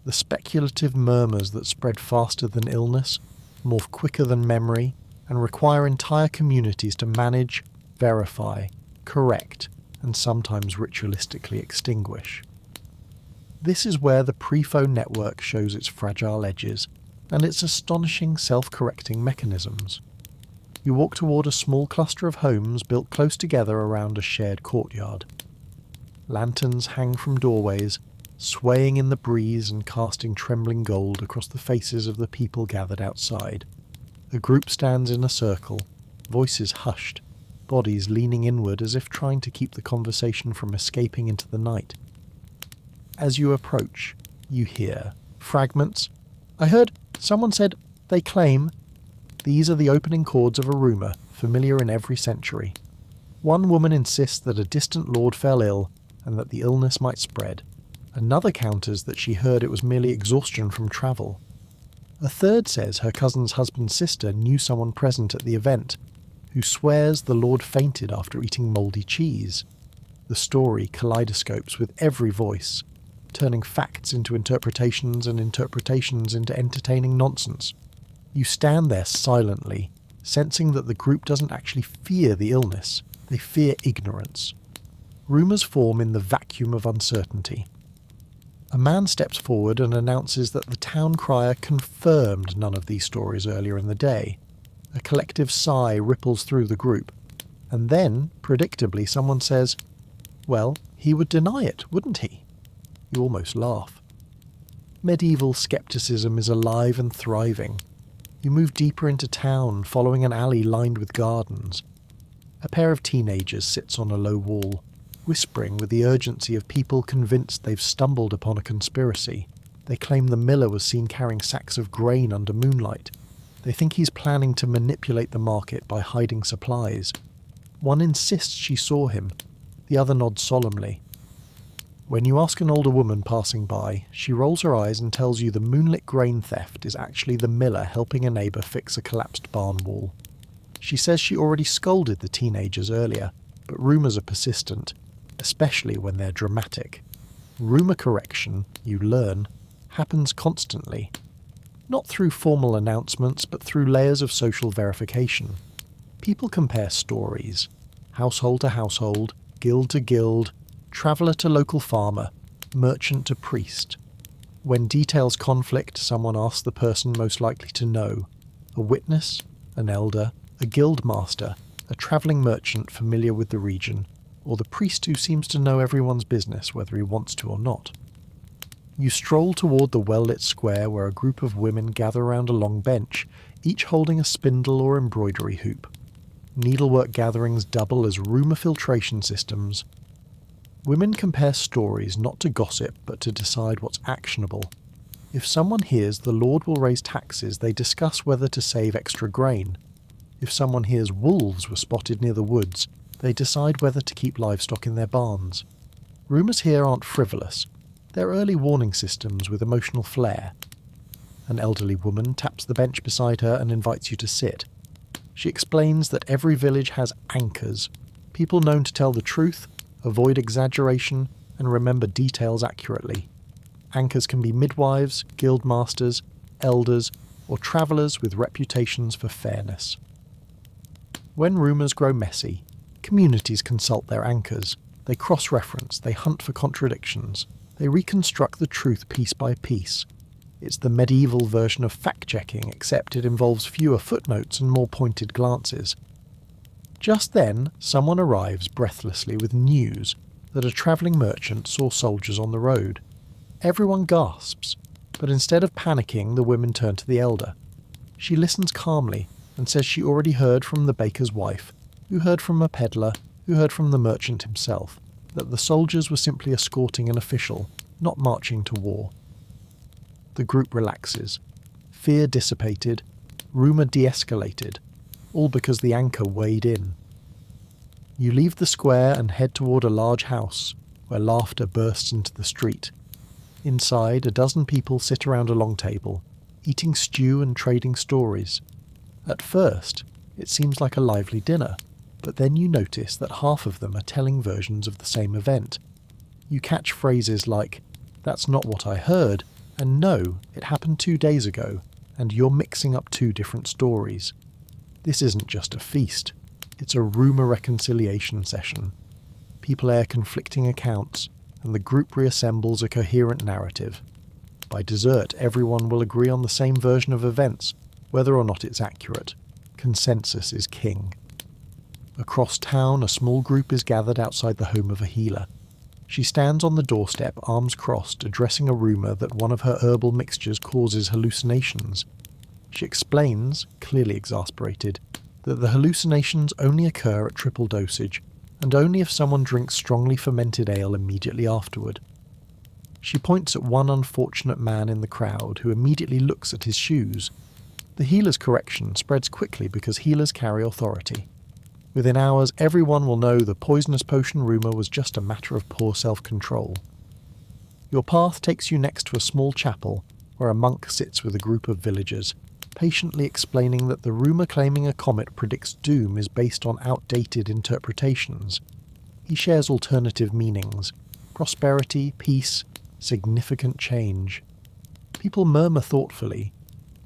the speculative murmurs that spread faster than illness, morph quicker than memory, and require entire communities to manage, verify, correct, and sometimes ritualistically extinguish. This is where the pre-phone network shows its fragile edges and its astonishing self-correcting mechanisms. You walk toward a small cluster of homes built close together around a shared courtyard. Lanterns hang from doorways, swaying in the breeze and casting trembling gold across the faces of the people gathered outside. A group stands in a circle, voices hushed, bodies leaning inward as if trying to keep the conversation from escaping into the night. As you approach, you hear fragments. I heard someone said, they claim. These are the opening chords of a rumour, familiar in every century. One woman insists that a distant lord fell ill and that the illness might spread. Another counters that she heard it was merely exhaustion from travel. A third says her cousin's husband's sister knew someone present at the event, who swears the lord fainted after eating mouldy cheese. The story kaleidoscopes with every voice, turning facts into interpretations and interpretations into entertaining nonsense. You stand there silently, sensing that the group doesn't actually fear the illness, they fear ignorance. Rumours form in the vacuum of uncertainty. A man steps forward and announces that the town crier confirmed none of these stories earlier in the day. A collective sigh ripples through the group, and then, predictably, someone says, "Well, he would deny it, wouldn't he?" You almost laugh. Medieval skepticism is alive and thriving. You move deeper into town, following an alley lined with gardens. A pair of teenagers sits on a low wall, whispering with the urgency of people convinced they've stumbled upon a conspiracy. They claim the miller was seen carrying sacks of grain under moonlight. They think he's planning to manipulate the market by hiding supplies. One insists she saw him. The other nods solemnly. When you ask an older woman passing by, she rolls her eyes and tells you the moonlit grain theft is actually the miller helping a neighbour fix a collapsed barn wall. She says she already scolded the teenagers earlier, but rumours are persistent, especially when they're dramatic. Rumour correction, you learn, happens constantly. Not through formal announcements, but through layers of social verification. People compare stories, household to household, guild to guild, traveller to local farmer, merchant to priest. When details conflict, someone asks the person most likely to know: a witness, an elder, a guild master, a travelling merchant familiar with the region, or the priest who seems to know everyone's business whether he wants to or not. You stroll toward the well-lit square where a group of women gather around a long bench, each holding a spindle or embroidery hoop. Needlework gatherings double as rumour filtration systems. Women compare stories not to gossip but to decide what's actionable. If someone hears the Lord will raise taxes, they discuss whether to save extra grain. If someone hears wolves were spotted near the woods, they decide whether to keep livestock in their barns. Rumours here aren't frivolous. They're early warning systems with emotional flair. An elderly woman taps the bench beside her and invites you to sit. She explains that every village has anchors, people known to tell the truth, avoid exaggeration, and remember details accurately. Anchors can be midwives, guild masters, elders, or travellers with reputations for fairness. When rumours grow messy, communities consult their anchors. They cross-reference, they hunt for contradictions, they reconstruct the truth piece by piece. It's the medieval version of fact-checking, except it involves fewer footnotes and more pointed glances. Just then, someone arrives breathlessly with news that a travelling merchant saw soldiers on the road. Everyone gasps, but instead of panicking, the women turn to the elder. She listens calmly and says she already heard from the baker's wife, who heard from a peddler, who heard from the merchant himself, that the soldiers were simply escorting an official, not marching to war. The group relaxes. Fear dissipated, rumour de-escalated, all because the anchor weighed in. You leave the square and head toward a large house, where laughter bursts into the street. Inside, a dozen people sit around a long table, eating stew and trading stories. At first, it seems like a lively dinner, but then you notice that half of them are telling versions of the same event. You catch phrases like, "That's not what I heard," and "No, it happened 2 days ago," and you're mixing up two different stories. This isn't just a feast, it's a rumour reconciliation session. People air conflicting accounts, and the group reassembles a coherent narrative. By dessert, everyone will agree on the same version of events, whether or not it's accurate. Consensus is king. Across town, a small group is gathered outside the home of a healer. She stands on the doorstep, arms crossed, addressing a rumour that one of her herbal mixtures causes hallucinations. She explains, clearly exasperated, that the hallucinations only occur at triple dosage, and only if someone drinks strongly fermented ale immediately afterward. She points at one unfortunate man in the crowd who immediately looks at his shoes. The healer's correction spreads quickly because healers carry authority. Within hours, everyone will know the poisonous potion rumour was just a matter of poor self-control. Your path takes you next to a small chapel, where a monk sits with a group of villagers, patiently explaining that the rumour claiming a comet predicts doom is based on outdated interpretations. He shares alternative meanings: prosperity, peace, significant change. People murmur thoughtfully.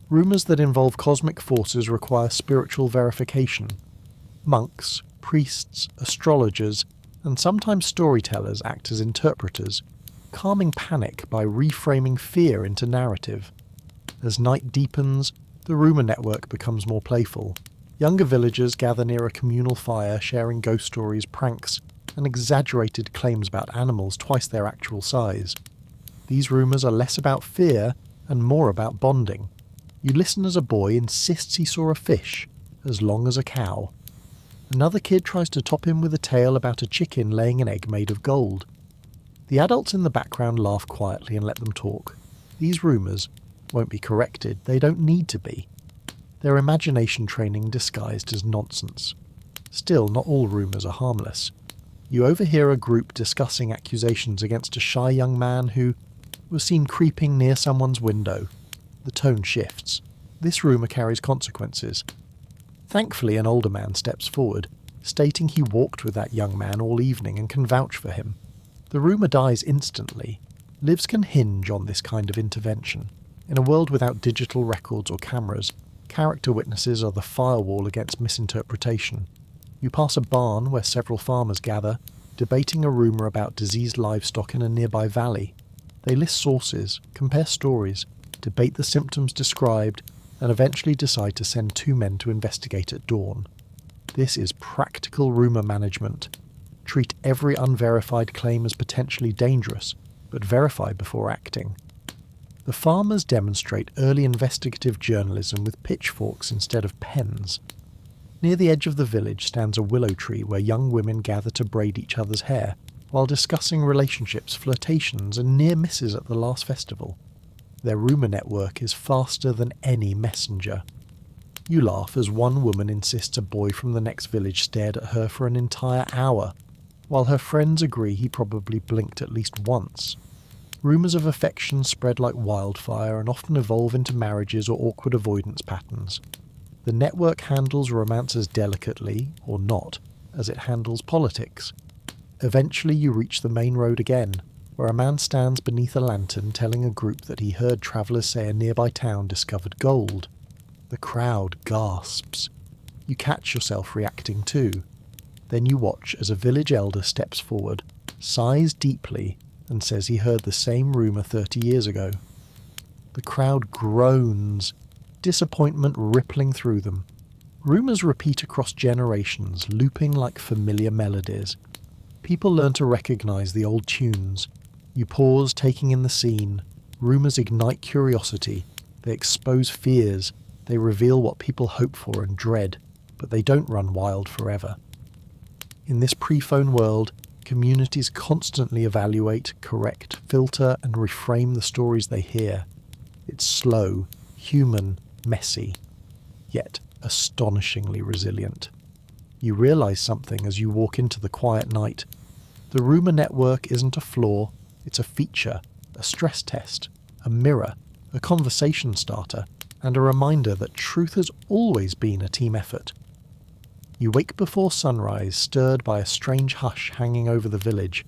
Rumours that involve cosmic forces require spiritual verification. Monks, priests, astrologers, and sometimes storytellers act as interpreters, calming panic by reframing fear into narrative. As night deepens, the rumour network becomes more playful. Younger villagers gather near a communal fire, sharing ghost stories, pranks, and exaggerated claims about animals twice their actual size. These rumours are less about fear and more about bonding. You listen as a boy insists he saw a fish, as long as a cow. Another kid tries to top him with a tale about a chicken laying an egg made of gold. The adults in the background laugh quietly and let them talk. These rumours won't be corrected, they don't need to be. They're imagination training disguised as nonsense. Still, not all rumours are harmless. You overhear a group discussing accusations against a shy young man who was seen creeping near someone's window. The tone shifts. This rumour carries consequences. Thankfully, an older man steps forward, stating he walked with that young man all evening and can vouch for him. The rumour dies instantly. Lives can hinge on this kind of intervention. In a world without digital records or cameras, character witnesses are the firewall against misinterpretation. You pass a barn where several farmers gather, debating a rumour about diseased livestock in a nearby valley. They list sources, compare stories, debate the symptoms described, and eventually decide to send 2 men to investigate at dawn. This is practical rumour management. Treat every unverified claim as potentially dangerous, but verify before acting. The farmers demonstrate early investigative journalism with pitchforks instead of pens. Near the edge of the village stands a willow tree where young women gather to braid each other's hair, while discussing relationships, flirtations, and near misses at the last festival. Their rumour network is faster than any messenger. You laugh as one woman insists a boy from the next village stared at her for an entire hour, while her friends agree he probably blinked at least once. Rumours of affection spread like wildfire and often evolve into marriages or awkward avoidance patterns. The network handles romance as delicately, or not, as it handles politics. Eventually you reach the main road again, where a man stands beneath a lantern telling a group that he heard travellers say a nearby town discovered gold. The crowd gasps. You catch yourself reacting too. Then you watch as a village elder steps forward, sighs deeply, and says he heard the same rumour 30 years ago. The crowd groans, disappointment rippling through them. Rumours repeat across generations, looping like familiar melodies. People learn to recognise the old tunes. You pause, taking in the scene. Rumours ignite curiosity. They expose fears. They reveal what people hope for and dread, but they don't run wild forever. In this pre-phone world, communities constantly evaluate, correct, filter, and reframe the stories they hear. It's slow, human, messy, yet astonishingly resilient. You realise something as you walk into the quiet night. The rumour network isn't a flaw, it's a feature, a stress test, a mirror, a conversation starter, and a reminder that truth has always been a team effort. You wake before sunrise, stirred by a strange hush hanging over the village,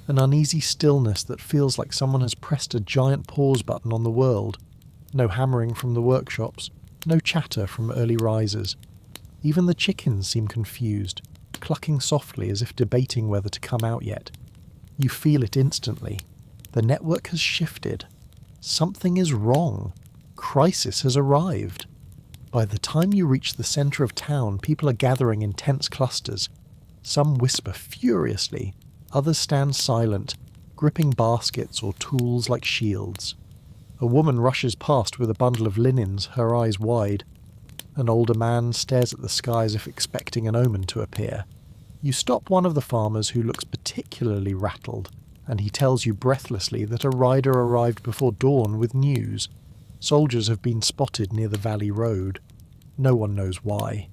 an uneasy stillness that feels like someone has pressed a giant pause button on the world. No hammering from the workshops, no chatter from early risers. Even the chickens seem confused, clucking softly as if debating whether to come out yet. You feel it instantly. The network has shifted. Something is wrong. Crisis has arrived. By the time you reach the centre of town, people are gathering in tense clusters. Some whisper furiously, others stand silent, gripping baskets or tools like shields. A woman rushes past with a bundle of linens, her eyes wide. An older man stares at the sky as if expecting an omen to appear. You stop one of the farmers who looks particularly rattled, and he tells you breathlessly that a rider arrived before dawn with news. Soldiers have been spotted near the valley road. No one knows why.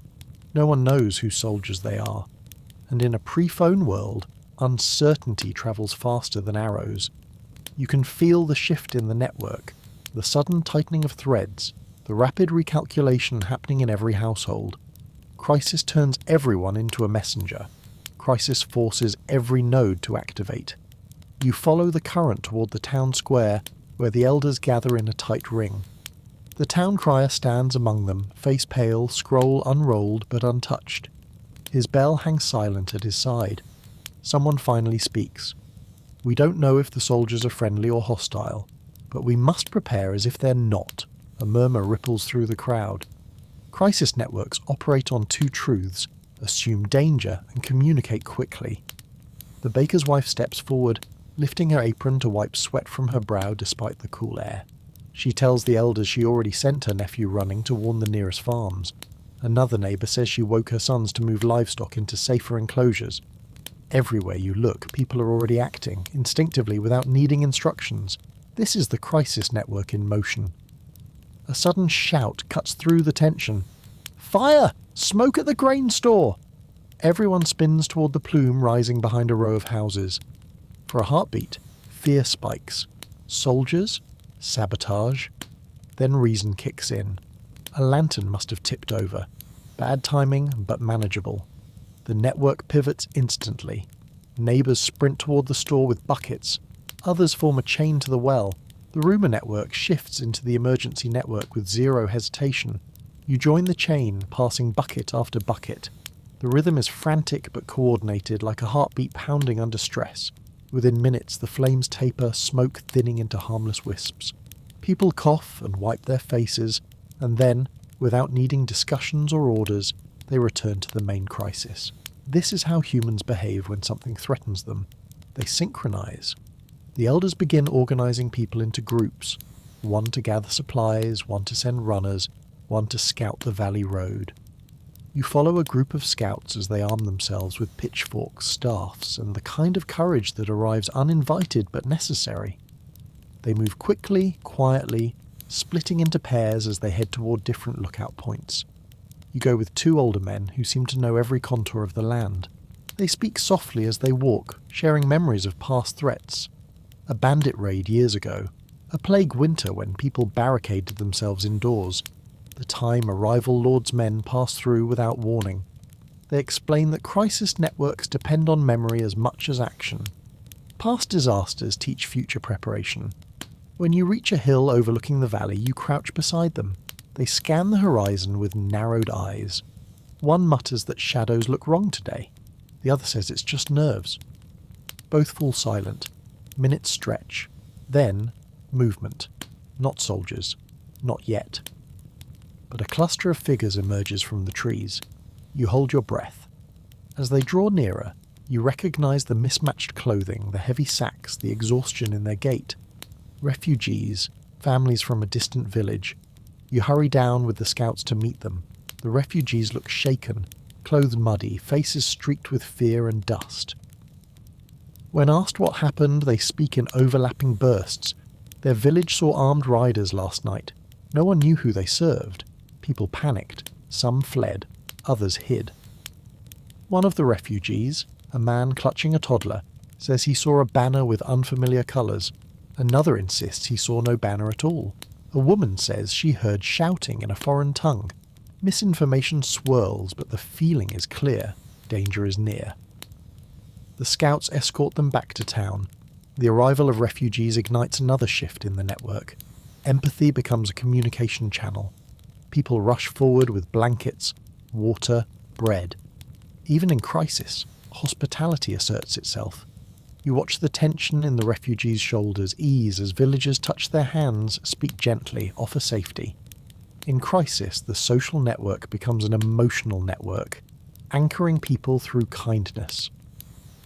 No one knows whose soldiers they are. And in a pre-phone world, uncertainty travels faster than arrows. You can feel the shift in the network, the sudden tightening of threads, the rapid recalculation happening in every household. Crisis turns everyone into a messenger. Crisis forces every node to activate. You follow the current toward the town square, where the elders gather in a tight ring. The town crier stands among them, face pale, scroll unrolled but untouched. His bell hangs silent at his side. Someone finally speaks. We don't know if the soldiers are friendly or hostile, but we must prepare as if they're not. A murmur ripples through the crowd. Crisis networks operate on 2 truths: assume danger and communicate quickly. The baker's wife steps forward, lifting her apron to wipe sweat from her brow despite the cool air. She tells the elders she already sent her nephew running to warn the nearest farms. Another neighbour says she woke her sons to move livestock into safer enclosures. Everywhere you look, people are already acting, instinctively without needing instructions. This is the crisis network in motion. A sudden shout cuts through the tension. Fire! Smoke at the grain store! Everyone spins toward the plume rising behind a row of houses. For a heartbeat, fear spikes. Soldiers? Sabotage? Then reason kicks in. A lantern must have tipped over. Bad timing, but manageable. The network pivots instantly. Neighbours sprint toward the store with buckets. Others form a chain to the well. The rumour network shifts into the emergency network with zero hesitation. You join the chain, passing bucket after bucket. The rhythm is frantic but coordinated, like a heartbeat pounding under stress. Within minutes, the flames taper, smoke thinning into harmless wisps. People cough and wipe their faces, and then, without needing discussions or orders, they return to the main crisis. This is how humans behave when something threatens them. They synchronize. The elders begin organizing people into groups, one to gather supplies, one to send runners, one to scout the valley road. You follow a group of scouts as they arm themselves with pitchforks, staffs, and the kind of courage that arrives uninvited but necessary. They move quickly, quietly, splitting into pairs as they head toward different lookout points. You go with two older men who seem to know every contour of the land. They speak softly as they walk, sharing memories of past threats. A bandit raid years ago, a plague winter when people barricaded themselves indoors, the time a rival lord's men passed through without warning. They explain that crisis networks depend on memory as much as action. Past disasters teach future preparation. When you reach a hill overlooking the valley, you crouch beside them. They scan the horizon with narrowed eyes. One mutters that shadows look wrong today. The other says it's just nerves. Both fall silent. Minutes stretch. Then, movement. Not soldiers. Not yet. But a cluster of figures emerges from the trees. You hold your breath. As they draw nearer, you recognize the mismatched clothing, the heavy sacks, the exhaustion in their gait. Refugees, families from a distant village. You hurry down with the scouts to meet them. The refugees look shaken, clothes muddy, faces streaked with fear and dust. When asked what happened, they speak in overlapping bursts. Their village saw armed riders last night. No one knew who they served. People panicked. Some fled. Others hid. One of the refugees, a man clutching a toddler, says he saw a banner with unfamiliar colours. Another insists he saw no banner at all. A woman says she heard shouting in a foreign tongue. Misinformation swirls, but the feeling is clear. Danger is near. The scouts escort them back to town. The arrival of refugees ignites another shift in the network. Empathy becomes a communication channel. People rush forward with blankets, water, bread. Even in crisis, hospitality asserts itself. You watch the tension in the refugees' shoulders ease as villagers touch their hands, speak gently, offer safety. In crisis, the social network becomes an emotional network, anchoring people through kindness.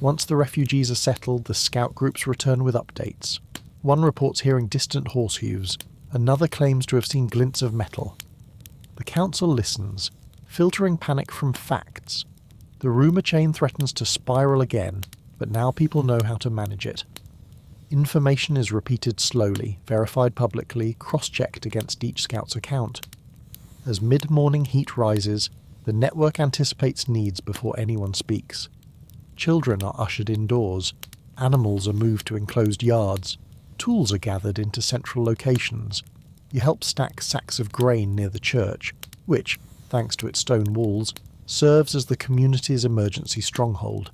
Once the refugees are settled, the scout groups return with updates. One reports hearing distant horse hooves, another claims to have seen glints of metal. The council listens, filtering panic from facts. The rumour chain threatens to spiral again, but now people know how to manage it. Information is repeated slowly, verified publicly, cross-checked against each scout's account. As mid-morning heat rises, the network anticipates needs before anyone speaks. Children are ushered indoors, animals are moved to enclosed yards, tools are gathered into central locations. You help stack sacks of grain near the church, which, thanks to its stone walls, serves as the community's emergency stronghold.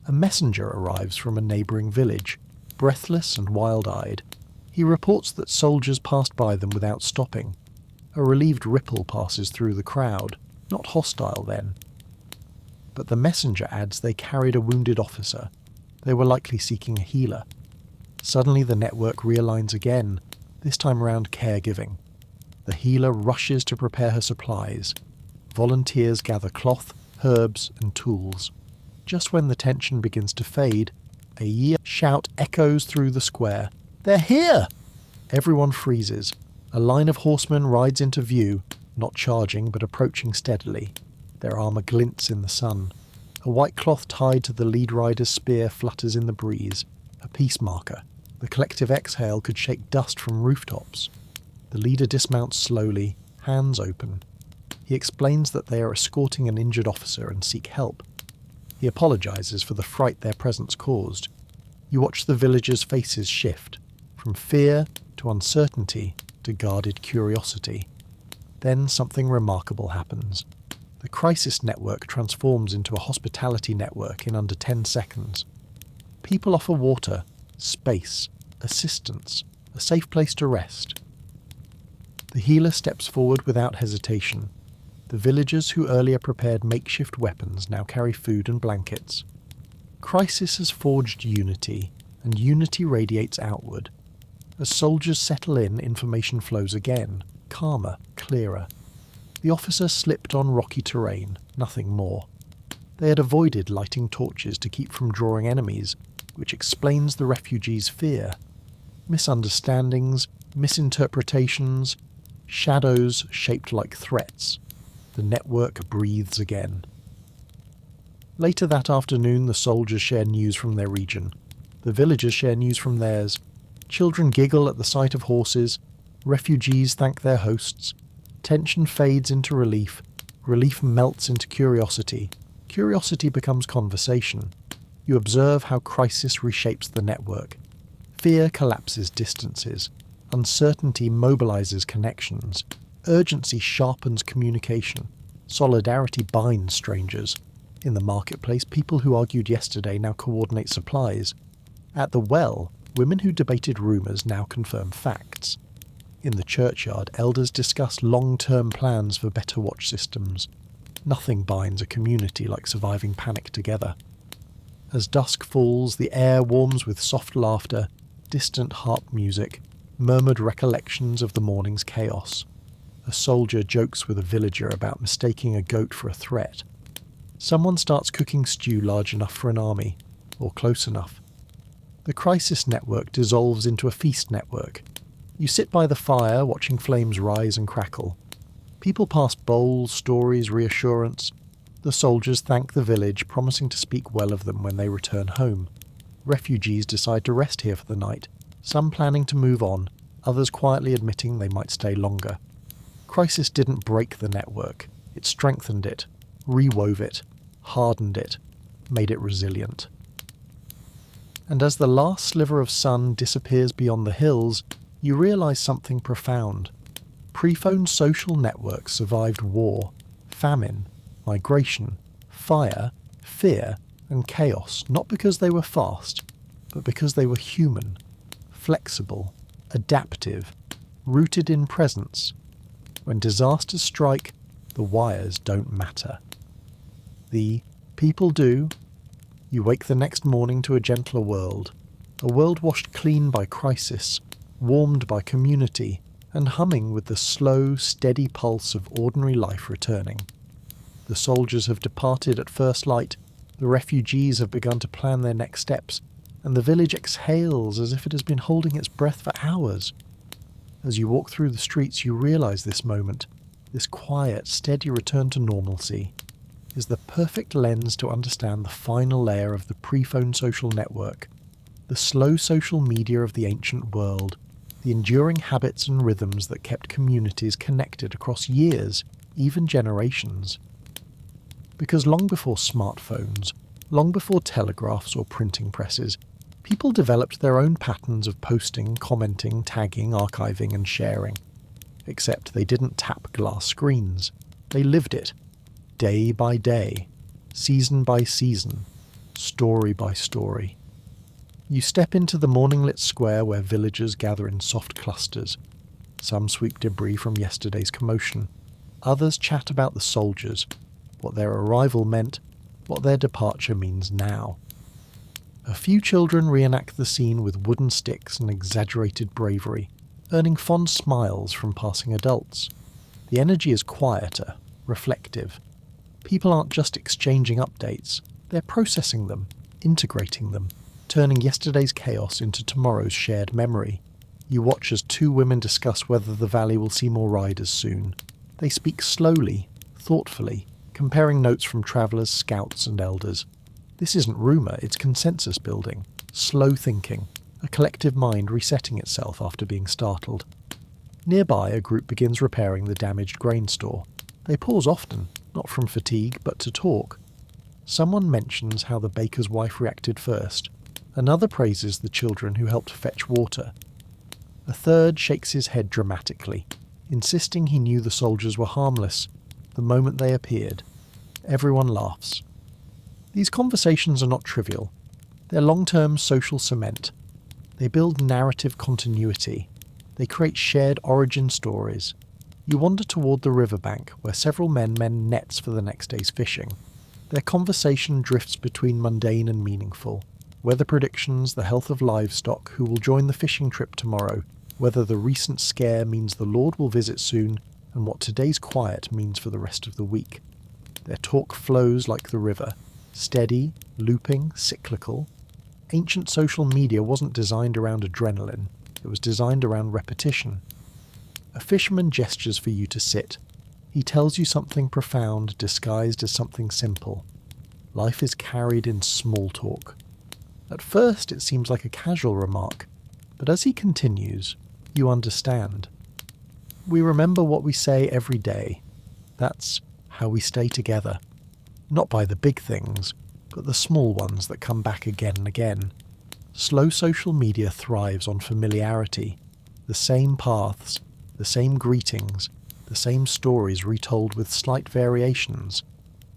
A messenger arrives from a neighbouring village, breathless and wild-eyed. He reports that soldiers passed by them without stopping. A relieved ripple passes through the crowd, not hostile then. But the messenger adds they carried a wounded officer. They were likely seeking a healer. Suddenly the network realigns again, this time around caregiving. The healer rushes to prepare her supplies. Volunteers gather cloth, herbs, and tools. Just when the tension begins to fade, a shout echoes through the square. "They're here!" Everyone freezes. A line of horsemen rides into view, not charging but approaching steadily. Their armour glints in the sun. A white cloth tied to the lead rider's spear flutters in the breeze. A peace marker. The collective exhale could shake dust from rooftops. The leader dismounts slowly, hands open. He explains that they are escorting an injured officer and seek help. He apologises for the fright their presence caused. You watch the villagers' faces shift, from fear to uncertainty to guarded curiosity. Then something remarkable happens. The crisis network transforms into a hospitality network in under 10 seconds. People offer water, space, assistance, a safe place to rest. The healer steps forward without hesitation. The villagers who earlier prepared makeshift weapons now carry food and blankets. Crisis has forged unity, and unity radiates outward. As soldiers settle in, information flows again, calmer, clearer. The officer slipped on rocky terrain, nothing more. They had avoided lighting torches to keep from drawing enemies, which explains the refugees' fear. Misunderstandings, misinterpretations, shadows shaped like threats. The network breathes again. Later that afternoon, the soldiers share news from their region. The villagers share news from theirs. Children giggle at the sight of horses. Refugees thank their hosts. Tension fades into relief. Relief melts into curiosity. Curiosity becomes conversation. You observe how crisis reshapes the network. Fear collapses distances. Uncertainty mobilizes connections. Urgency sharpens communication. Solidarity binds strangers. In the marketplace, people who argued yesterday now coordinate supplies. At the well, women who debated rumours now confirm facts. In the churchyard, elders discuss long-term plans for better watch systems. Nothing binds a community like surviving panic together. As dusk falls, the air warms with soft laughter, distant harp music, murmured recollections of the morning's chaos. A soldier jokes with a villager about mistaking a goat for a threat. Someone starts cooking stew large enough for an army, or close enough. The crisis network dissolves into a feast network. You sit by the fire, watching flames rise and crackle. People pass bowls, stories, reassurance. The soldiers thank the village, promising to speak well of them when they return home. Refugees decide to rest here for the night, some planning to move on, others quietly admitting they might stay longer. Crisis didn't break the network. It strengthened it, rewove it, hardened it, made it resilient. And as the last sliver of sun disappears beyond the hills, you realise something profound. Pre-phone social networks survived war, famine, migration, fire, fear, and chaos, not because they were fast, but because they were human, flexible, adaptive, rooted in presence. When disasters strike, the wires don't matter. The people do. You wake the next morning to a gentler world, a world washed clean by crisis, warmed by community, and humming with the slow, steady pulse of ordinary life returning. The soldiers have departed at first light, the refugees have begun to plan their next steps, and the village exhales as if it has been holding its breath for hours. As you walk through the streets, you realise this moment, this quiet, steady return to normalcy, is the perfect lens to understand the final layer of the pre-phone social network, the slow social media of the ancient world, the enduring habits and rhythms that kept communities connected across years, even generations. Because long before smartphones, long before telegraphs or printing presses, people developed their own patterns of posting, commenting, tagging, archiving and sharing. Except they didn't tap glass screens. They lived it. Day by day, season by season, story by story. You step into the morning-lit square where villagers gather in soft clusters. Some sweep debris from yesterday's commotion. Others chat about the soldiers, what their arrival meant, what their departure means now. A few children reenact the scene with wooden sticks and exaggerated bravery, earning fond smiles from passing adults. The energy is quieter, reflective. People aren't just exchanging updates, they're processing them, integrating them, turning yesterday's chaos into tomorrow's shared memory. You watch as two women discuss whether the valley will see more riders soon. They speak slowly, thoughtfully, comparing notes from travellers, scouts and elders. This isn't rumour, it's consensus building, slow thinking, a collective mind resetting itself after being startled. Nearby, a group begins repairing the damaged grain store. They pause often, not from fatigue, but to talk. Someone mentions how the baker's wife reacted first. Another praises the children who helped fetch water. A third shakes his head dramatically, insisting he knew the soldiers were harmless the moment they appeared. Everyone laughs. These conversations are not trivial. They're long-term social cement. They build narrative continuity. They create shared origin stories. You wander toward the riverbank, where several men mend nets for the next day's fishing. Their conversation drifts between mundane and meaningful. Weather predictions, the health of livestock, who will join the fishing trip tomorrow, whether the recent scare means the Lord will visit soon, and what today's quiet means for the rest of the week. Their talk flows like the river, steady, looping, cyclical. Ancient social media wasn't designed around adrenaline, it was designed around repetition. A fisherman gestures for you to sit. He tells you something profound disguised as something simple. Life is carried in small talk. At first it seems like a casual remark, but as he continues, you understand. We remember what we say every day. That's how we stay together. Not by the big things, but the small ones that come back again and again. Slow social media thrives on familiarity. The same paths, the same greetings, the same stories retold with slight variations.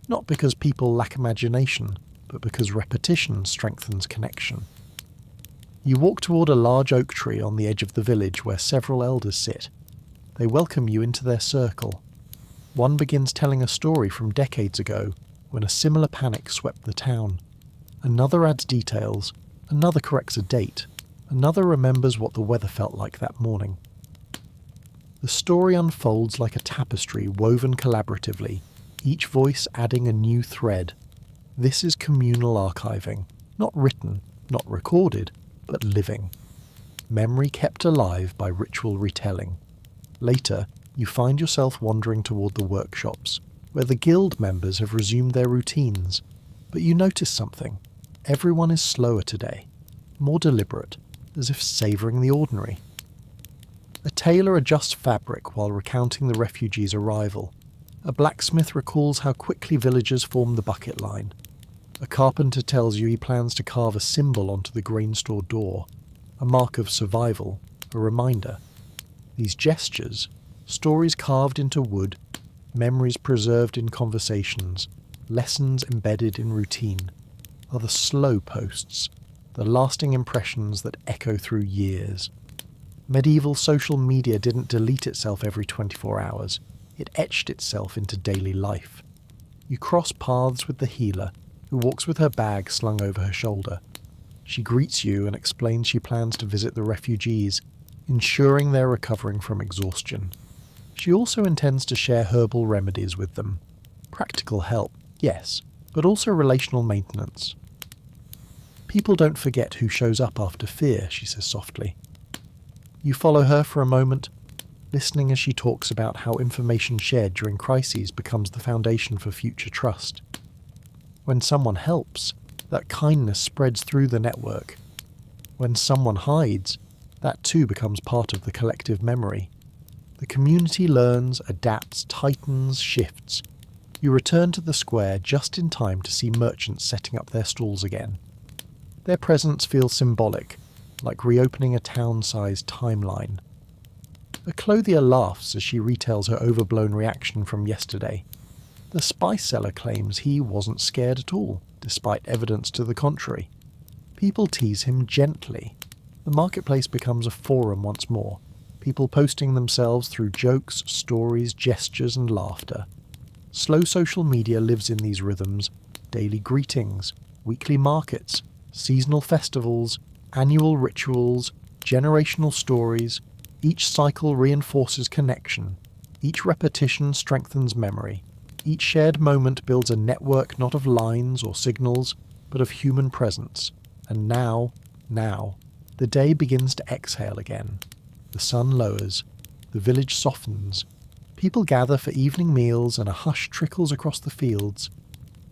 Not because people lack imagination, but because repetition strengthens connection. You walk toward a large oak tree on the edge of the village where several elders sit. They welcome you into their circle. One begins telling a story from decades ago, when a similar panic swept the town. Another adds details, another corrects a date, another remembers what the weather felt like that morning. The story unfolds like a tapestry woven collaboratively, each voice adding a new thread. This is communal archiving, not written, not recorded, but living. Memory kept alive by ritual retelling. Later, you find yourself wandering toward the workshops, where the guild members have resumed their routines. But you notice something. Everyone is slower today, more deliberate, as if savouring the ordinary. A tailor adjusts fabric while recounting the refugees' arrival. A blacksmith recalls how quickly villagers formed the bucket line. A carpenter tells you he plans to carve a symbol onto the grain store door, a mark of survival, a reminder. These gestures, stories carved into wood, memories preserved in conversations, lessons embedded in routine, are the slow posts, the lasting impressions that echo through years. Medieval social media didn't delete itself every 24 hours, it etched itself into daily life. You cross paths with the healer, who walks with her bag slung over her shoulder. She greets you and explains she plans to visit the refugees, ensuring they're recovering from exhaustion. She also intends to share herbal remedies with them. Practical help, yes, but also relational maintenance. People don't forget who shows up after fear, she says softly. You follow her for a moment, listening as she talks about how information shared during crises becomes the foundation for future trust. When someone helps, that kindness spreads through the network. When someone hides, that too becomes part of the collective memory. The community learns, adapts, tightens, shifts. You return to the square just in time to see merchants setting up their stalls again. Their presence feels symbolic, like reopening a town-sized timeline. A clothier laughs as she retells her overblown reaction from yesterday. The spice seller claims he wasn't scared at all, despite evidence to the contrary. People tease him gently. The marketplace becomes a forum once more, people posting themselves through jokes, stories, gestures and laughter. Slow social media lives in these rhythms, daily greetings, weekly markets, seasonal festivals, annual rituals, generational stories. Each cycle reinforces connection. Each repetition strengthens memory. Each shared moment builds a network not of lines or signals, but of human presence. And now, the day begins to exhale again. The sun lowers. The village softens. People gather for evening meals and a hush trickles across the fields.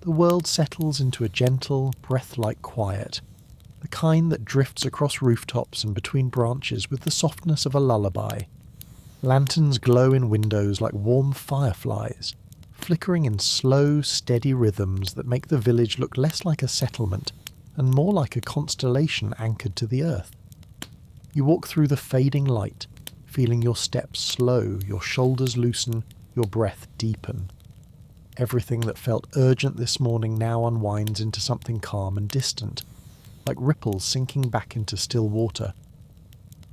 The world settles into a gentle, breath-like quiet, the kind that drifts across rooftops and between branches with the softness of a lullaby. Lanterns glow in windows like warm fireflies, flickering in slow, steady rhythms that make the village look less like a settlement and more like a constellation anchored to the earth. You walk through the fading light, feeling your steps slow, your shoulders loosen, your breath deepen. Everything that felt urgent this morning now unwinds into something calm and distant, like ripples sinking back into still water.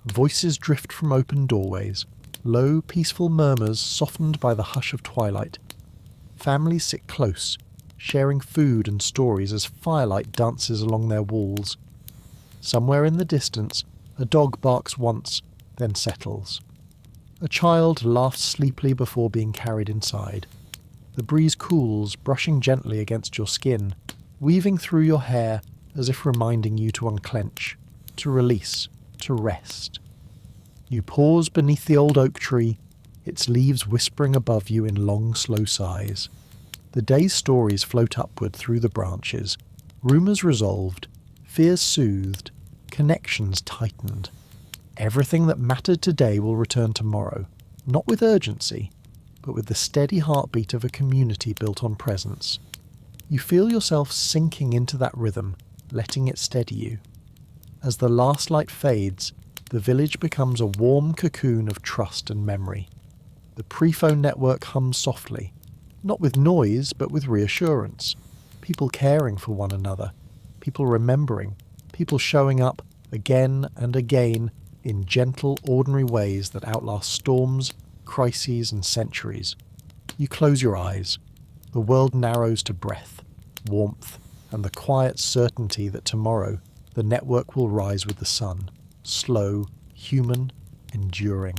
Voices drift from open doorways, low, peaceful murmurs softened by the hush of twilight. Families sit close, sharing food and stories as firelight dances along their walls. Somewhere in the distance, a dog barks once, then settles. A child laughs sleepily before being carried inside. The breeze cools, brushing gently against your skin, weaving through your hair as if reminding you to unclench, to release, to rest. You pause beneath the old oak tree, its leaves whispering above you in long, slow sighs. The day's stories float upward through the branches, rumours resolved, fears soothed, connections tightened. Everything that mattered today will return tomorrow, not with urgency, but with the steady heartbeat of a community built on presence. You feel yourself sinking into that rhythm, letting it steady you. As the last light fades, the village becomes a warm cocoon of trust and memory. The pre-phone network hums softly, not with noise, but with reassurance. People caring for one another, people remembering, people showing up again and again in gentle, ordinary ways that outlast storms, crises, and centuries. You close your eyes. The world narrows to breath, warmth, and the quiet certainty that tomorrow the network will rise with the sun, slow, human, enduring.